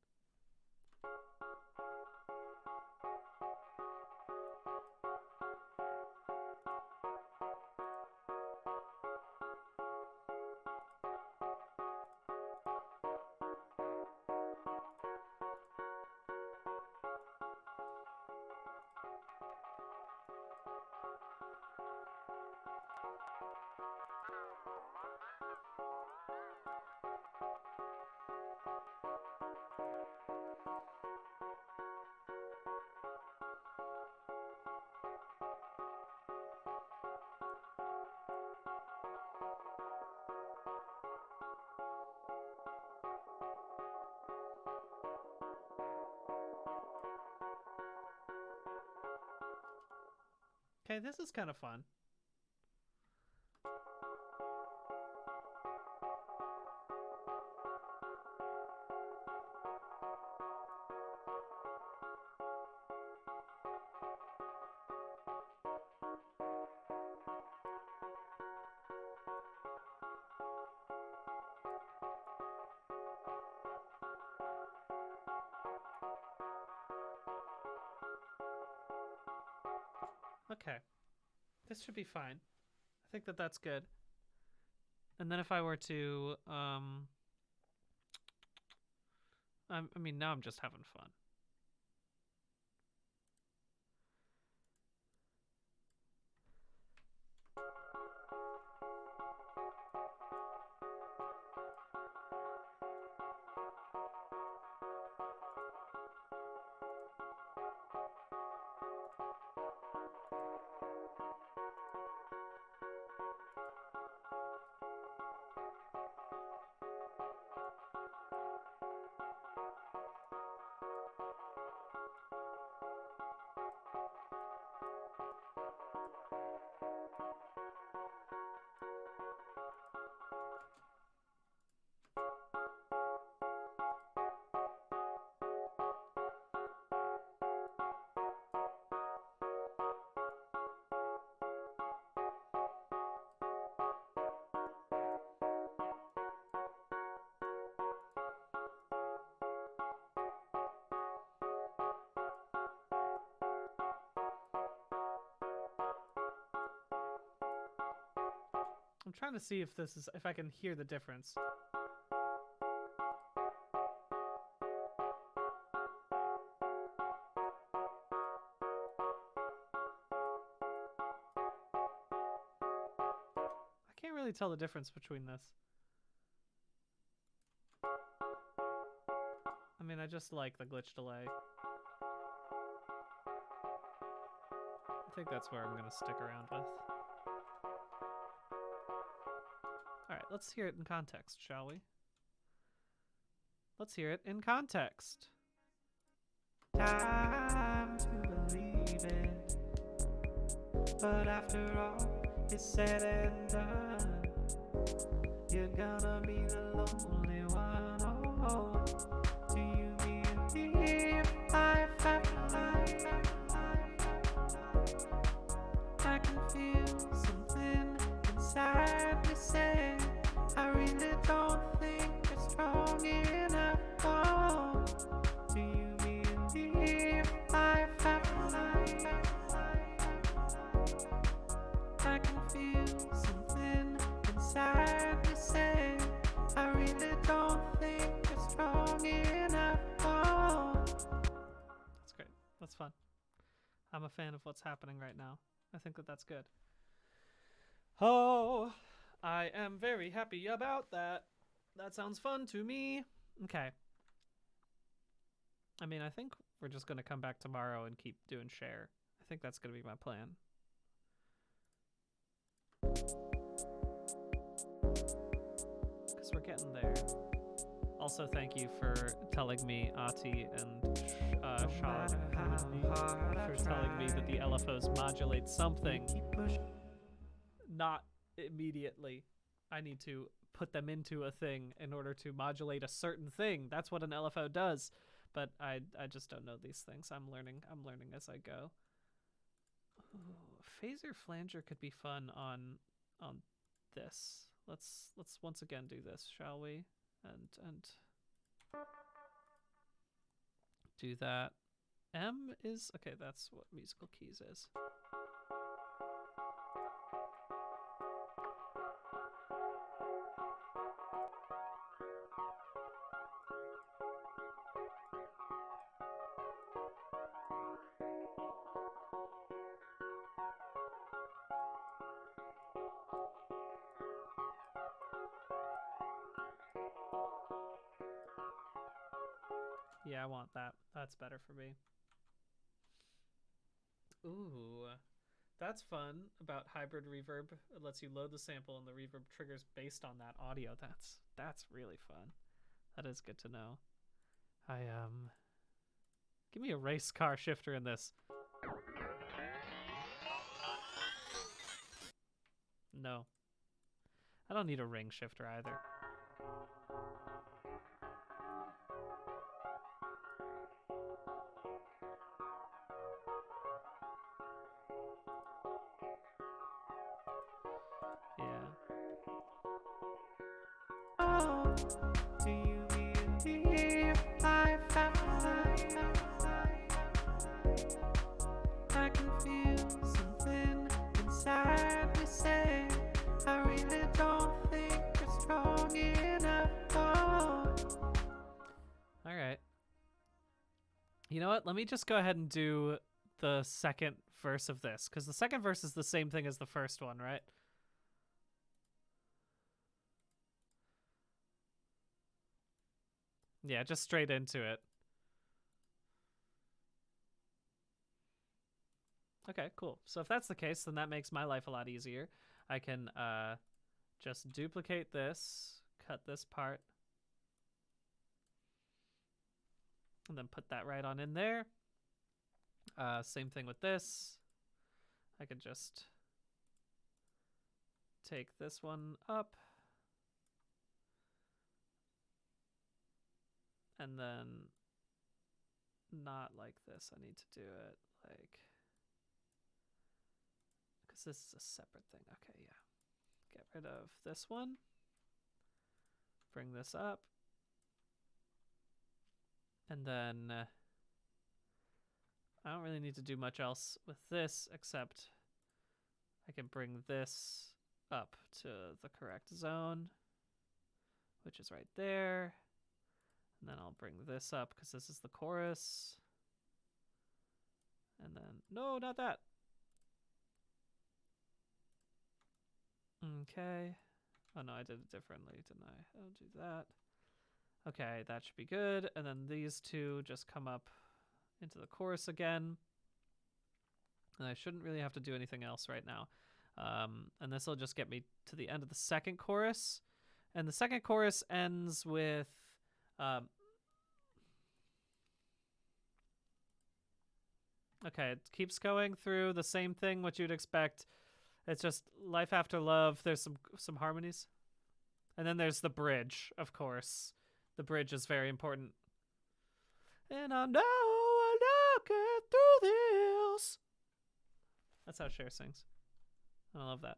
Okay, this is kind of fun. Okay. This should be fine. I think that that's good. And then if I were to, I mean, now I'm just having fun. I'm trying to see if I can hear the difference. I can't really tell the difference between this. I mean, I just like the glitch delay. I think that's where I'm gonna stick around with. Alright, let's hear it in context, shall we? Let's hear it in context. Time to believe it, but after all is said and done, you're gonna be the lonely one. Oh, do you believe life after life? I can feel something inside me say, I really don't think you're strong enough. Oh, do you believe life after life? I can feel something inside me say, I really don't think you're strong enough. Oh. That's great. That's fun. I'm a fan of what's happening right now. I think that that's good. Oh, I am very happy about that. That sounds fun to me. Okay. I mean, I think we're just going to come back tomorrow and keep doing share. I think that's going to be my plan. Because we're getting there. Also, thank you for telling me, Ati and Shah, for telling me that the LFOs modulate something. Not immediately. I need to put them into a thing in order to modulate a certain thing. That's what an LFO does. But I just don't know these things. I'm learning as I go. Ooh, phaser flanger could be fun on this. Let's once again do this, shall we? And do that. M is okay, that's what musical keys is. Yeah, I want that. That's better for me. Ooh, that's fun about hybrid reverb. It lets you load the sample and the reverb triggers based on that audio. That's really fun. That is good to know. Give me a race car shifter in this. No. I don't need a ring shifter either. Do you believe life after life? I can feel something inside me say, I really don't think you're strong enough. All right. You know what? Let me just go ahead and do the second verse of this, because the second verse is the same thing as the first one, right? Yeah, just straight into it. Okay, cool. So if that's the case, then that makes my life a lot easier. I can just duplicate this, cut this part, and then put that right on in there. Same thing with this. I could just take this one up, and then not like this. I need to do it like, because this is a separate thing. Okay, yeah. Get rid of this one. Bring this up. And then I don't really need to do much else with this, except I can bring this up to the correct zone, which is right there. And then I'll bring this up because this is the chorus. And then, no, not that. Okay. Oh no, I did it differently, didn't I? I'll do that. Okay, that should be good. And then these two just come up into the chorus again. And I shouldn't really have to do anything else right now. And this will just get me to the end of the second chorus. And the second chorus ends with... okay, it keeps going through the same thing, what you'd expect. It's just life after love. There's some harmonies. And then there's the bridge, of course. The bridge is very important. And I know I'll get through this. That's how Cher sings. I love that.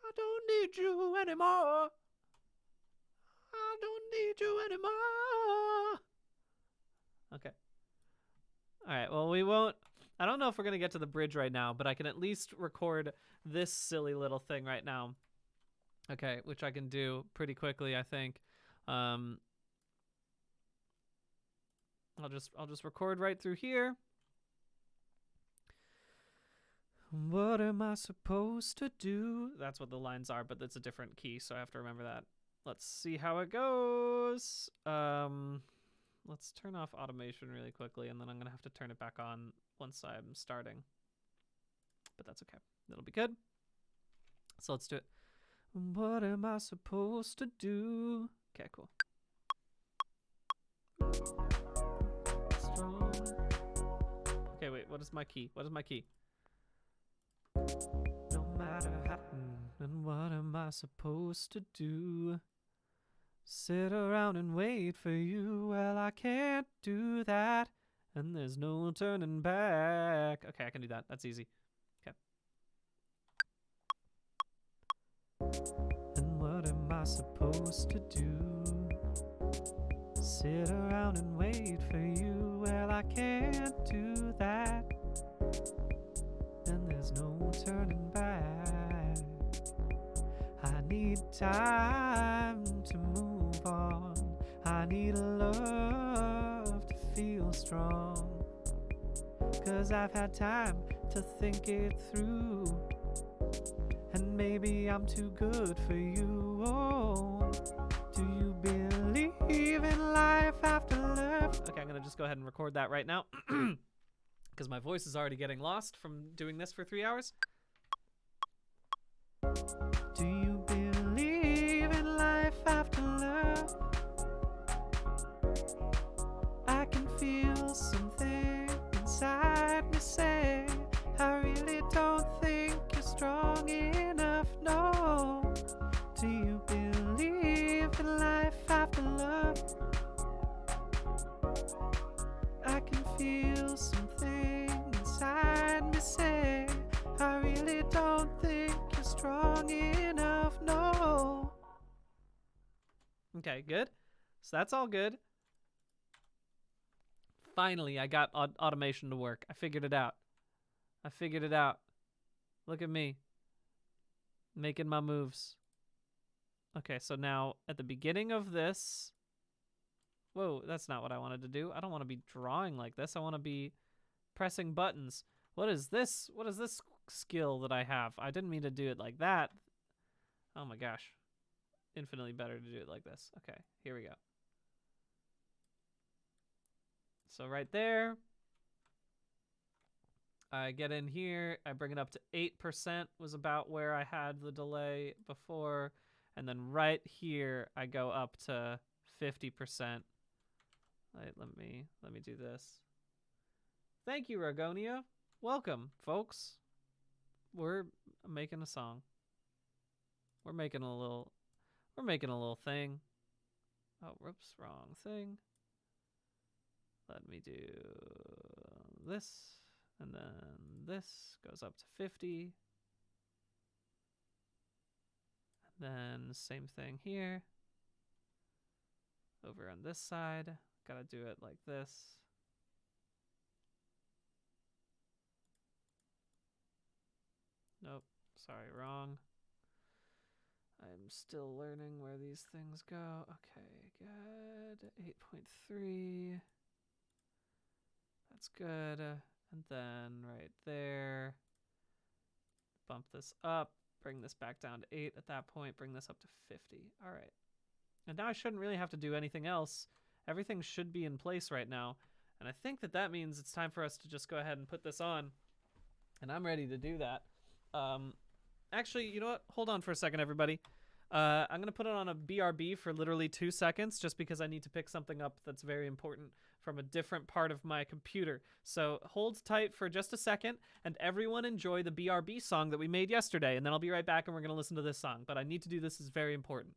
I don't need you anymore. I don't need you anymore. Okay. All right, well, we won't... I don't know if we're going to get to the bridge right now, but I can at least record this silly little thing right now. Okay, which I can do pretty quickly, I think. I'll just record right through here. What am I supposed to do? That's what the lines are, but it's a different key, so I have to remember that. Let's see how it goes. Let's turn off automation really quickly, and then I'm going to have to turn it back on once I'm starting. But that's okay. That'll be good. So let's do it. What am I supposed to do? Okay, cool. Strong. Okay, wait, what is my key? What is my key? No matter how, and what am I supposed to do? Sit around and wait for you? Well, I can't do that, and there's no turning back. Okay, I can do that. That's easy. Okay. And what am I supposed to do? Sit around and wait for you? Well, I can't do that, and there's no turning back. I need time to move on. I need love to feel strong. 'Cause I've had time to think it through, and maybe I'm too good for you. Oh, do you believe in life after love? Okay, I'm gonna just go ahead and record that right now, because my voice is already getting lost from doing this for 3 hours. Do you believe in life after love? I can feel something inside me say, I really don't think you're strong enough, no. Do you believe in life after love? I can feel something inside me say, I really don't think you're strong enough, no. Okay, good. So that's all good. Finally, I got automation to work. I figured it out. Look at me. Making my moves. Okay, so now at the beginning of this... Whoa, that's not what I wanted to do. I don't want to be drawing like this. I want to be pressing buttons. What is this? What is this skill that I have? I didn't mean to do it like that. Oh my gosh. Infinitely better to do it like this. Okay, here we go. So right there, I get in here, I bring it up to 8% was about where I had the delay before, and then right here I go up to 50%. Let me do this. Thank you, Ragonia. Welcome, folks. We're making a song. We're making a little thing. Oh, whoops, wrong thing. Let me do this, and then this goes up to 50. And then same thing here. Over on this side, gotta do it like this. Nope, sorry, wrong. I'm still learning where these things go. Okay, good. 8.3. That's good. And then right there, bump this up, bring this back down to 8 at that point, bring this up to 50. All right. And now I shouldn't really have to do anything else. Everything should be in place right now. And I think that means it's time for us to just go ahead and put this on. And I'm ready to do that. Actually, you know what? Hold on for a second, everybody. I'm going to put it on a BRB for literally 2 seconds just because I need to pick something up that's very important from a different part of my computer. So hold tight for just a second, and everyone enjoy the BRB song that we made yesterday, and then I'll be right back and we're going to listen to this song. But I need to do this. It's very important.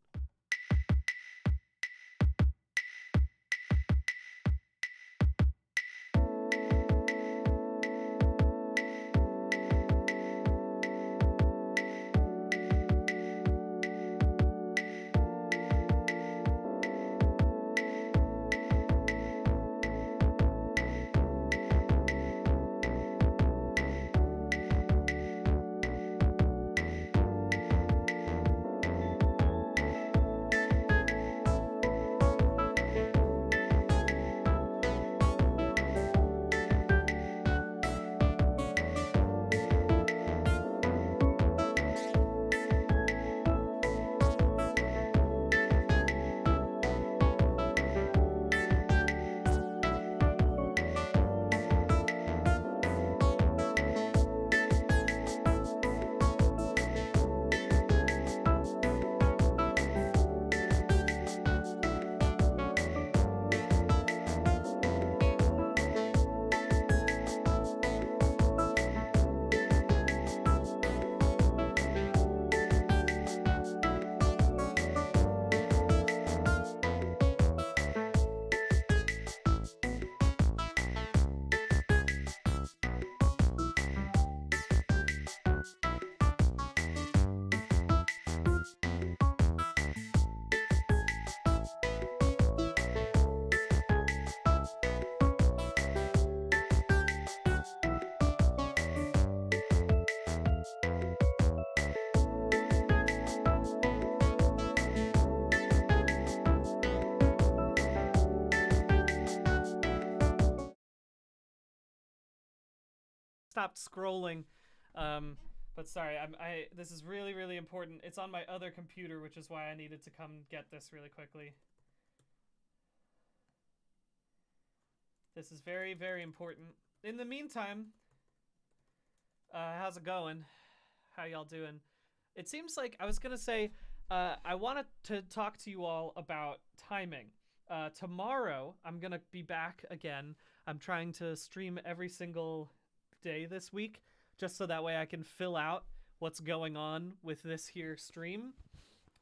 stopped scrolling. But sorry, this is really, really important. It's on my other computer, which is why I needed to come get this really quickly. This is very, very important. In the meantime, how's it going? How y'all doing? It seems like I was gonna say, I wanted to talk to you all about timing. Tomorrow, I'm gonna be back again. I'm trying to stream every single day this week, just so that way I can fill out what's going on with this here stream.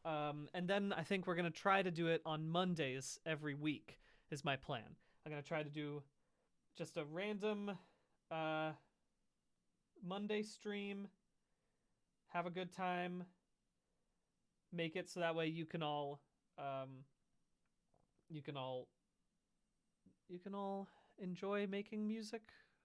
And then I think we're gonna try to do it on Mondays every week, is my plan. I'm gonna try to do just a random Monday stream, have a good time, make it so that way you can all enjoy making music,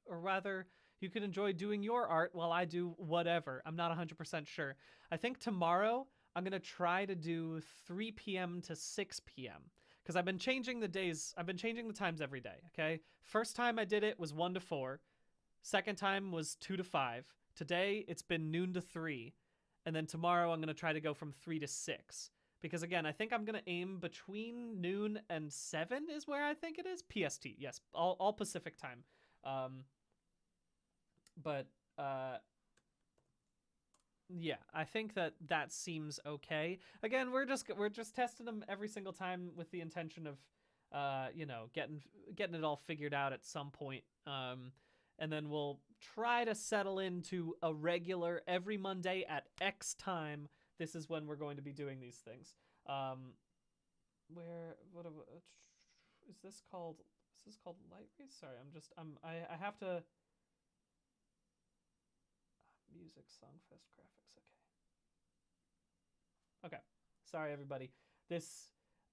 or rather you can enjoy doing your art while I do whatever. I'm not 100% sure. I think tomorrow I'm going to try to do 3 p.m. to 6 p.m. because I've been changing the days. I've been changing the times every day, okay? First time I did it was 1 to 4. Second time was 2 to 5. Today it's been noon to 3. And then tomorrow I'm going to try to go from 3 to 6. Because again, I think I'm going to aim between noon and 7 is where I think it is. PST, yes, all Pacific time. Yeah, I think that seems okay. Again, we're just testing them every single time with the intention of, getting it all figured out at some point. And then we'll try to settle into a regular every Monday at X time. This is when we're going to be doing these things. Is this called light race? Sorry, I have to. Music, Songfest, graphics. Okay. Sorry, everybody.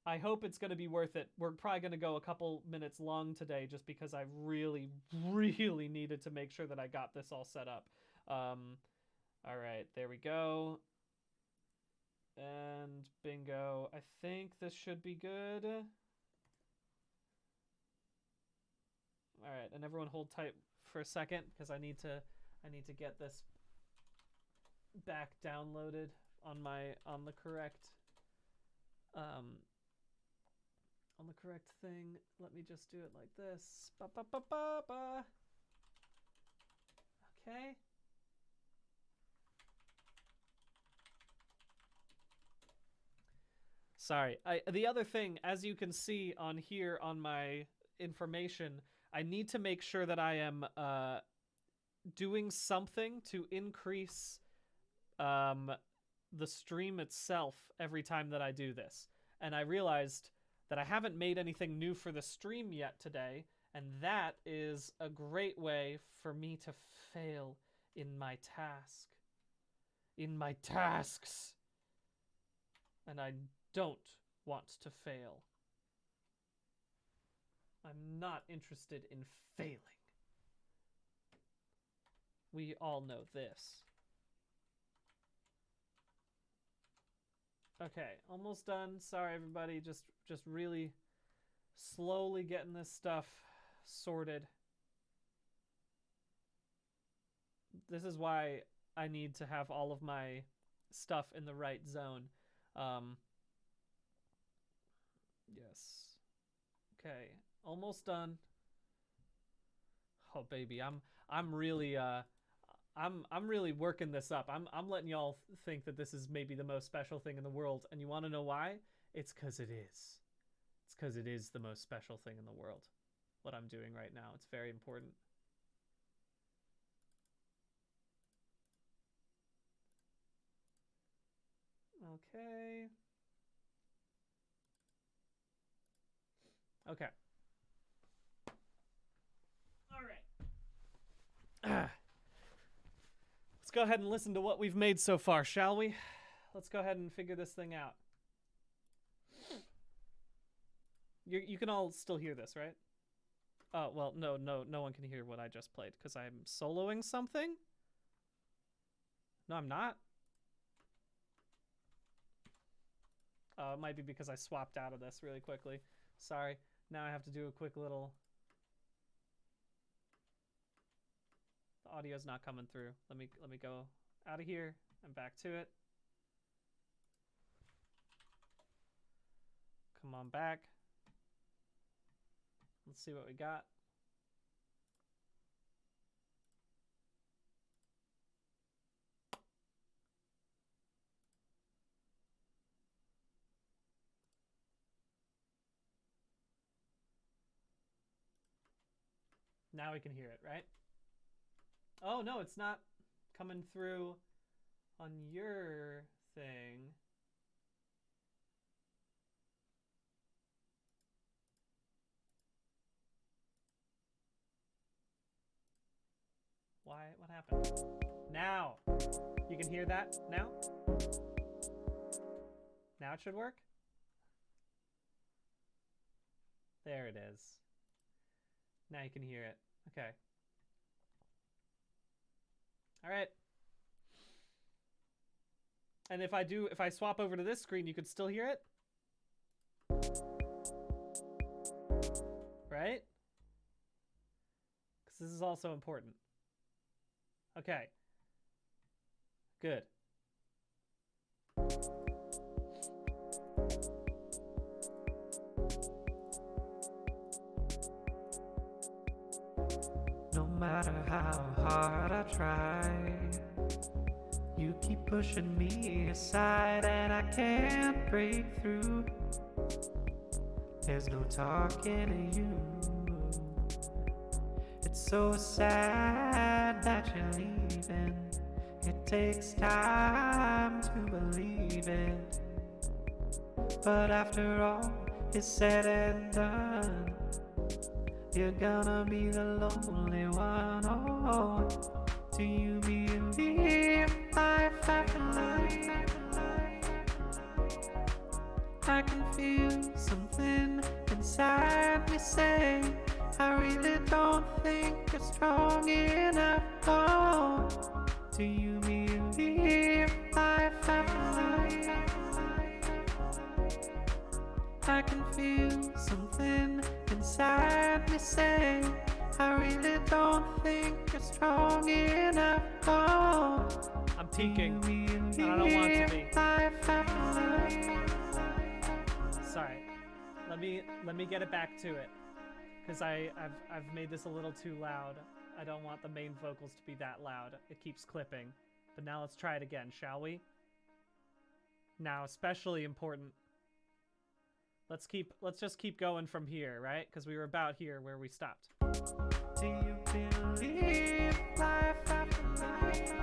I hope it's going to be worth it. We're probably going to go a couple minutes long today just because I really, really needed to make sure that I got this all set up. All right, there we go. And bingo. I think this should be good. All right, and everyone hold tight for a second because I need to get this back downloaded on the correct thing. Let me just do it like this. Ba, ba, ba, ba, ba. Okay. Sorry. The other thing, as you can see on here on my information, I need to make sure that I am doing something to increase the stream itself every time that I do this. And I realized that I haven't made anything new for the stream yet today, and that is a great way for me to fail in my tasks. And I don't want to fail. I'm not interested in failing. We all know this. Okay, almost done. Sorry, everybody. Just really slowly getting this stuff sorted. This is why I need to have all of my stuff in the right zone. Yes. Okay, almost done. Oh, baby, I'm really I'm really working this up. I'm letting y'all think that this is maybe the most special thing in the world, and you want to know why? It's because it is. It's because it is the most special thing in the world. What I'm doing right now. It's very important. Okay. Okay. All right. Let's go ahead and listen to what we've made so far, shall we? Let's go ahead and figure this thing out. You can all still hear this, right? Oh, well, no one can hear what I just played because I'm soloing something? No, I'm not. It might be because I swapped out of this really quickly. Sorry. Now I have to do a quick little... The audio's not coming through. Let me go out of here and back to it. Come on back. Let's see what we got. Now we can hear it, right? Oh, no, it's not coming through on your thing. Why? What happened? Now! You can hear that now? Now it should work? There it is. Now you can hear it. Okay. All right. And if I swap over to this screen, you could still hear it? Right? Because this is also important. Okay. Good. No matter how hard I try, you keep pushing me aside and I can't break through. There's no talking to you. It's so sad that you're leaving. It takes time to believe it. But after all is said and done, you're gonna be the lonely one. Oh, do you believe life after life? I can feel something inside me say, I really don't think you're strong enough. Oh, do you believe life after life? I can feel something inside me say, I really don't think you're strong enough. Oh, I'm peeking, and I don't want to be. Sorry. Let me get it back to it, because I've made this a little too loud. I don't want the main vocals to be that loud. It keeps clipping. But now let's try it again, shall we? Now, especially important. Let's just keep going from here, right? Because we were about here where we stopped. Do you believe life after life?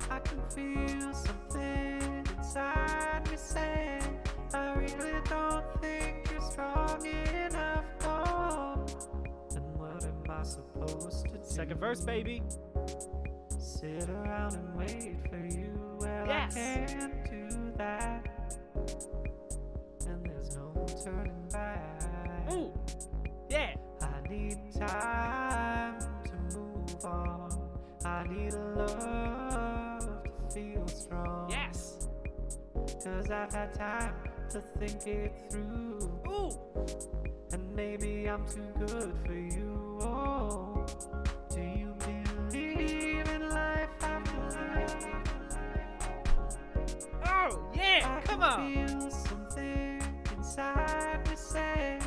I can feel something inside me saying, I really don't think you're strong enough. Oh, and what am I supposed to do? Second verse, baby. Sit around and wait for you. Well, Yes. I can't do that. And there's no turning back. Ooh. Yeah. I need time to move on. I need a love to feel strong. Yes. 'Cause I've had time to think it through. Ooh. And maybe I'm too good for you. Oh, do you believe in life after life? Oh, yeah. Come I on. can feel something inside me say,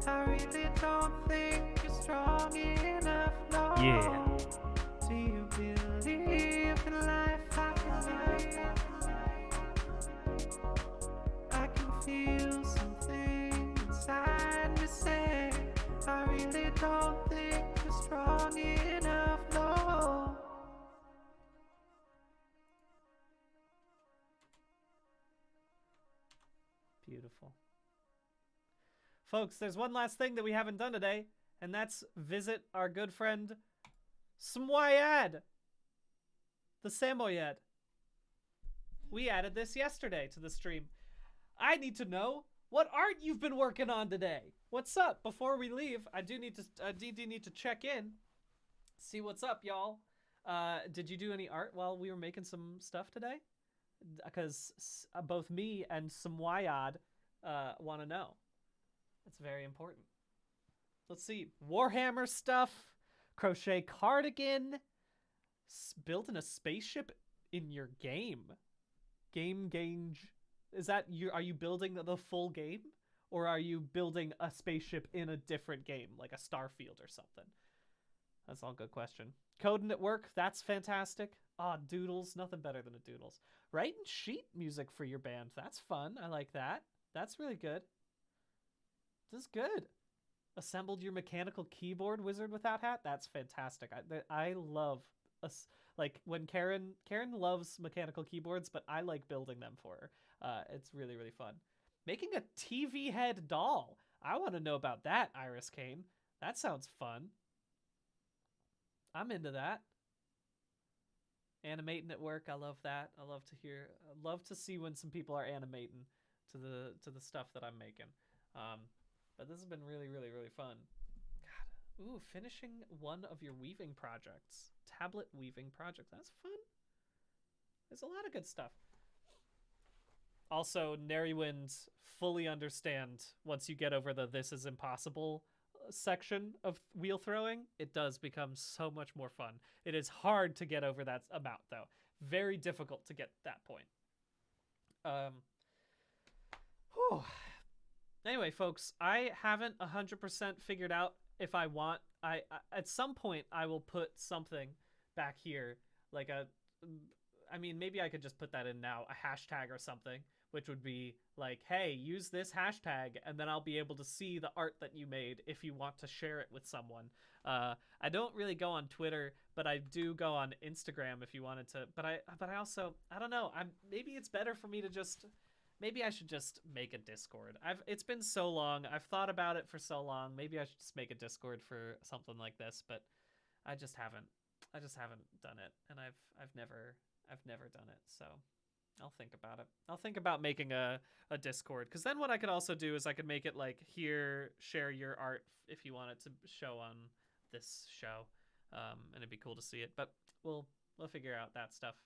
I really don't think you're strong enough. No. Yeah. Do you believe in life after life? I can feel something inside me say, I really don't think you're strong enough. No. Beautiful. Folks, there's one last thing that we haven't done today, and that's visit our good friend Smwyad, the Samoyed. We added this yesterday to the stream. I need to know what art you've been working on today. What's up? Before we leave, I do need to check in, see what's up, y'all. Did you do any art while we were making some stuff today? Because both me and Smwyad want to know. That's very important. Let's see. Warhammer stuff, crochet cardigan, building a spaceship in your game. Game Gange. Is that you? Are you building the full game? Or are you building a spaceship in a different game, like a Starfield or something? That's all good question. Coding at work, that's fantastic. Doodles, nothing better than a doodles. Writing sheet music for your band, that's fun. I like that. That's really good. This is good. Assembled your mechanical keyboard, Wizard Without Hat. That's fantastic. I love like when Karen loves mechanical keyboards, but I like building them for her. It's really, really fun. Making a TV head doll. I want to know about that, Iris Kane. That sounds fun. I'm into that. Animating at work. I love that. I love to see when some people are animating to the stuff that I'm making. But this has been really, really, really fun. God. Ooh, finishing one of your weaving projects. Tablet weaving project. That's fun. There's a lot of good stuff. Also, Neriwind, fully understand once you get over the this is impossible section of wheel throwing, it does become so much more fun. It is hard to get over that amount, though. Very difficult to get that point. Anyway, folks, I haven't 100% figured out if I want... I at some point, I will put something back here, like I mean, maybe I could just put that in now, a hashtag or something, which would be like, hey, use this hashtag, and then I'll be able to see the art that you made if you want to share it with someone. I don't really go on Twitter, but I do go on Instagram if you wanted to. But I also, I don't know. Maybe it's better for me to just, maybe I should just make a Discord. It's been so long. I've thought about it for so long. Maybe I should just make a Discord for something like this, but I just haven't done it, and I've never done it, so I'll think about it. I'll think about making a Discord, because then what I could also do is I could make it like, here, share your art if you want it to show on this show, and it'd be cool to see it, but we'll figure out that stuff.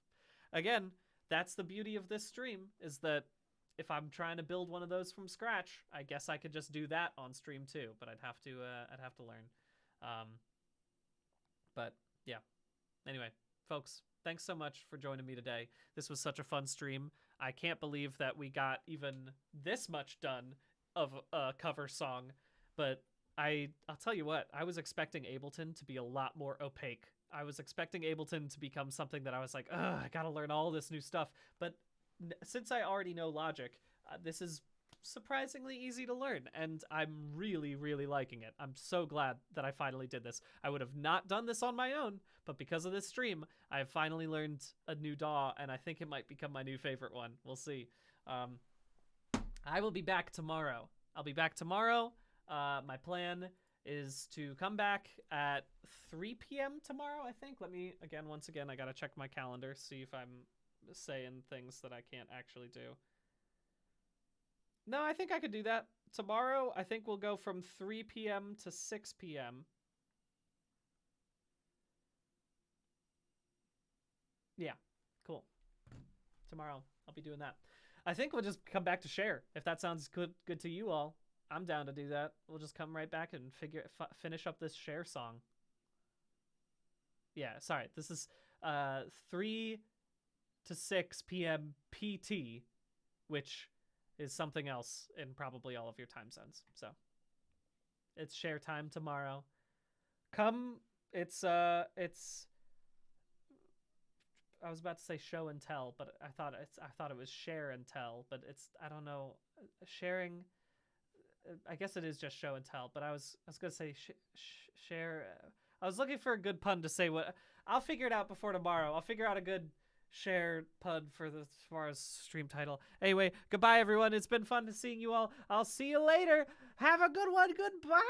Again, that's the beauty of this stream, is that if I'm trying to build one of those from scratch, I guess I could just do that on stream too, but I'd have to learn. But yeah, anyway, folks, thanks so much for joining me today. This was such a fun stream. I can't believe that we got even this much done of a cover song, but I'll tell you what, I was expecting Ableton to be a lot more opaque. I was expecting Ableton to become something that I was like, ugh, I gotta learn all this new stuff. But since I already know Logic, this is surprisingly easy to learn, and I'm really, really liking it. I'm so glad that I finally did this. I would have not done this on my own, but because of this stream, I have finally learned a new DAW, and I think it might become my new favorite one. We'll see. I will be back tomorrow. I'll be back tomorrow. My plan is to come back at 3 p.m. tomorrow, I think. Once again, I gotta check my calendar, see if I'm saying things that I can't actually do. No, I think I could do that. Tomorrow, I think we'll go from 3 p.m. to 6 p.m. Yeah, cool. Tomorrow, I'll be doing that. I think we'll just come back to share. If that sounds good to you all, I'm down to do that. We'll just come right back and finish up this share song. Yeah, sorry. This is 3 to 6 p.m. PT, which is something else in probably all of your time zones. So it's share time tomorrow. Come, it's I was about to say show and tell, but I thought it was share and tell, but it's, I don't know, sharing. I guess it is just show and tell, but I was gonna say share. I was looking for a good pun to say what. I'll figure it out before tomorrow. I'll figure out a good share pun for the tomorrow's stream title. Anyway, goodbye everyone. It's been fun to seeing you all. I'll see you later. Have a good one. Goodbye.